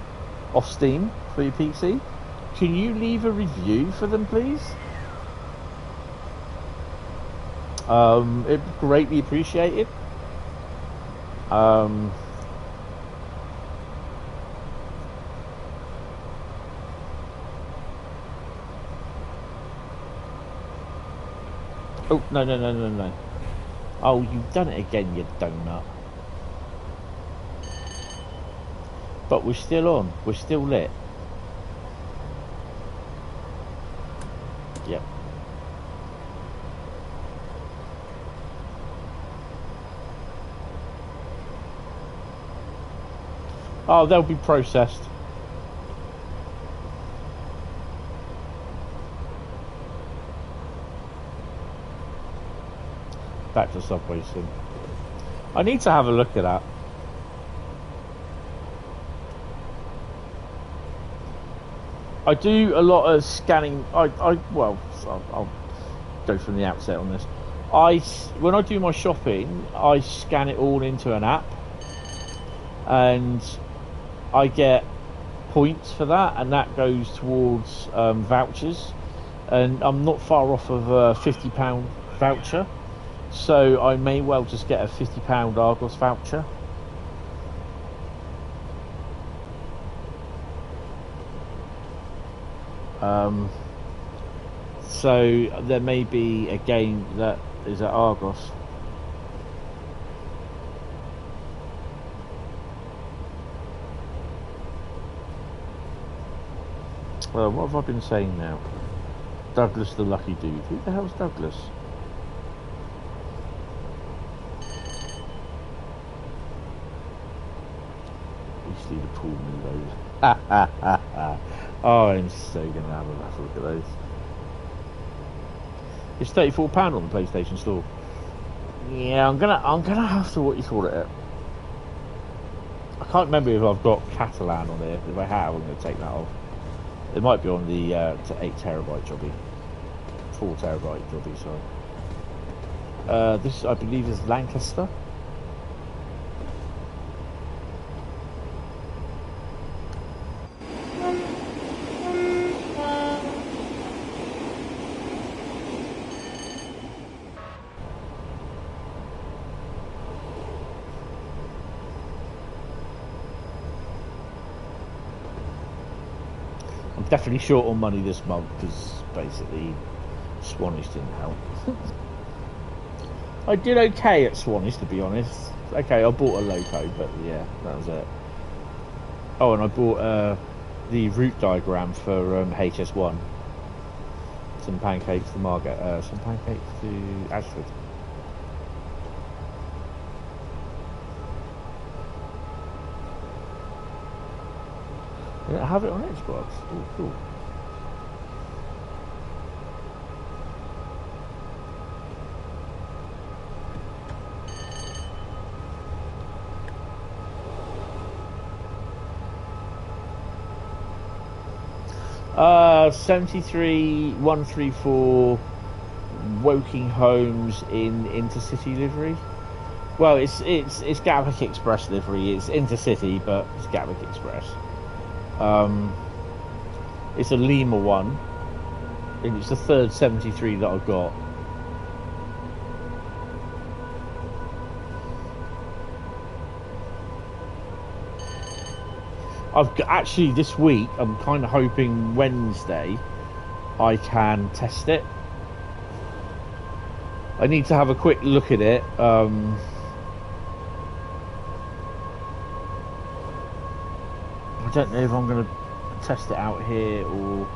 off Steam for your PC, can you leave a review for them, please? It'd be greatly appreciated. Oh, no. Oh, you've done it again, you donut. But we're still on. We're still lit. Yep. Oh, they'll be processed. Back to subway soon. I need to have a look at that. I do a lot of scanning. Well, I'll go from the outset on this. When I do my shopping, I scan it all into an app, and I get points for that, and that goes towards vouchers. And I'm not far off of a £50 voucher. So I may well just get a £50 Argos voucher. So there may be a game that is at Argos. Well, what have I been saying now? Douglas the Lucky Dude. Who the hell's Douglas? The pool those. Oh, I'm so gonna have a look at those. It's £34 on the PlayStation Store. Yeah, I'm gonna have to, what you call it. I can't remember if I've got Catalan on there. If I have, I'm gonna take that off. It might be on the 8 terabyte jobby, 4 terabyte jobby. Sorry. This I believe is Lancaster. Definitely short on money this month because basically Swannish didn't help. I did okay at Swannish, to be honest. Okay, I bought a loco, but yeah, that was it. Oh, and I bought the route diagram for HS1. Some pancakes to Margaret, some pancakes to Ashford. Yeah, I have it on Xbox. Oh, cool. Uh, 73134 Woking Homes in Intercity livery. Well, it's Gatwick Express livery. It's Intercity, but it's Gatwick Express. It's a Lima one, and it's the third 73 that I've got. actually this week I'm kind of hoping Wednesday I can test it. I need to have a quick look at it. I don't know if I'm going to test it out here or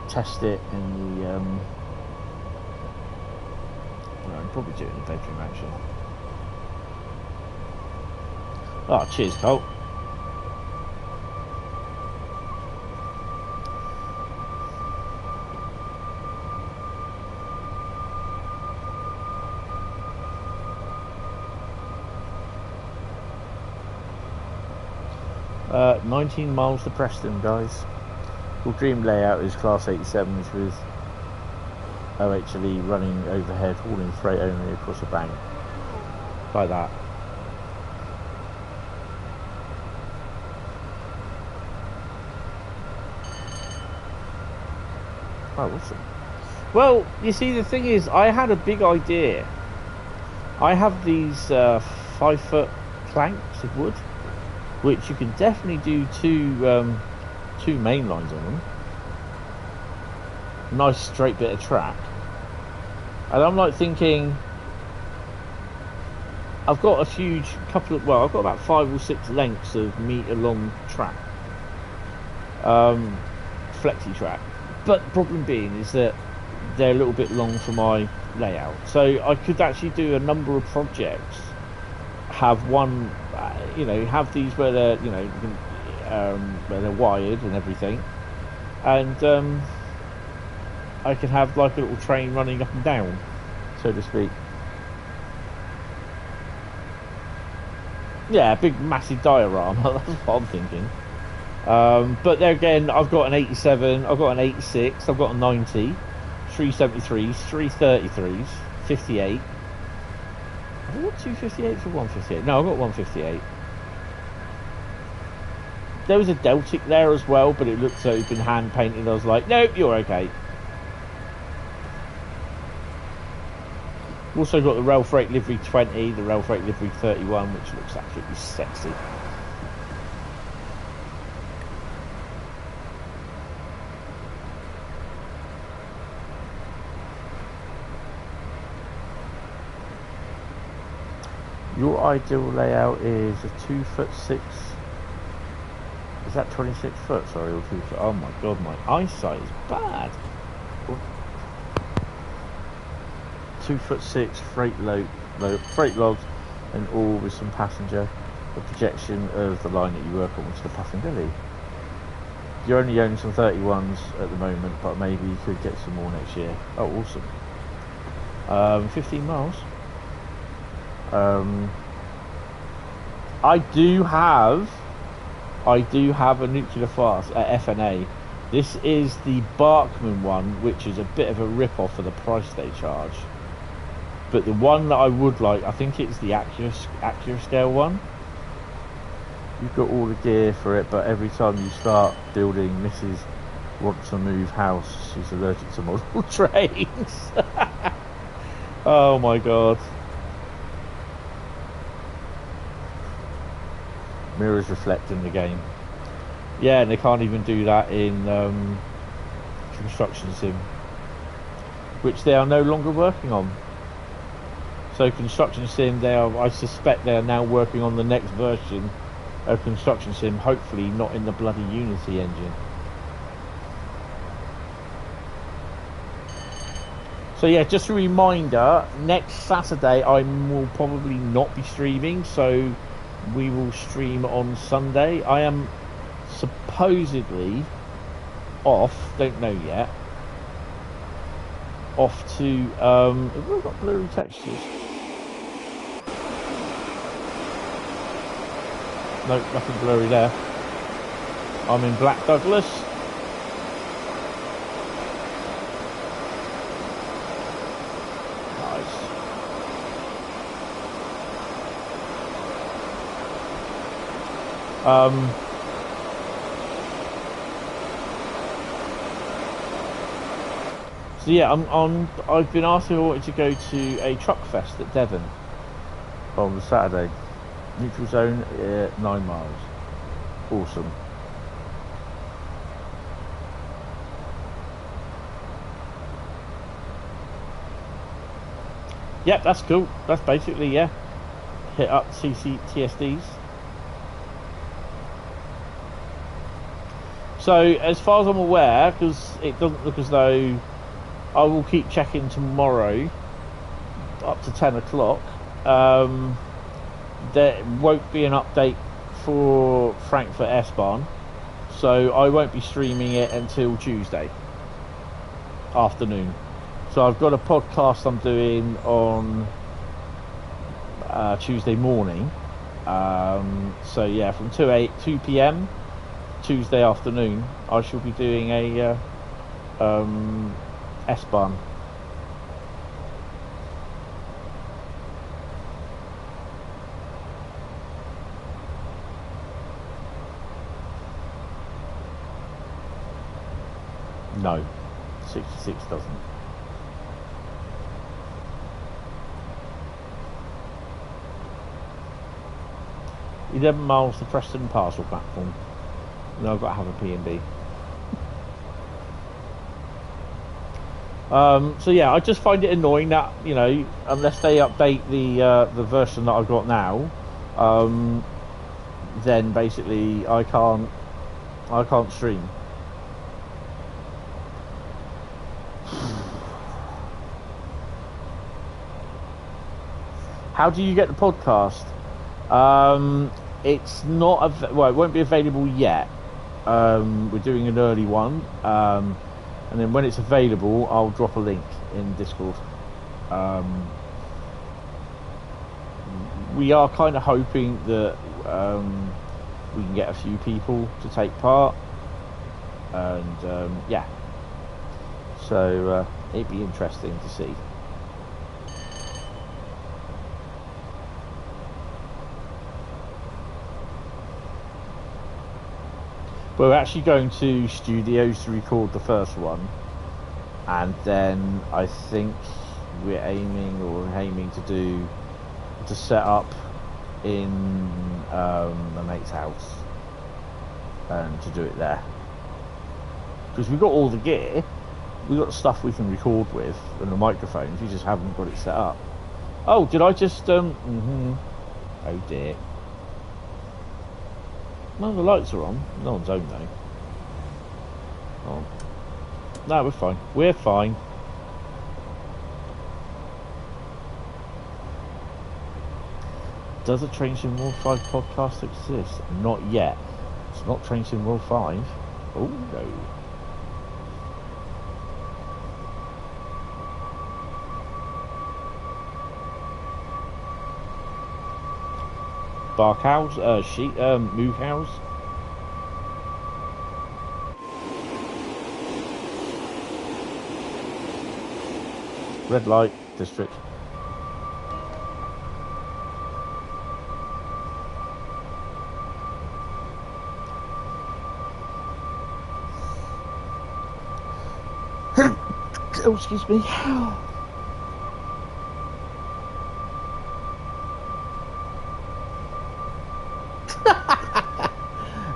test it in the well, I'll probably do it in the bedroom actually. Oh, cheers, Colt. Uh, 19 miles to Preston, guys. Full dream layout is Class 87s with OHLE running overhead, hauling freight only across a bank. Like that. Oh, awesome. Well, you see, the thing is, I had a big idea. I have these 5-foot planks of wood, which you can definitely do two main lines on them. Nice straight bit of track. And I'm like thinking, I've got a huge couple of, well, I've got about 5 or 6 lengths of metre long track, flexi track. But the problem being is that they're a little bit long for my layout. So I could actually do a number of projects, have one, you know, have these where they're, you know, where they're wired and everything, and I could have like a little train running up and down, so to speak. Yeah, a big massive diorama. That's what I'm thinking. But there again, I've got an 87, I've got an 86, I've got a 90, 373s, 333s, 58. Have I got 258s or 158? No, I've got 158. There was a Deltic there as well, but it looked so it'd been hand painted. I was like, nope, you're okay. Also got the Rail Freight Livery 20, the Rail Freight Livery 31, which looks absolutely sexy. Your ideal layout is a 2'6". Is that 26 foot? Sorry, or 2 foot? Oh my god, my eyesight is bad. 2'6" freight logs, and all with some passenger. The projection of the line that you work on was the Puffin Billy. You only own some 31s at the moment, but maybe you could get some more next year. Oh, awesome. 15 miles. I do have a nuclear fast at FNA. This is the Barkman one, which is a bit of a rip-off for the price they charge. But the one that I would like, I think it's the AccuScale one. You've got all the gear for it, but every time you start building, Mrs. wants to move house. She's allergic to model trains. Oh my god. Mirrors reflecting the game. Yeah, and they can't even do that in Construction Sim, which they are no longer working on. So Construction Sim, I suspect they are now working on the next version of Construction Sim, hopefully not in the bloody Unity engine. So yeah, just a reminder, next Saturday I will probably not be streaming, so we will stream on Sunday. I am supposedly off, don't know yet, off to, have we got blurry textures? Nope, nothing blurry there. I'm in Black Douglas. So yeah, I've been asked if I wanted to go to a truck fest at Devon on Saturday. Neutral zone, 9 miles. Awesome. Yep, that's cool. That's basically, yeah, hit up TSDs. So as far as I'm aware, because it doesn't look as though, I will keep checking tomorrow up to 10 o'clock. There won't be an update for Frankfurt S-Bahn, so I won't be streaming it until Tuesday afternoon. So I've got a podcast I'm doing on Tuesday morning. So yeah, from 2 p.m. Tuesday afternoon, I shall be doing a S-Bahn. No, 66 doesn't. 11 miles to Preston parcel platform. No, I've got to have a P&B. So yeah, I just find it annoying that, you know, unless they update the version that I've got now, then basically I can't stream. How do you get the podcast? It's not well, it won't be available yet. We're doing an early one, and then when it's available, I'll drop a link in Discord. We are kind of hoping that we can get a few people to take part, and yeah, so it'd be interesting to see. We're actually going to studios to record the first one, and then I think we're aiming to set up in my mate's house and to do it there, because we've got all the gear, we've got the stuff we can record with and the microphones, we just haven't got it set up. Oh, did I just oh dear. No, the lights are on. No one's home though. Oh. No, we're fine. We're fine. Does a Train Sim World 5 podcast exist? Not yet. It's not Train Sim World 5. Oh no. Barkhouse, Move House. Red light district. Oh, excuse me.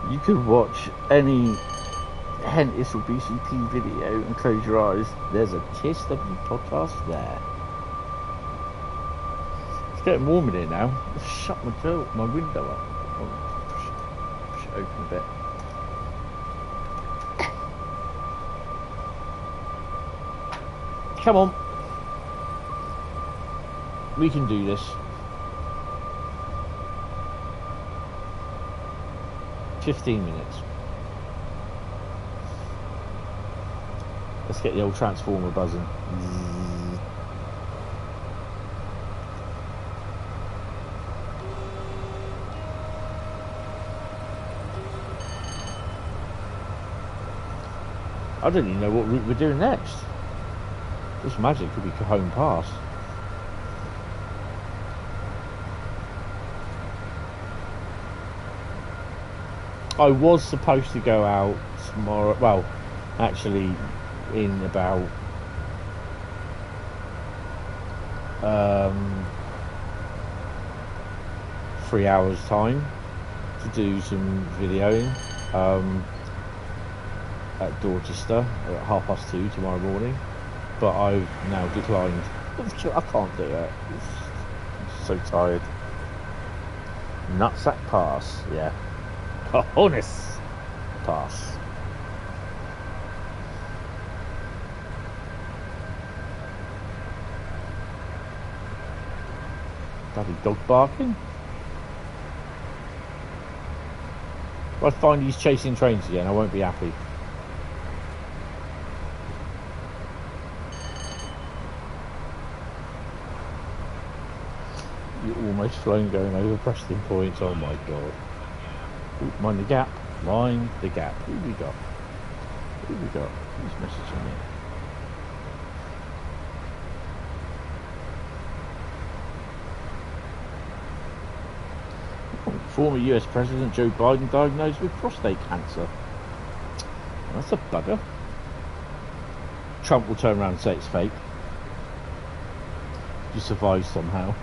You can watch any Hentis or BCP video and close your eyes. There's a TSW podcast there. It's getting warm in here now. Let's shut my window up. Push it open a bit. Come on. We can do this. 15 minutes. Let's get the old transformer buzzing. I don't even know what route we're doing next. This magic could be Cajon Pass. I was supposed to go out tomorrow, well, actually in about 3 hours time to do some videoing at Dorchester at 2:30 tomorrow morning, but I've now declined. I can't do it. I'm so tired. Nutsack pass, yeah. Cojones pass. Bloody dog barking. If I find he's chasing trains again, I won't be happy. You're almost flown going over Preston points. Oh my god. Ooh, mind the gap. Mind the gap. Who we got? Who we got? Who's messaging me? Former US President Joe Biden diagnosed with prostate cancer. That's a bugger. Trump will turn around and say it's fake. You survived somehow.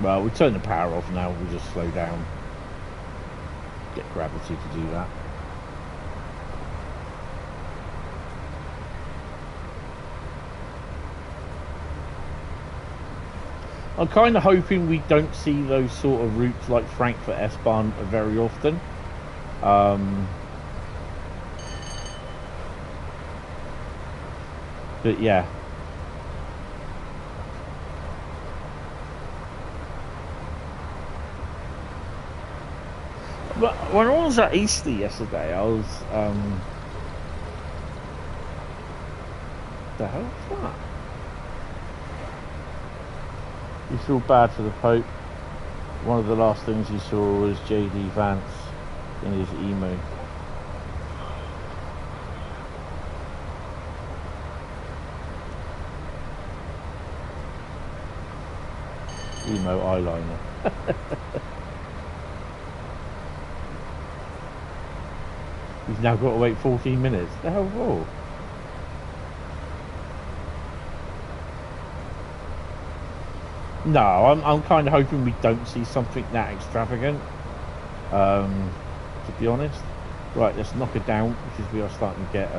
Well, we turn the power off now. We'll just slow down. Get gravity to do that. I'm kind of hoping we don't see those sort of routes like Frankfurt S-Bahn very often. But yeah. But when I was at Easter yesterday, I was the hell was that? You feel bad for the Pope. One of the last things you saw was JD Vance in his emo. Emo eyeliner. He's now got to wait 14 minutes. The hell for? No, I'm kind of hoping we don't see something that extravagant. To be honest. Right, let's knock it down because we are starting to get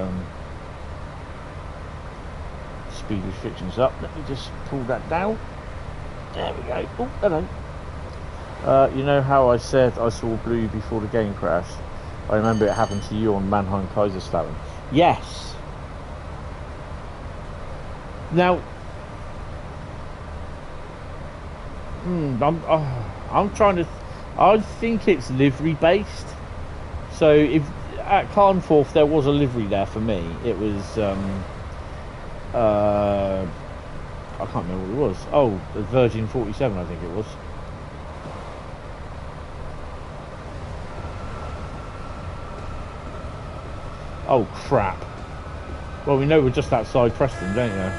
speed restrictions up. Let me just pull that down. There we go. Oh, hello. You know how I said I saw blue before the game crashed? I remember it happened to you on Mannheim Kaiserslautern. Yes. Now, I'm trying to. I think it's livery based. So if at Carnforth there was a livery there for me, it was. I can't remember what it was. Oh, the Virgin 47, I think it was. Oh crap! Well, we know we're just outside Preston, don't you?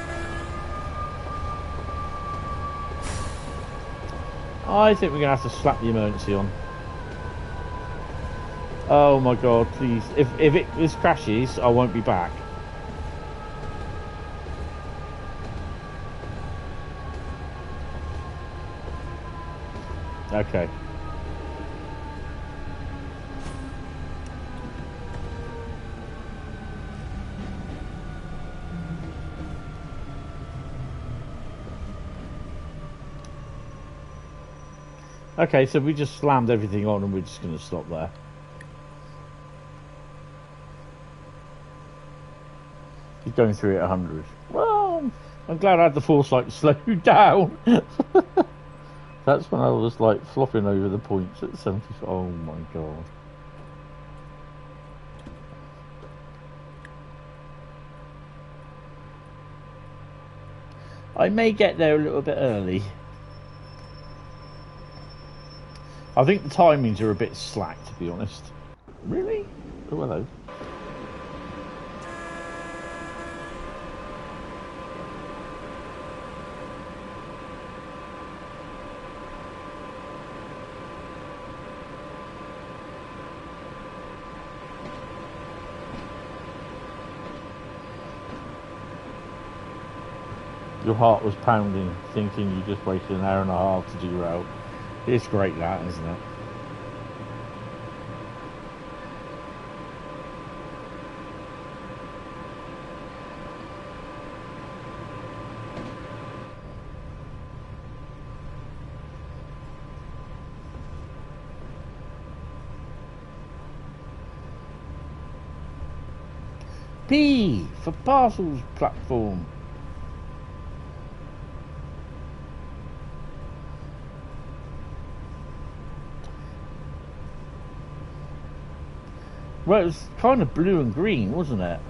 I think we're gonna have to slap the emergency on. Oh my god, please! If this crashes, I won't be back. Okay. Okay, so we just slammed everything on and we're just going to stop there. He's going through it at 100. Well, I'm glad I had the foresight to slow down. That's when I was like flopping over the points at 75. Oh my god. I may get there a little bit early. I think the timings are a bit slack, to be honest. Really? Oh, hello. Your heart was pounding, thinking you just wasted an hour and a half to do route. It's great, that, isn't it? P for parcels platform. Well, it was kind of blue and green, wasn't it?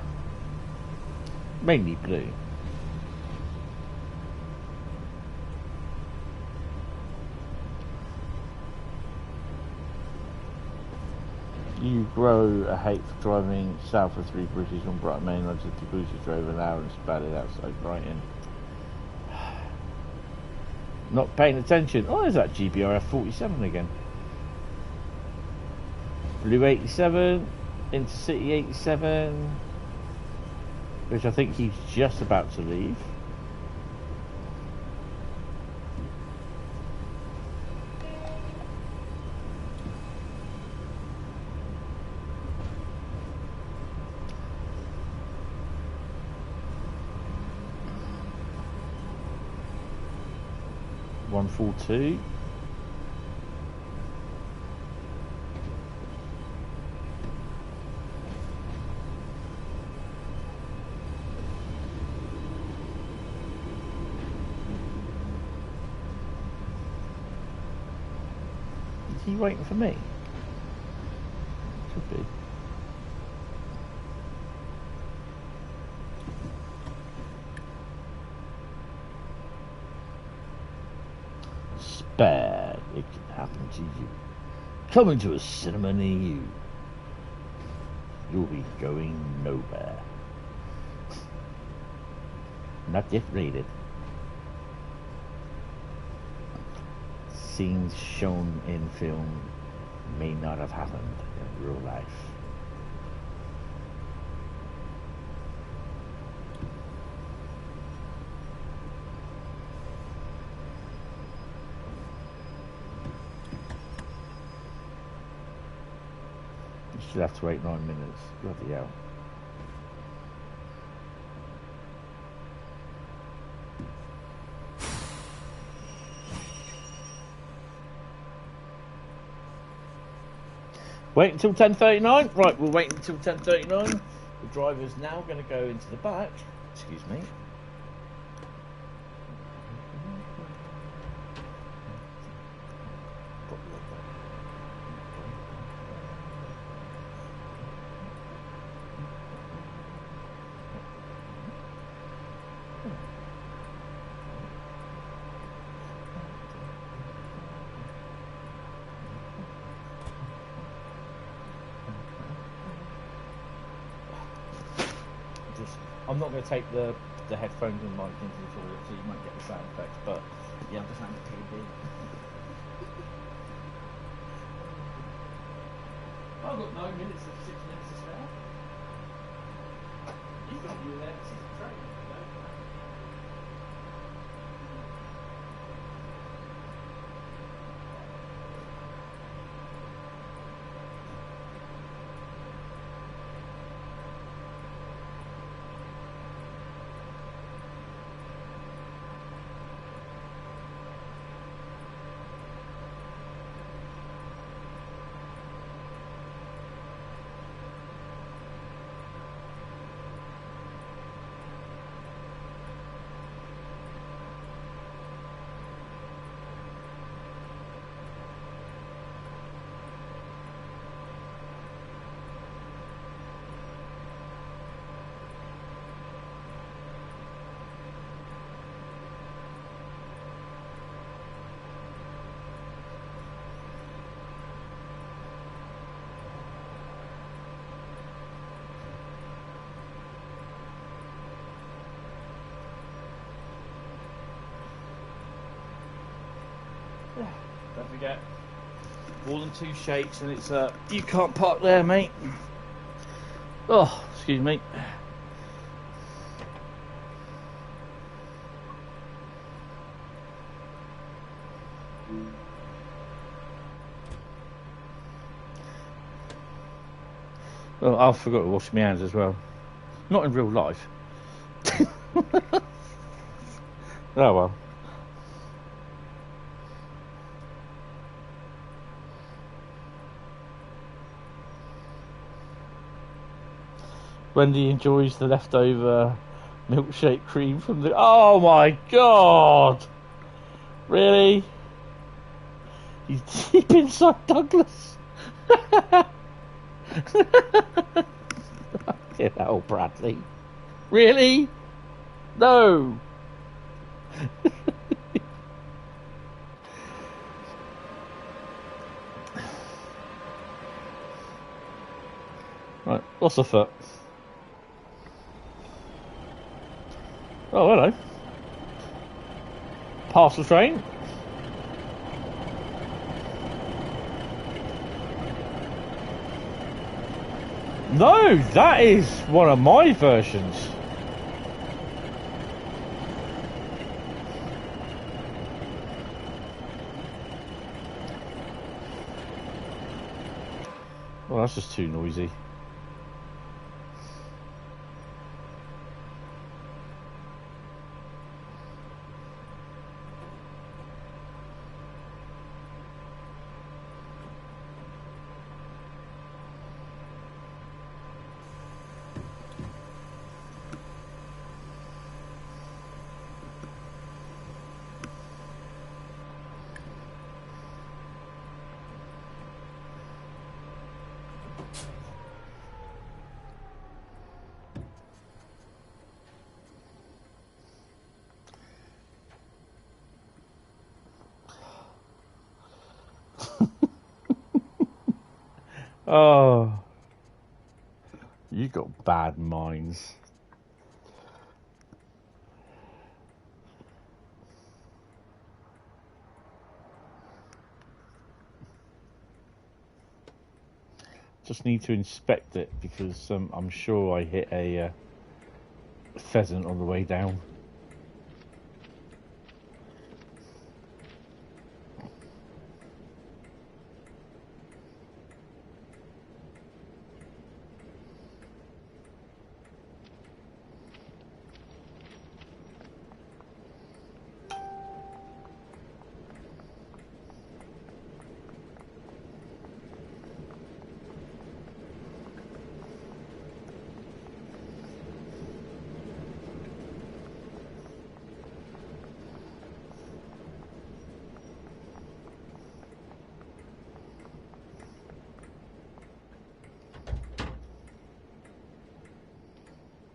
Mainly blue. You grow a hate for driving south of Three Bridges on Brighton Main Road to Debussy drove an hour and spattered outside Brighton. Not paying attention. Oh, there's that GBRF 47 again. Blue 87, Intercity 87, which I think he's just about to leave. One 142. Is he waiting for me? Should be. Bad, it can happen to you. Coming to a cinema near you. You'll be going nowhere. Not yet rated. Scenes shown in film may not have happened in real life. Still have to wait 9 minutes. Bloody hell. Wait until 10:39. Right, we'll wait until 10:39. The driver's now going to go into the back. Excuse me. I'm not going to take the headphones and mic into the toilet, so you might get the sound effects, but yeah, I'm just having a TV. I've got 9 minutes and 6 minutes to spare. You've got you there to see the train. Don't forget, more than 2 shakes and it's you can't park there, mate. Oh, excuse me. Well, I forgot to wash my hands as well. Not in real life. Oh well. Wendy enjoys the leftover milkshake cream from the... Oh my god! Really? He's deep inside Douglas. Fucking hell, Bradley. Really? No. Right, what's the foot? Oh, hello. Parcel train. No, that is one of my versions. Well, that's just too noisy. Oh, you got bad minds. Just need to inspect it because I'm sure I hit a pheasant on the way down.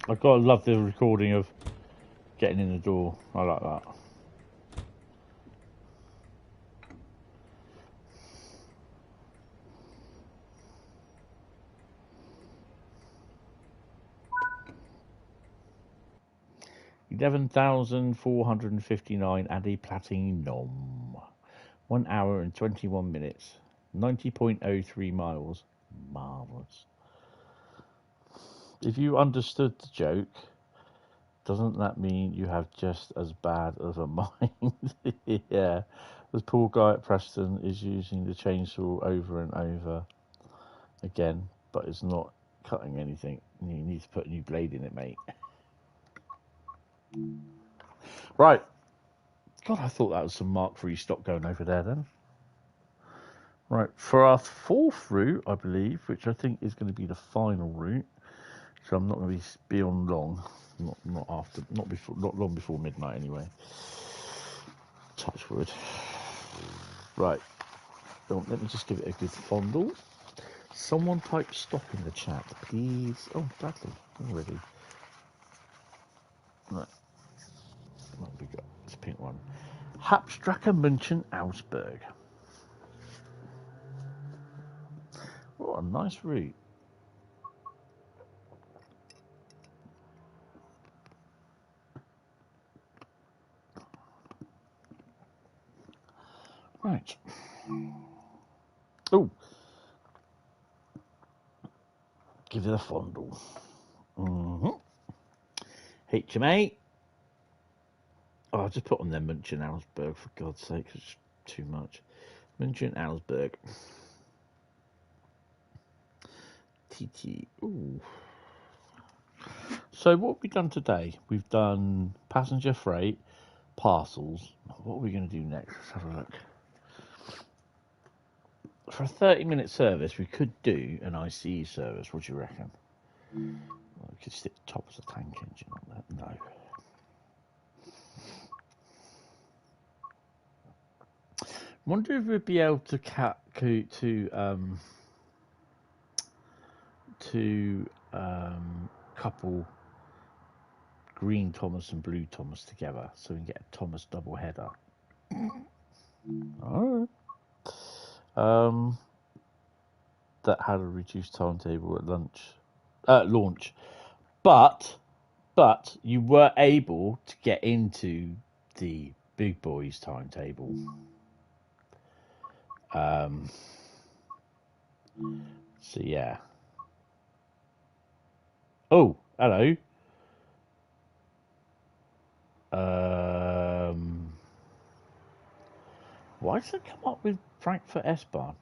I've got to love the recording of getting in the door. I like that. $11,459 and a platinum. 1 hour and 21 minutes. 90.03 miles. Marvellous. If you understood the joke, doesn't that mean you have just as bad of a mind? Yeah. The poor guy at Preston is using the chainsaw over and over again, but it's not cutting anything. You need to put a new blade in it, mate. Right. God, I thought that was some Mark III stock going over there then. Right, for our fourth route, I believe, which I think is going to be the final route, so I'm not going to be on long, not long before midnight anyway. Touch wood. Right, oh, let me just give it a good fondle. Someone type stop in the chat, please. Oh, Bradley, already. Right, what have we got? It's a pink one. Hauptstrecke Munchen Ausburg. What a nice route. Right. Oh. Give it a fondle. HMA. Oh, I just put on there Munchen Ausburg, for God's sake. It's too much. Munchen Ausburg. TT. Ooh. So what have we done today? We've done passenger freight, parcels. What are we going to do next? Let's have a look. For a 30-minute service, we could do an ICE service. What do you reckon? I could stick the top as a tank engine on that. No. Wonder if we'd be able to couple green Thomas and blue Thomas together, so we can get a Thomas double header. All right. That had a reduced timetable at launch, but you were able to get into the big boys timetable. So yeah. Oh, hello. Why does it come up with Frankfurt S-Bahn?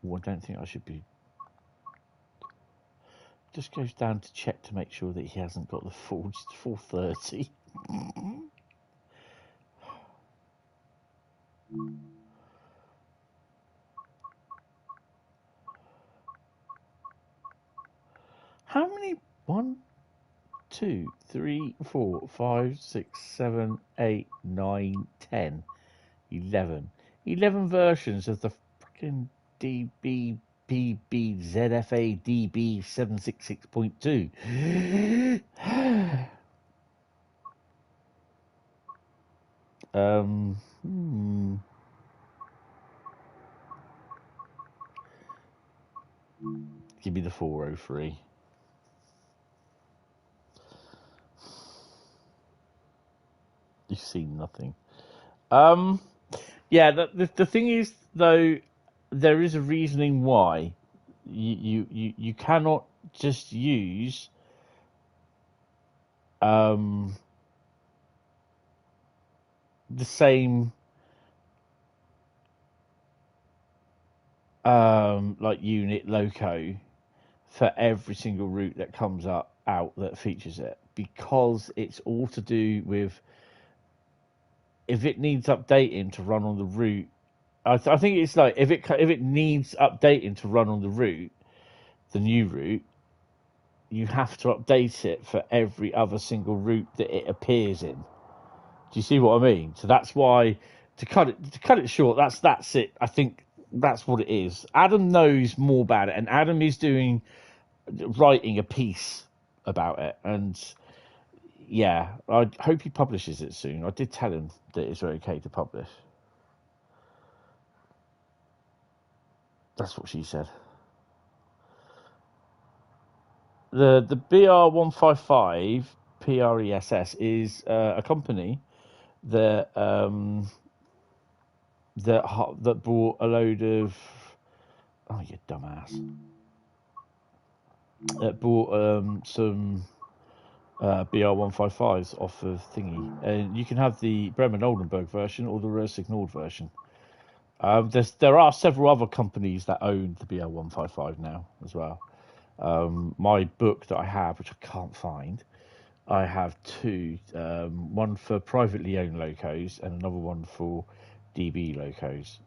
Well, I don't think I should be. Just goes down to check to make sure that he hasn't got the full 430. How many? 1, 2, 3, 4, 5, 6, 7, 8, 9, 10, 11. 11 versions of the fucking DBPBZFA DB 766.2. Give me the 403. You've seen nothing. Yeah, the thing is, though, there is a reasoning why you cannot just use the same like unit loco for every single route that comes out that features it, because it's all to do with if it needs updating to run on the route. I think it's like if it needs updating to run on the route, the new route, you have to update it for every other single route that it appears in. Do you see what I mean? So that's why, to cut it short, that's it. I think that's what it is. Adam knows more about it, and Adam is writing a piece about it, and yeah, I hope he publishes it soon. I did tell him that it's okay to publish. That's what she said. The BR155 PRESS is a company that that bought a load of, oh, you dumbass, that bought some BR155s off of thingy, and you can have the Bremen Oldenburg version or the Riesa Nord version. There are several other companies that own the BR155 now as well. My book that I have, which I can't find, I have two, one for privately owned locos and another one for DB locos.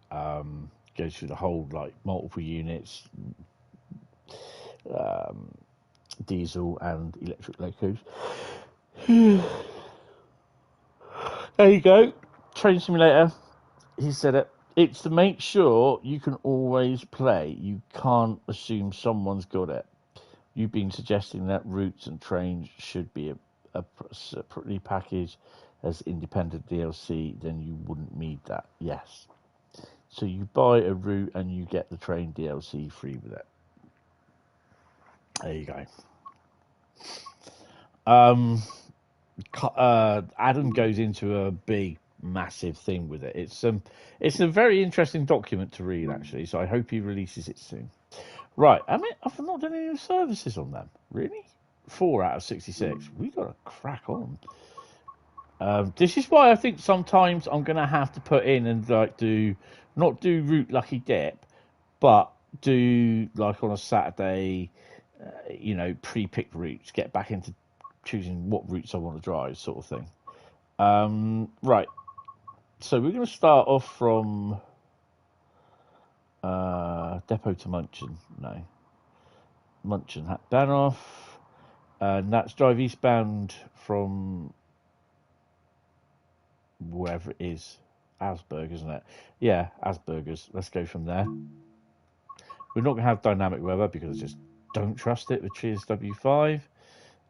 Goes through the whole, like, multiple units, diesel and electric locos. There you go. Train Simulator. He said it. It's to make sure you can always play. You can't assume someone's got it. You've been suggesting that routes and trains should be a separately packaged as independent DLC, then you wouldn't need that. Yes. So you buy a route and you get the train DLC free with it. There you go. Adam goes into a big, massive thing with it. It's a very interesting document to read, actually. So I hope he releases it soon. Right, I mean, I've not done any services on them. Really? 4 out of 66. We got to crack on. This is why I think sometimes I'm going to have to put in and like not do Route Lucky Dip, but do like on a Saturday, pre-picked routes, get back into choosing what routes I want to drive, sort of thing. Right. So we're going to start off from Depot to Munchen. No. Munchen Hackdanoff. And that's drive eastbound from wherever it is. Ausburg, isn't it? Yeah, Asperger's. Let's go from there. We're not going to have dynamic weather because I just don't trust it with TSW5.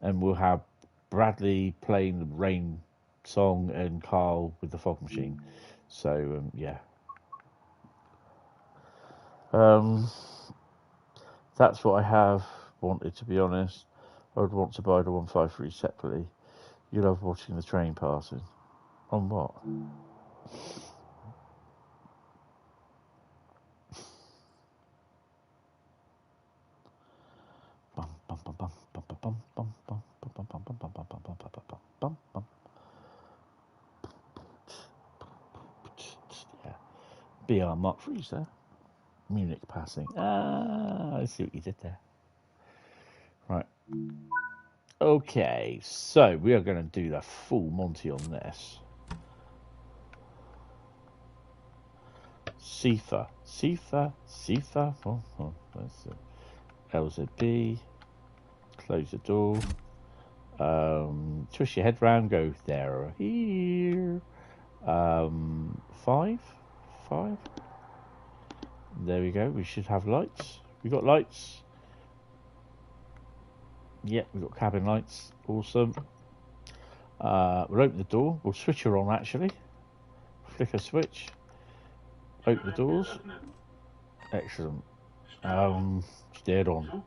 And we'll have Bradley playing the Rhein song and Carl with the fog machine. So, yeah. That's what I have wanted, to be honest. I would want to buy the 153 separately. You love watching the train passing. On what? Yeah. BR Mark Riesa. Munich passing. I see what you did there. Right. Okay, so we are going to do the full Monty on this. Sifa. Oh, that's it. LZB. Close the door. Twist your head round. Go there. Here. 5. There we go. We should have lights. We got lights. Yep, we've got cabin lights. Awesome. We'll open the door. We'll switch her on, actually. Flicker switch. Open the doors. Excellent. Steered on.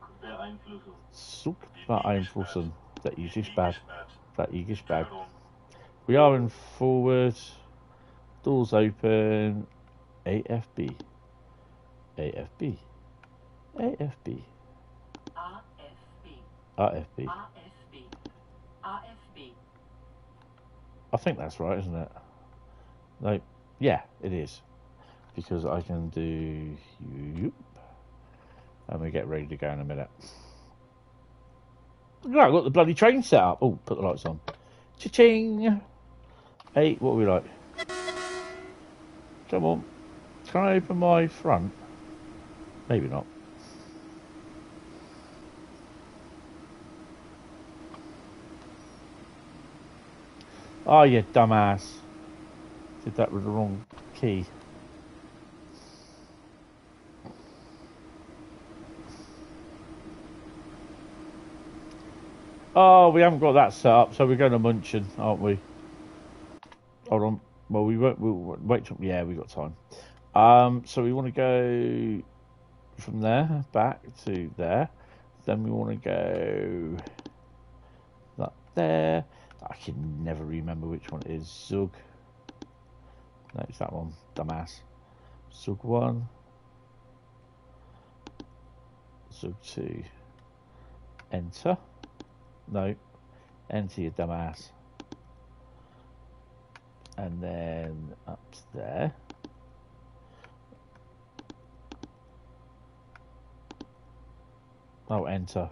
Zug beeinflussen. That is bad. We are in forward. Doors open. AFB. RFB. I think that's right, isn't it? No, yeah, it is. Because I can do you, and we get ready to go in a minute. Right, I've got the bloody train set up. Oh, put the lights on. Cha-ching! 8, what are we like? Come on. Can I open my front? Maybe not. Oh, you dumbass. Did that with the wrong key. Oh, we haven't got that set up, so we're going to Munchen, aren't we? Hold on. Well, we'll wait till... Yeah, we've got time. So we want to go from there, back to there. Then we want to go... that there. I can never remember which one it is. Zug. No, it's that one. Dumbass. Zug 1. Zug 2. Enter. No. Enter, you dumbass. And then up there. Oh, enter.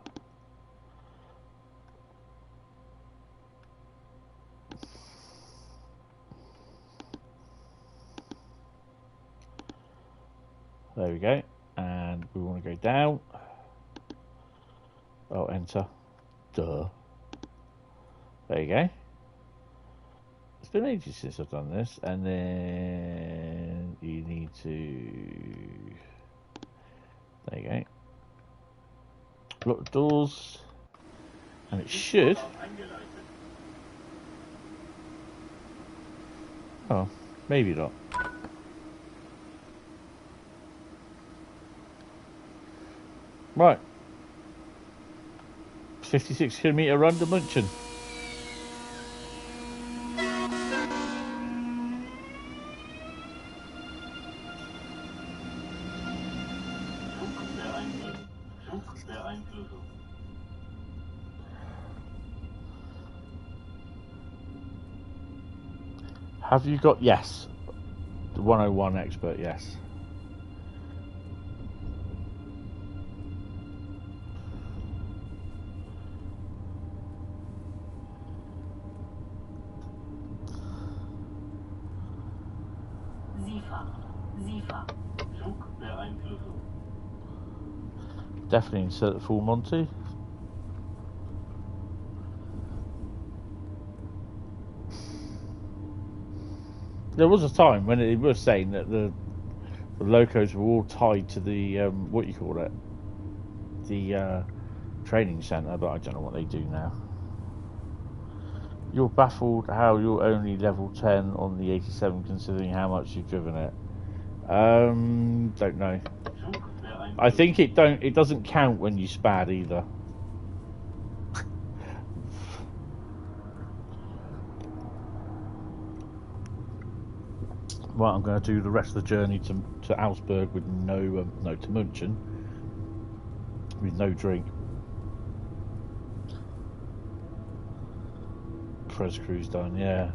There we go. And we want to go down. Oh, enter. Duh. There you go. It's been ages since I've done this. And then you need to... There you go. Lock the doors. And it should... Oh, maybe not. Right. 56-kilometre run to Munchen. Have you got... Yes. The 101 expert, yes. Definitely insert the full Monty. There was a time when it was saying that the locos were all tied to the what you call it, the training centre, but I don't know what they do now. You're baffled how you're only level 10 on the 87 considering how much you've driven it. Don't know. I think it doesn't count when you spad either. Right, I'm going to do the rest of the journey to Augsburg with no to Munchen with no drink. Press cruise done, yeah.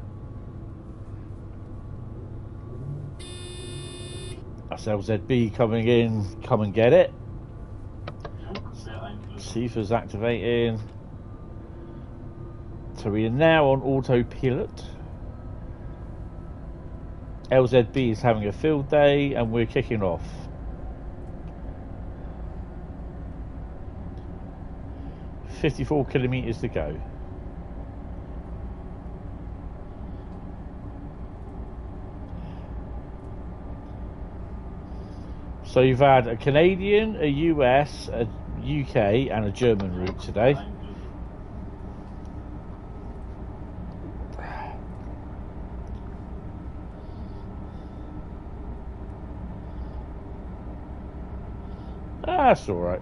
That's LZB coming in. Come and get it. CIFA's activating. So we are now on autopilot. LZB is having a field day and we're kicking off. .54 kilometres to go. So you've had a Canadian, a US, a UK and a German route today. That's all right.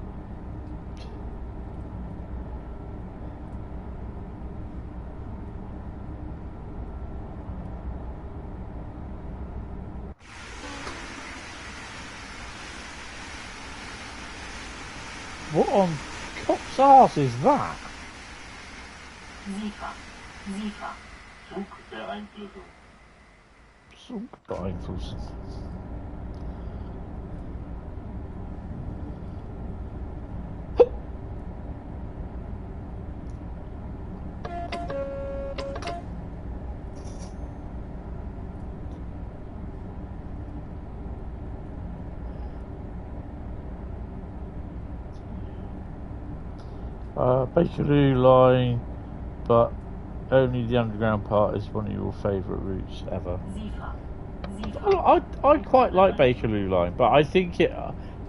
What on cock's arse is that? Zug beeinflussen. Bakerloo line, but only the underground part is one of your favourite routes ever. I quite like Bakerloo line, but I think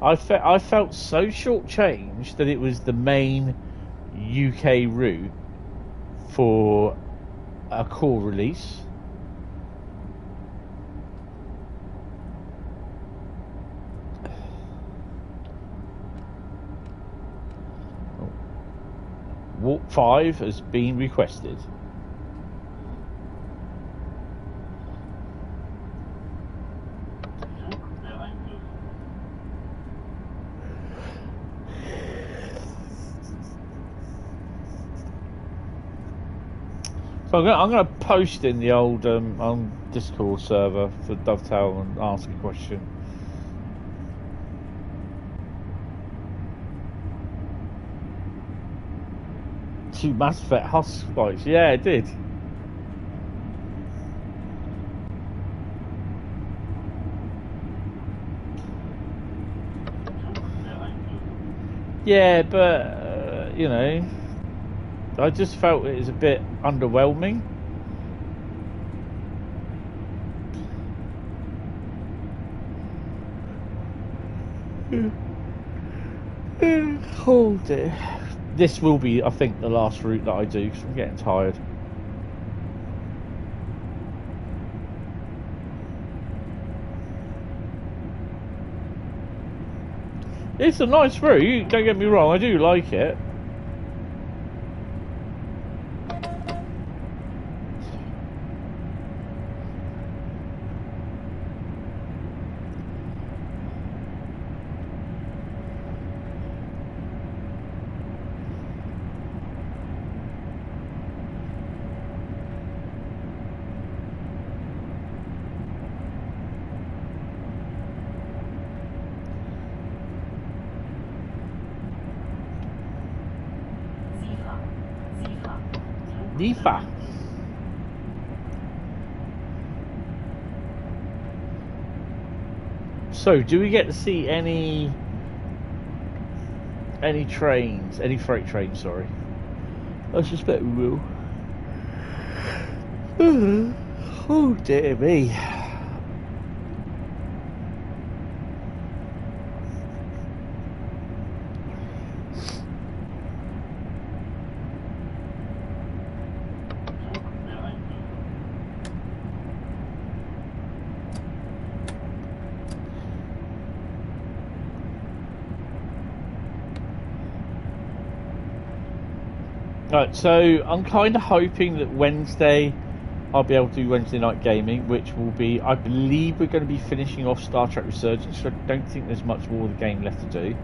I felt so shortchanged that it was the main UK route for a core release. Walk 5 has been requested. So I'm going to post in the old on Discord server for Dovetail and ask a question. Two Mass Effect husk spikes. Yeah, it did. Yeah, but you know, I just felt it was a bit underwhelming. Hold it. This will be, I think, the last route that I do because I'm getting tired. It's a nice route, don't get me wrong, I do like it. Nifa. So, do we get to see any trains, any freight trains? Sorry, I suspect we will. Oh dear me. Right, so I'm kind of hoping that Wednesday I'll be able to do Wednesday night gaming, which will be, I believe we're going to be finishing off Star Trek Resurgence, so I don't think there's much more of the game left to do.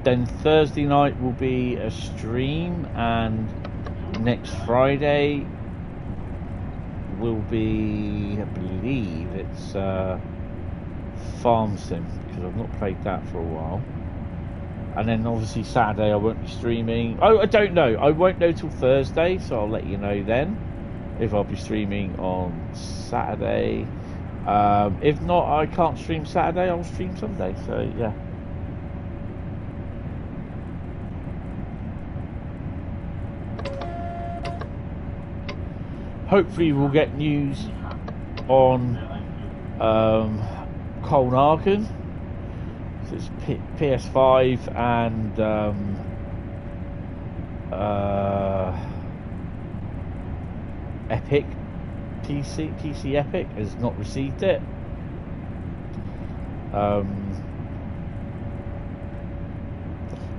Then Thursday night will be a stream, and next Friday will be, I believe it's Farm Sim, because I've not played that for a while. And then obviously Saturday I won't be streaming. Oh, I don't know. I won't know till Thursday, so I'll let you know then if I'll be streaming on Saturday. If not, I can't stream Saturday, I'll stream Sunday. So yeah. Hopefully we'll get news on Colnagen. So it's PS5 and Epic PC Epic has not received it.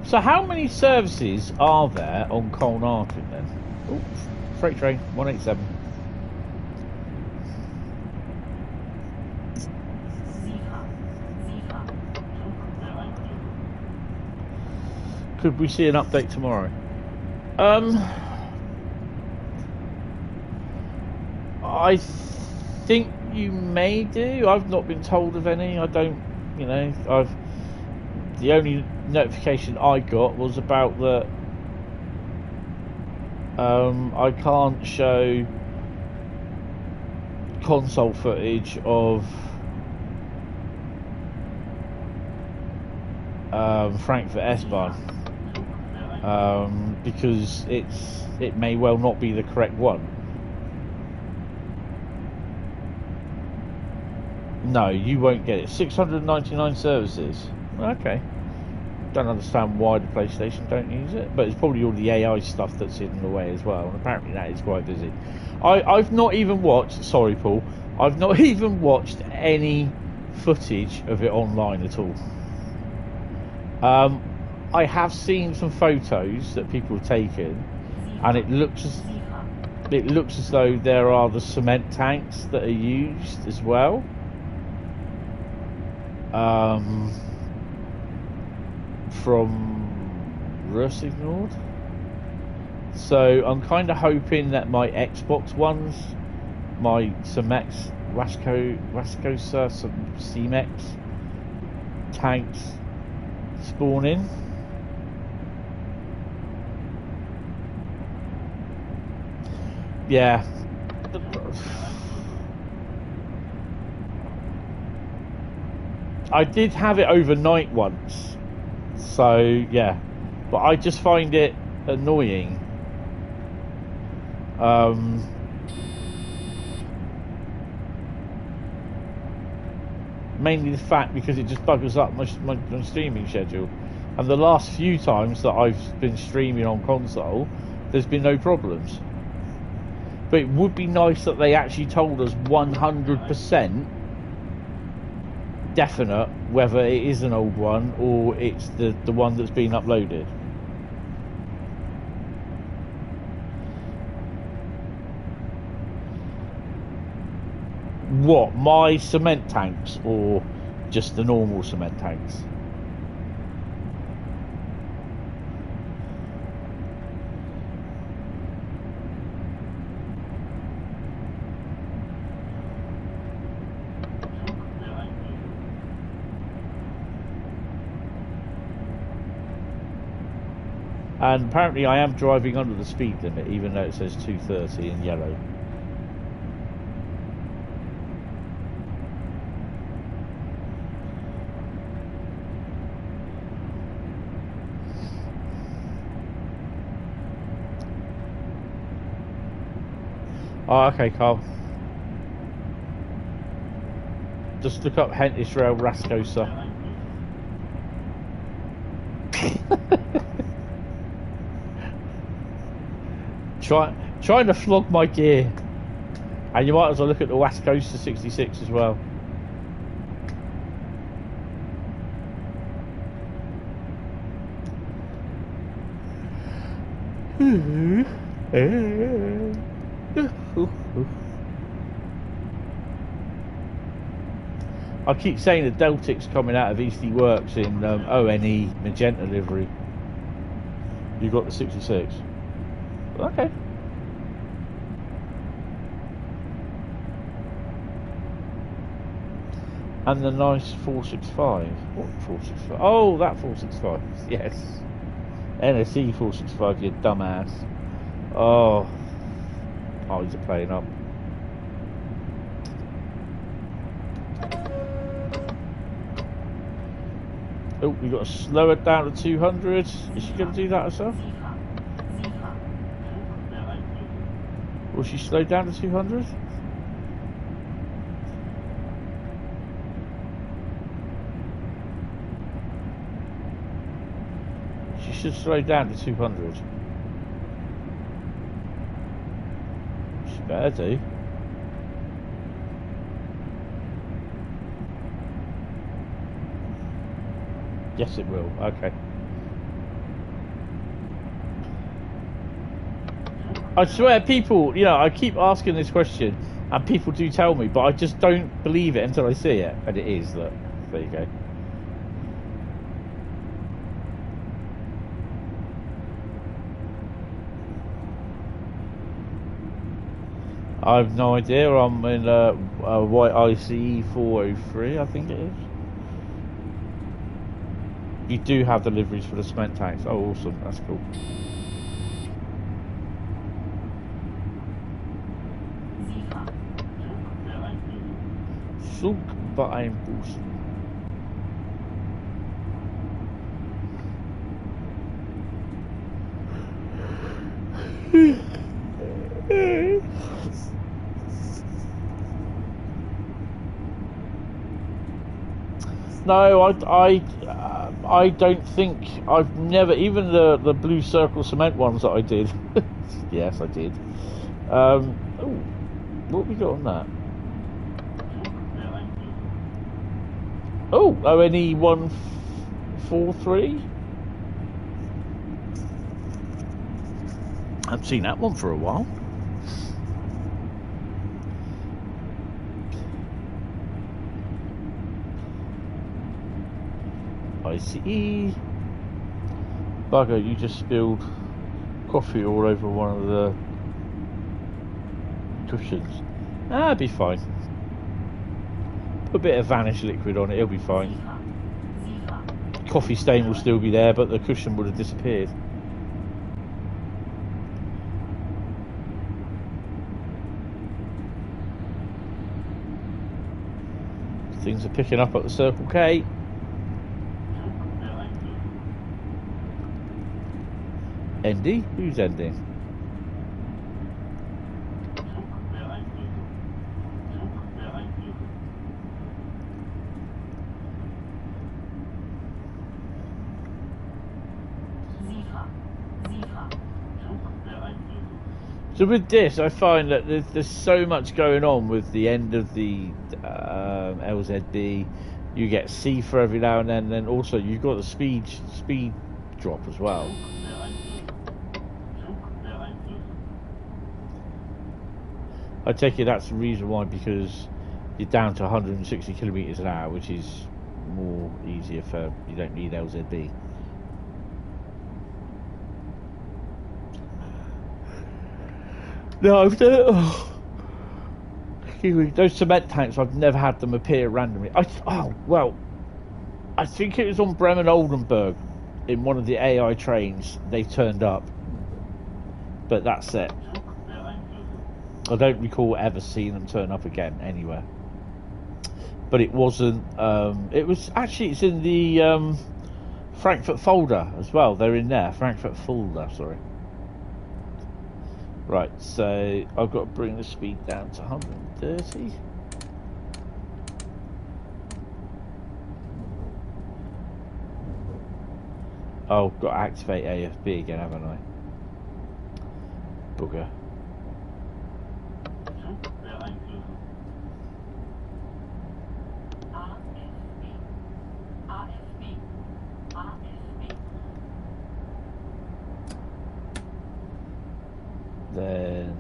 So how many services are there on Colnagen then? Oh, freight train 187. Could we see an update tomorrow? I think you may do. I've not been told of any. I don't, you know, the only notification I got was about that I can't show console footage of Frankfurt S-Bahn. Because it may well not be the correct one. No, you won't get it. 699 services. Okay. Don't understand why the PlayStation don't use it, but it's probably all the AI stuff that's hidden away as well, and apparently that is quite busy. I've not even watched, sorry Paul, I've not even watched any footage of it online at all. I have seen some photos that people have taken, and it looks as though there are the cement tanks that are used as well. From Ruhr. So I'm kind of hoping that my Xbox ones, my Cemex Wascosa Cemex tanks spawn in. Yeah. I did have it overnight once, so yeah, but I just find it annoying. Mainly the fact because it just buggers up my streaming schedule, and the last few times that I've been streaming on console, there's been no problems. But it would be nice that they actually told us 100% definite whether it is an old one or it's the one that's been uploaded. What, my cement tanks or just the normal cement tanks? And apparently I am driving under the speed limit, even though it says 230 in yellow. Oh, okay, Carl. Just look up Hentis Rail Rascosa. Trying to flog my gear. And you might as well look at the Wascosa 66 as well. I keep saying the Deltic's coming out of Eastleigh Works in ONE magenta livery. You got the 66. Okay. And the nice 465. What 465? Oh, that 465. Yes. NSE 465, you dumbass. Oh, he's playing up. Oh, we got to slow it down to 200. Is she going to do that herself? Will she slow down to 200? She should slow down to 200. She better do. Yes, it will. Okay. I swear, people, you know, I keep asking this question, and people do tell me, but I just don't believe it until I see it. And it is. Look, there you go. I have no idea. I'm in a white ICE 403, I think it is. You do have the liveries for the cement tanks. Oh, awesome. That's cool. Zug beeinflussen. No, I don't think I've never, even the blue circle cement ones that I did. Yes, I did. Oh, what have we got on that? Oh, ONE 143. I haven't seen that one for a while. ICE. Bugger, you just spilled coffee all over one of the cushions. That'd be fine. Put a bit of vanish liquid on it, it'll be fine. Coffee stain will still be there, but the cushion would have disappeared. Things are picking up at the Circle K. Andy? Who's ending? So with this, I find that there's so much going on with the end of the LZB. You get C for every now and then also you've got the speed drop as well. I take it that's the reason why, because you're down to 160 kilometers an hour, which is more easier for, you don't need LZB. No, I've done it. Oh. Excuse me. Those cement tanks, I've never had them appear randomly. I think it was on Bremen Oldenburg in one of the AI trains. They turned up, but that's it. I don't recall ever seeing them turn up again anywhere. But it wasn't. It was actually. It's in the Frankfurt folder as well. They're in there. Frankfurt folder. Sorry. Right, so I've got to bring the speed down to 130. Oh, got to activate AFB again, haven't I? Booger. Then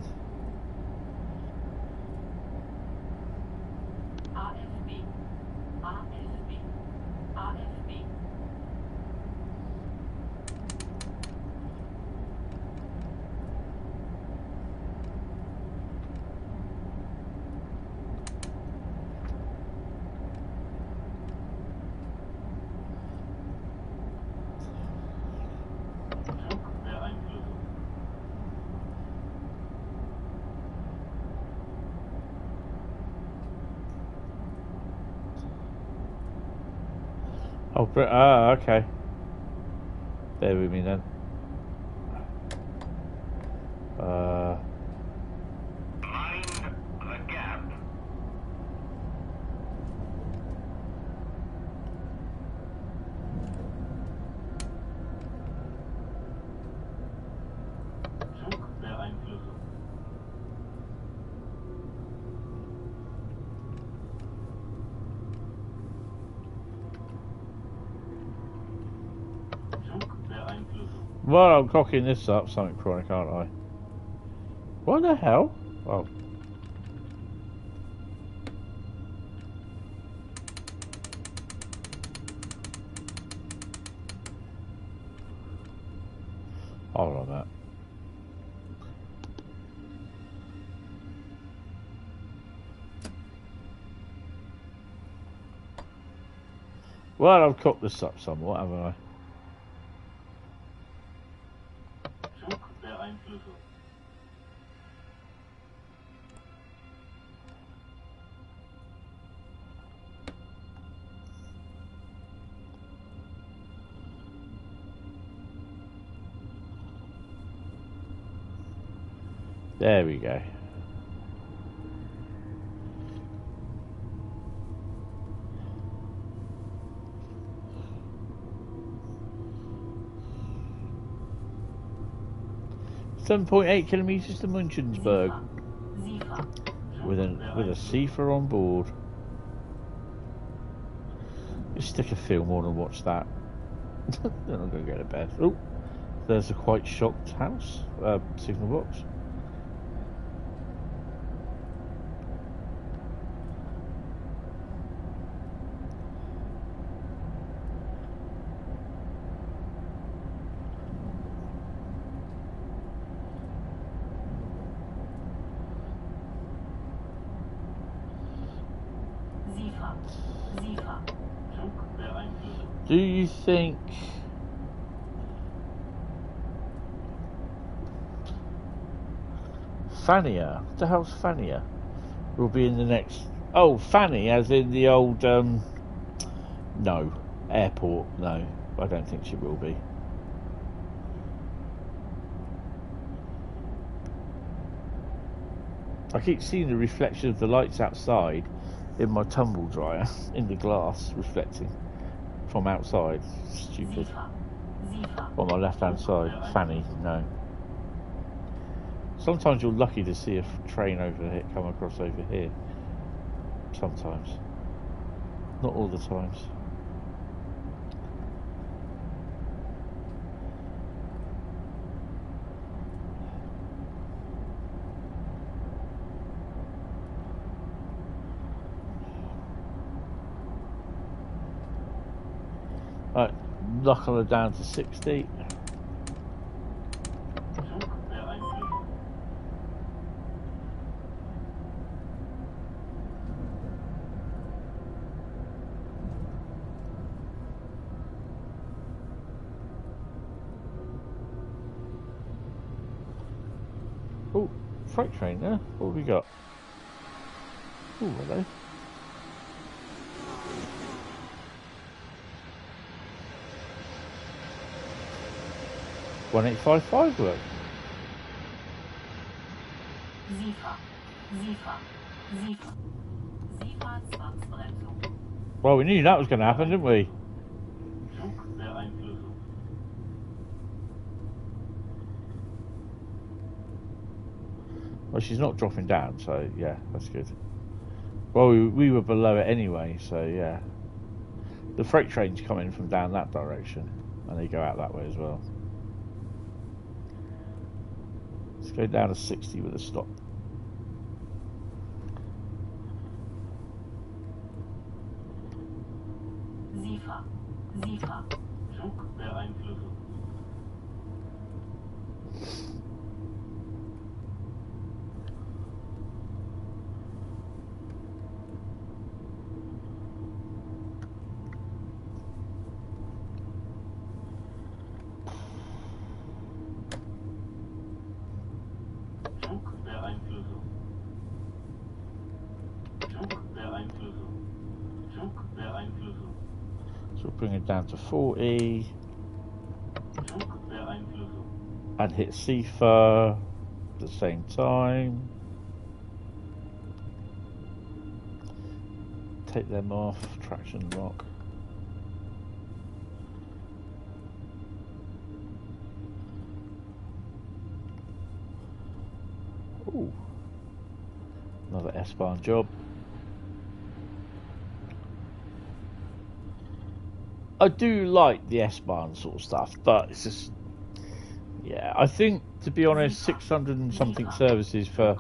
okay. Bear with me then. Mind the gap. Well, I'm cocking this up, something chronic, aren't I? What the hell? Oh. Hold on that. Well, I've cocked this up somewhat, haven't I? There we go. .8 kilometers to Munchen Ausburg with a Siefer on board. Just stick a film on and watch that. Then I'm going to go to bed. Oh, there's a quite shocked house signal box. Do you think Fania, what the hell's Fania, will be in the next... Oh, Fanny, as in the old, no, airport, no, I don't think she will be. I keep seeing the reflection of the lights outside in my tumble dryer, in the glass, reflecting from outside. Stupid. On my left hand side. Fanny, no. Sometimes you're lucky to see a train over here, come across over here. Sometimes. Not all the times. Right, knuckle her down to 60. Oh, freight train there. What have we got? Oh, hello. $1855 work. Well, we knew that was going to happen, didn't we? Well, she's not dropping down, so yeah, that's good. Well, we were below it anyway, so yeah. The freight trains come in from down that direction, and they go out that way as well. Let's go down to 60 with a stop. So we'll bring it down to 40 and hit Riesa at the same time. Take them off, traction lock. Ooh, another S-Bahn job. I do like the S-Bahn sort of stuff, but it's just, yeah, I think, to be honest, 600 and something services for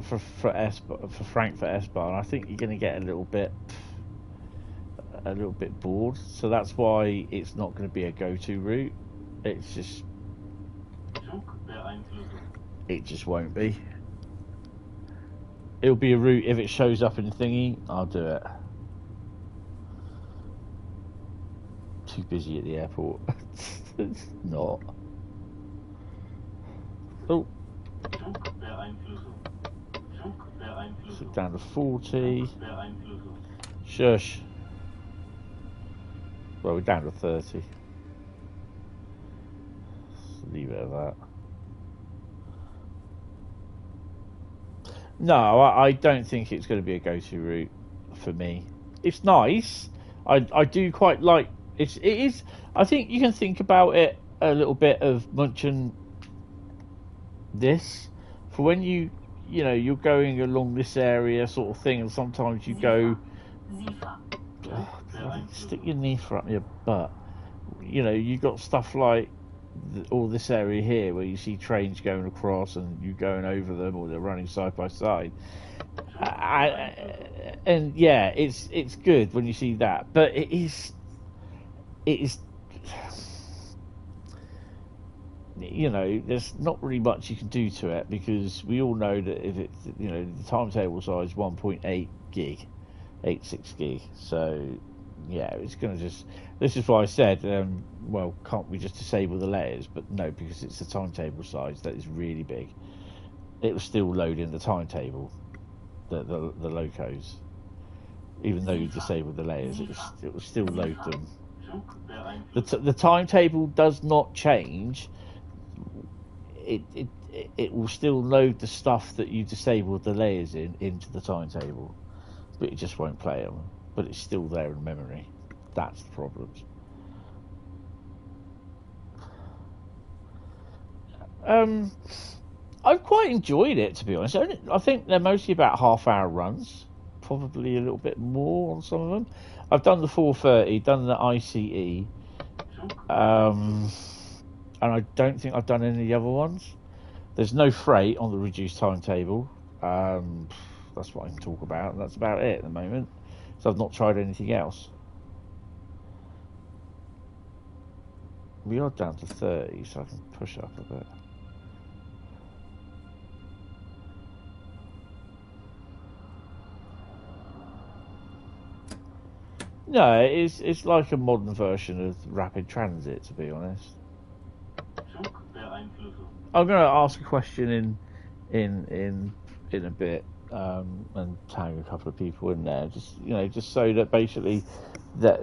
Frankfurt S-Bahn, I think you're going to get a little bit bored. So that's why it's not going to be a go-to route. It's just, it just won't be. It'll be a route if it shows up in the thingy, I'll do it. Too busy at the airport. It's not. Oh. So down to 40. Shush. Well, we're down to 30. Let's leave it at that. No, I don't think it's going to be a go-to route for me. It's nice. I do quite like. It is. I think you can think about it a little bit of Munchen. This for when you're going along this area sort of thing, and sometimes you go. Stick your knee up your butt. You got stuff like all this area here where you see trains going across and you going over them, or they're running side by side. And yeah, it's good when you see that, but it is. There's not really much you can do to it, because we all know that if it's, the timetable size 1.8 gig, 86 gig. So yeah, it's going to just. This is why I said, well, can't we just disable the layers? But no, because it's the timetable size that is really big. It will still load in the timetable, the locos, even though you disabled the layers. It will still load them. The timetable does not change. It will still load the stuff that you disabled the layers into the timetable, but it just won't play them. But it's still there in memory. That's the problem. I've quite enjoyed it, to be honest. I think they're mostly about half-hour runs, probably a little bit more on some of them. I've done the 430, done the ICE, and I don't think I've done any of the other ones. There's no freight on the reduced timetable. That's what I can talk about. That's about it at the moment. So I've not tried anything else. We are down to 30, so I can push up a bit. No, it's like a modern version of rapid transit, to be honest. I'm going to ask a question in a bit, and tag a couple of people in there, just so that basically that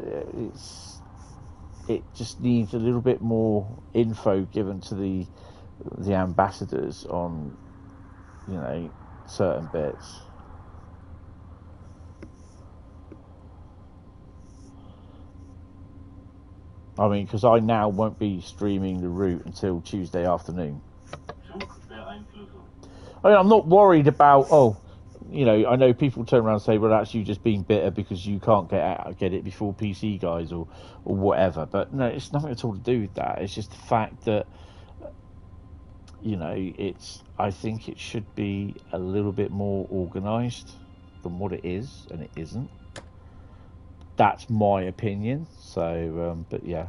it just needs a little bit more info given to the ambassadors on you know, certain bits. I mean, because I now won't be streaming the route until Tuesday afternoon. I mean, I'm not worried about, you know, I know people turn around and say, well, that's you just being bitter because you can't get it before PC guys or whatever. But no, it's nothing at all to do with that. It's just the fact that, you know, I think it should be a little bit more organised than what it is, and it isn't. That's my opinion. So, but yeah.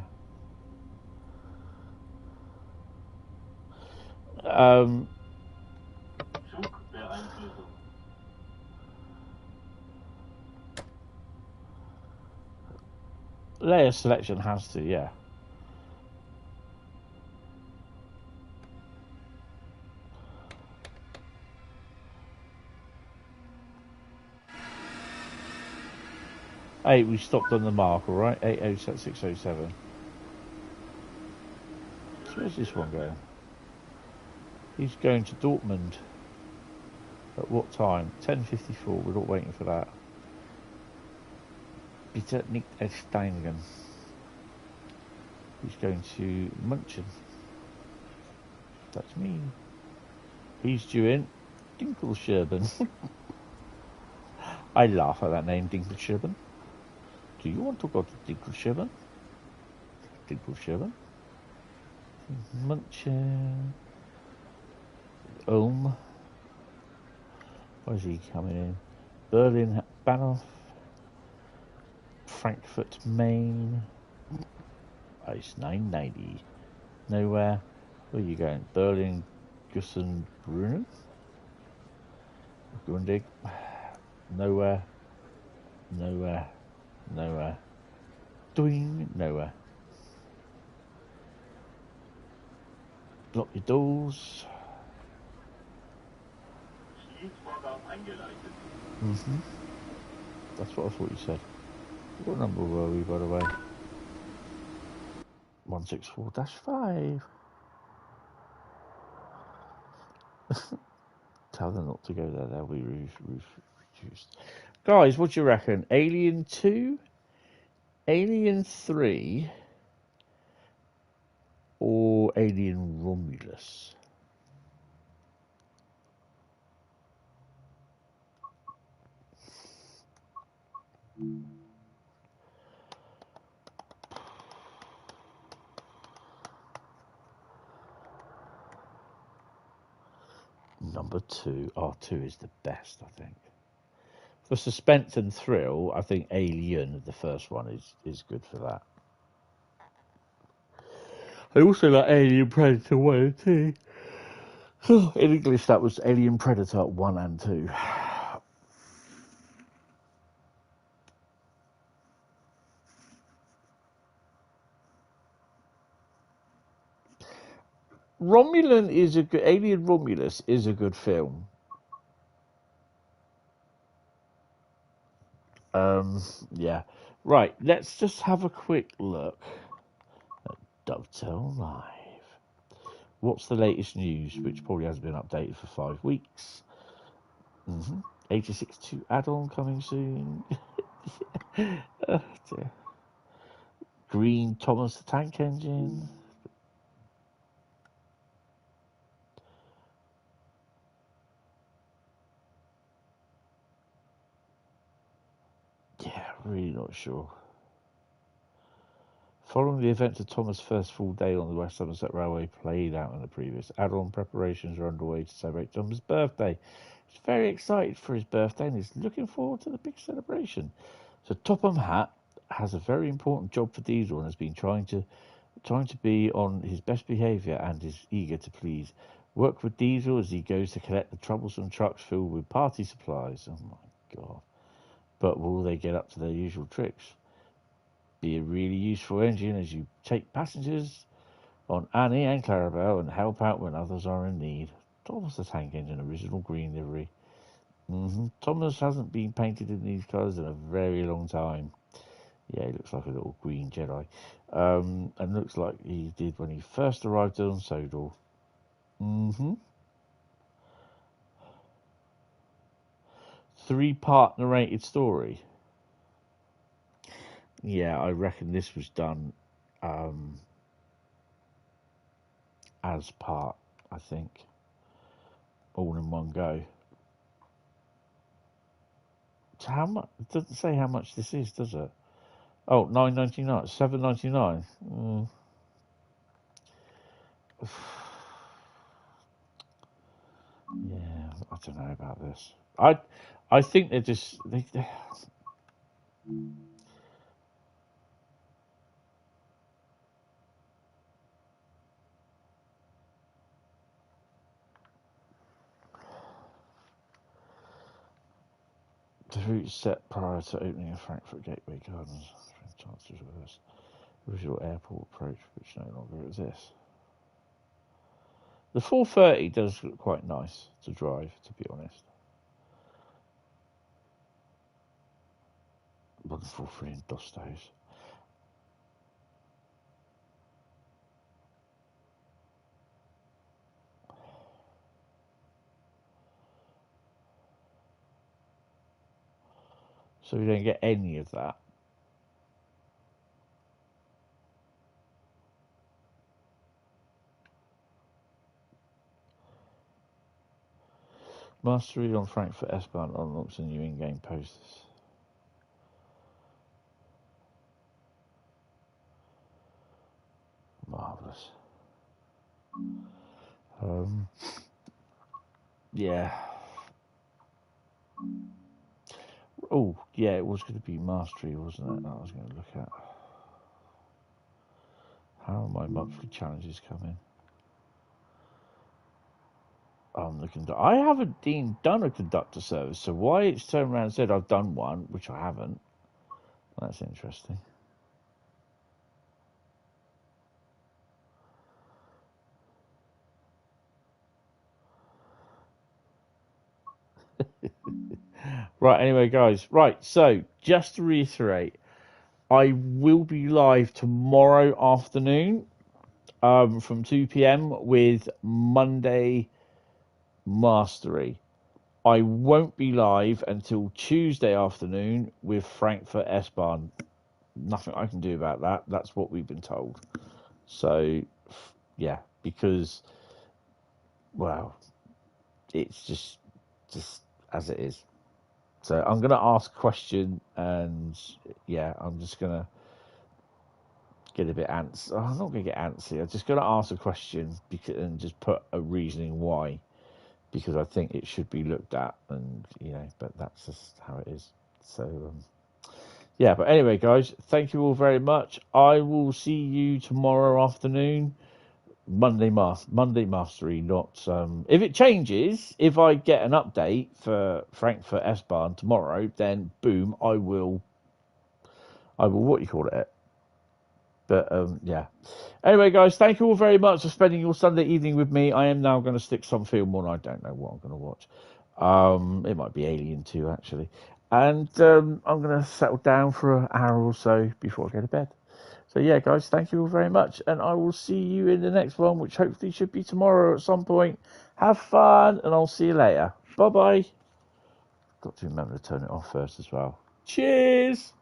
Layer selection has to, yeah. Hey, we stopped on the mark, all right? 80607. So where's this one going? He's going to Dortmund. At what time? 10:54. We're not waiting for that. Bitte nicht ersteigen. He's going to Munchen. That's me. He's due in Dinklescherben. I laugh at that name, Dinklescherben. Do you want to go to Dinklescherben? Dinklescherben? Munchen. Ulm. Where's he coming in? Berlin, Bahnhof. Frankfurt, Main. It's 990. Nowhere. Where are you going? Berlin, Gussen, Brunnen. Grundig. Nowhere. Nowhere. Nowhere. Doing nowhere. Lock your doors. That's what I thought you said. What number were we, by the way? 164-5. Tell them not to go there. They'll be reduced. Guys, what do you reckon? Alien 2? Alien 3? Or Alien Romulus? Number 2. R2 is the best, I think. For suspense and thrill, I think Alien, the first one, is good for that. I also like Alien Predator 1 and 2. In English, that was Alien Predator 1 and 2. Romulan is a good... Alien Romulus is a good film. Yeah. Right, let's just have a quick look at Dovetail Live. What's the latest news, which probably hasn't been updated for 5 weeks? 86.2 add-on coming soon. Oh, dear. Green Thomas the Tank Engine. Yeah, really not sure. Following the events of Thomas' first full day on the West Somerset Railway played out in the previous add-on, preparations are underway to celebrate Thomas' birthday. He's very excited for his birthday and is looking forward to the big celebration. So Topham Hatt has a very important job for Diesel and has been trying to be on his best behaviour and is eager to please. Work with Diesel as he goes to collect the troublesome trucks filled with party supplies. Oh my God. But will they get up to their usual tricks? Be a really useful engine as you take passengers on Annie and Clarabelle and help out when others are in need. Thomas the Tank Engine, original green livery. Thomas hasn't been painted in these colours in a very long time. Yeah, he looks like a little green Jedi. And looks like he did when he first arrived on Sodor. 3-part narrated story. Yeah, I reckon this was done as part, I think, all in one go. So how much? It doesn't say how much this is, does it? Oh, $9.99, $7.99. Yeah, I don't know about this. I think they're just the route set prior to opening of Frankfurt Gateway Gardens. Chances of this visual airport approach, which no longer exists. The 430 does look quite nice to drive, to be honest. But the 430 in Dostos. So we don't get any of that. Mastery on Frankfurt S-Bahn unlocks a new in-game posters. Marvellous. Yeah. Oh, yeah, it was going to be Mastery, wasn't it? That I was going to look at. How are my monthly challenges coming? I'm looking. I haven't done a conductor service, so why it's turned around and said I've done one, which I haven't. That's interesting. Right, anyway, guys. Right, so just to reiterate, I will be live tomorrow afternoon from 2 p.m. with Monday Mastery. I won't be live until Tuesday afternoon with Frankfurt S-Bahn. Nothing I can do about that. That's what we've been told. So, yeah, because, well, it's just as it is. So I'm going to ask a question, and yeah, I'm just going to get a bit antsy. I'm not going to get antsy. I'm just going to ask a question and just put a reasoning why, because I think it should be looked at, and but that's just how it is. So yeah, but anyway, guys, thank you all very much. I will see you tomorrow afternoon. Monday Mastery, not if it changes, if I get an update for Frankfurt S-Bahn tomorrow, then boom, I will what you call it. But yeah. Anyway, guys, thank you all very much for spending your Sunday evening with me. I am now going to stick some film on. I don't know what I'm going to watch. It might be Alien 2, actually. And I'm going to settle down for an hour or so before I go to bed. So yeah, guys, thank you all very much, and I will see you in the next one, which hopefully should be tomorrow at some point. Have fun, and I'll see you later. Bye-bye. Got to remember to turn it off first as well. Cheers!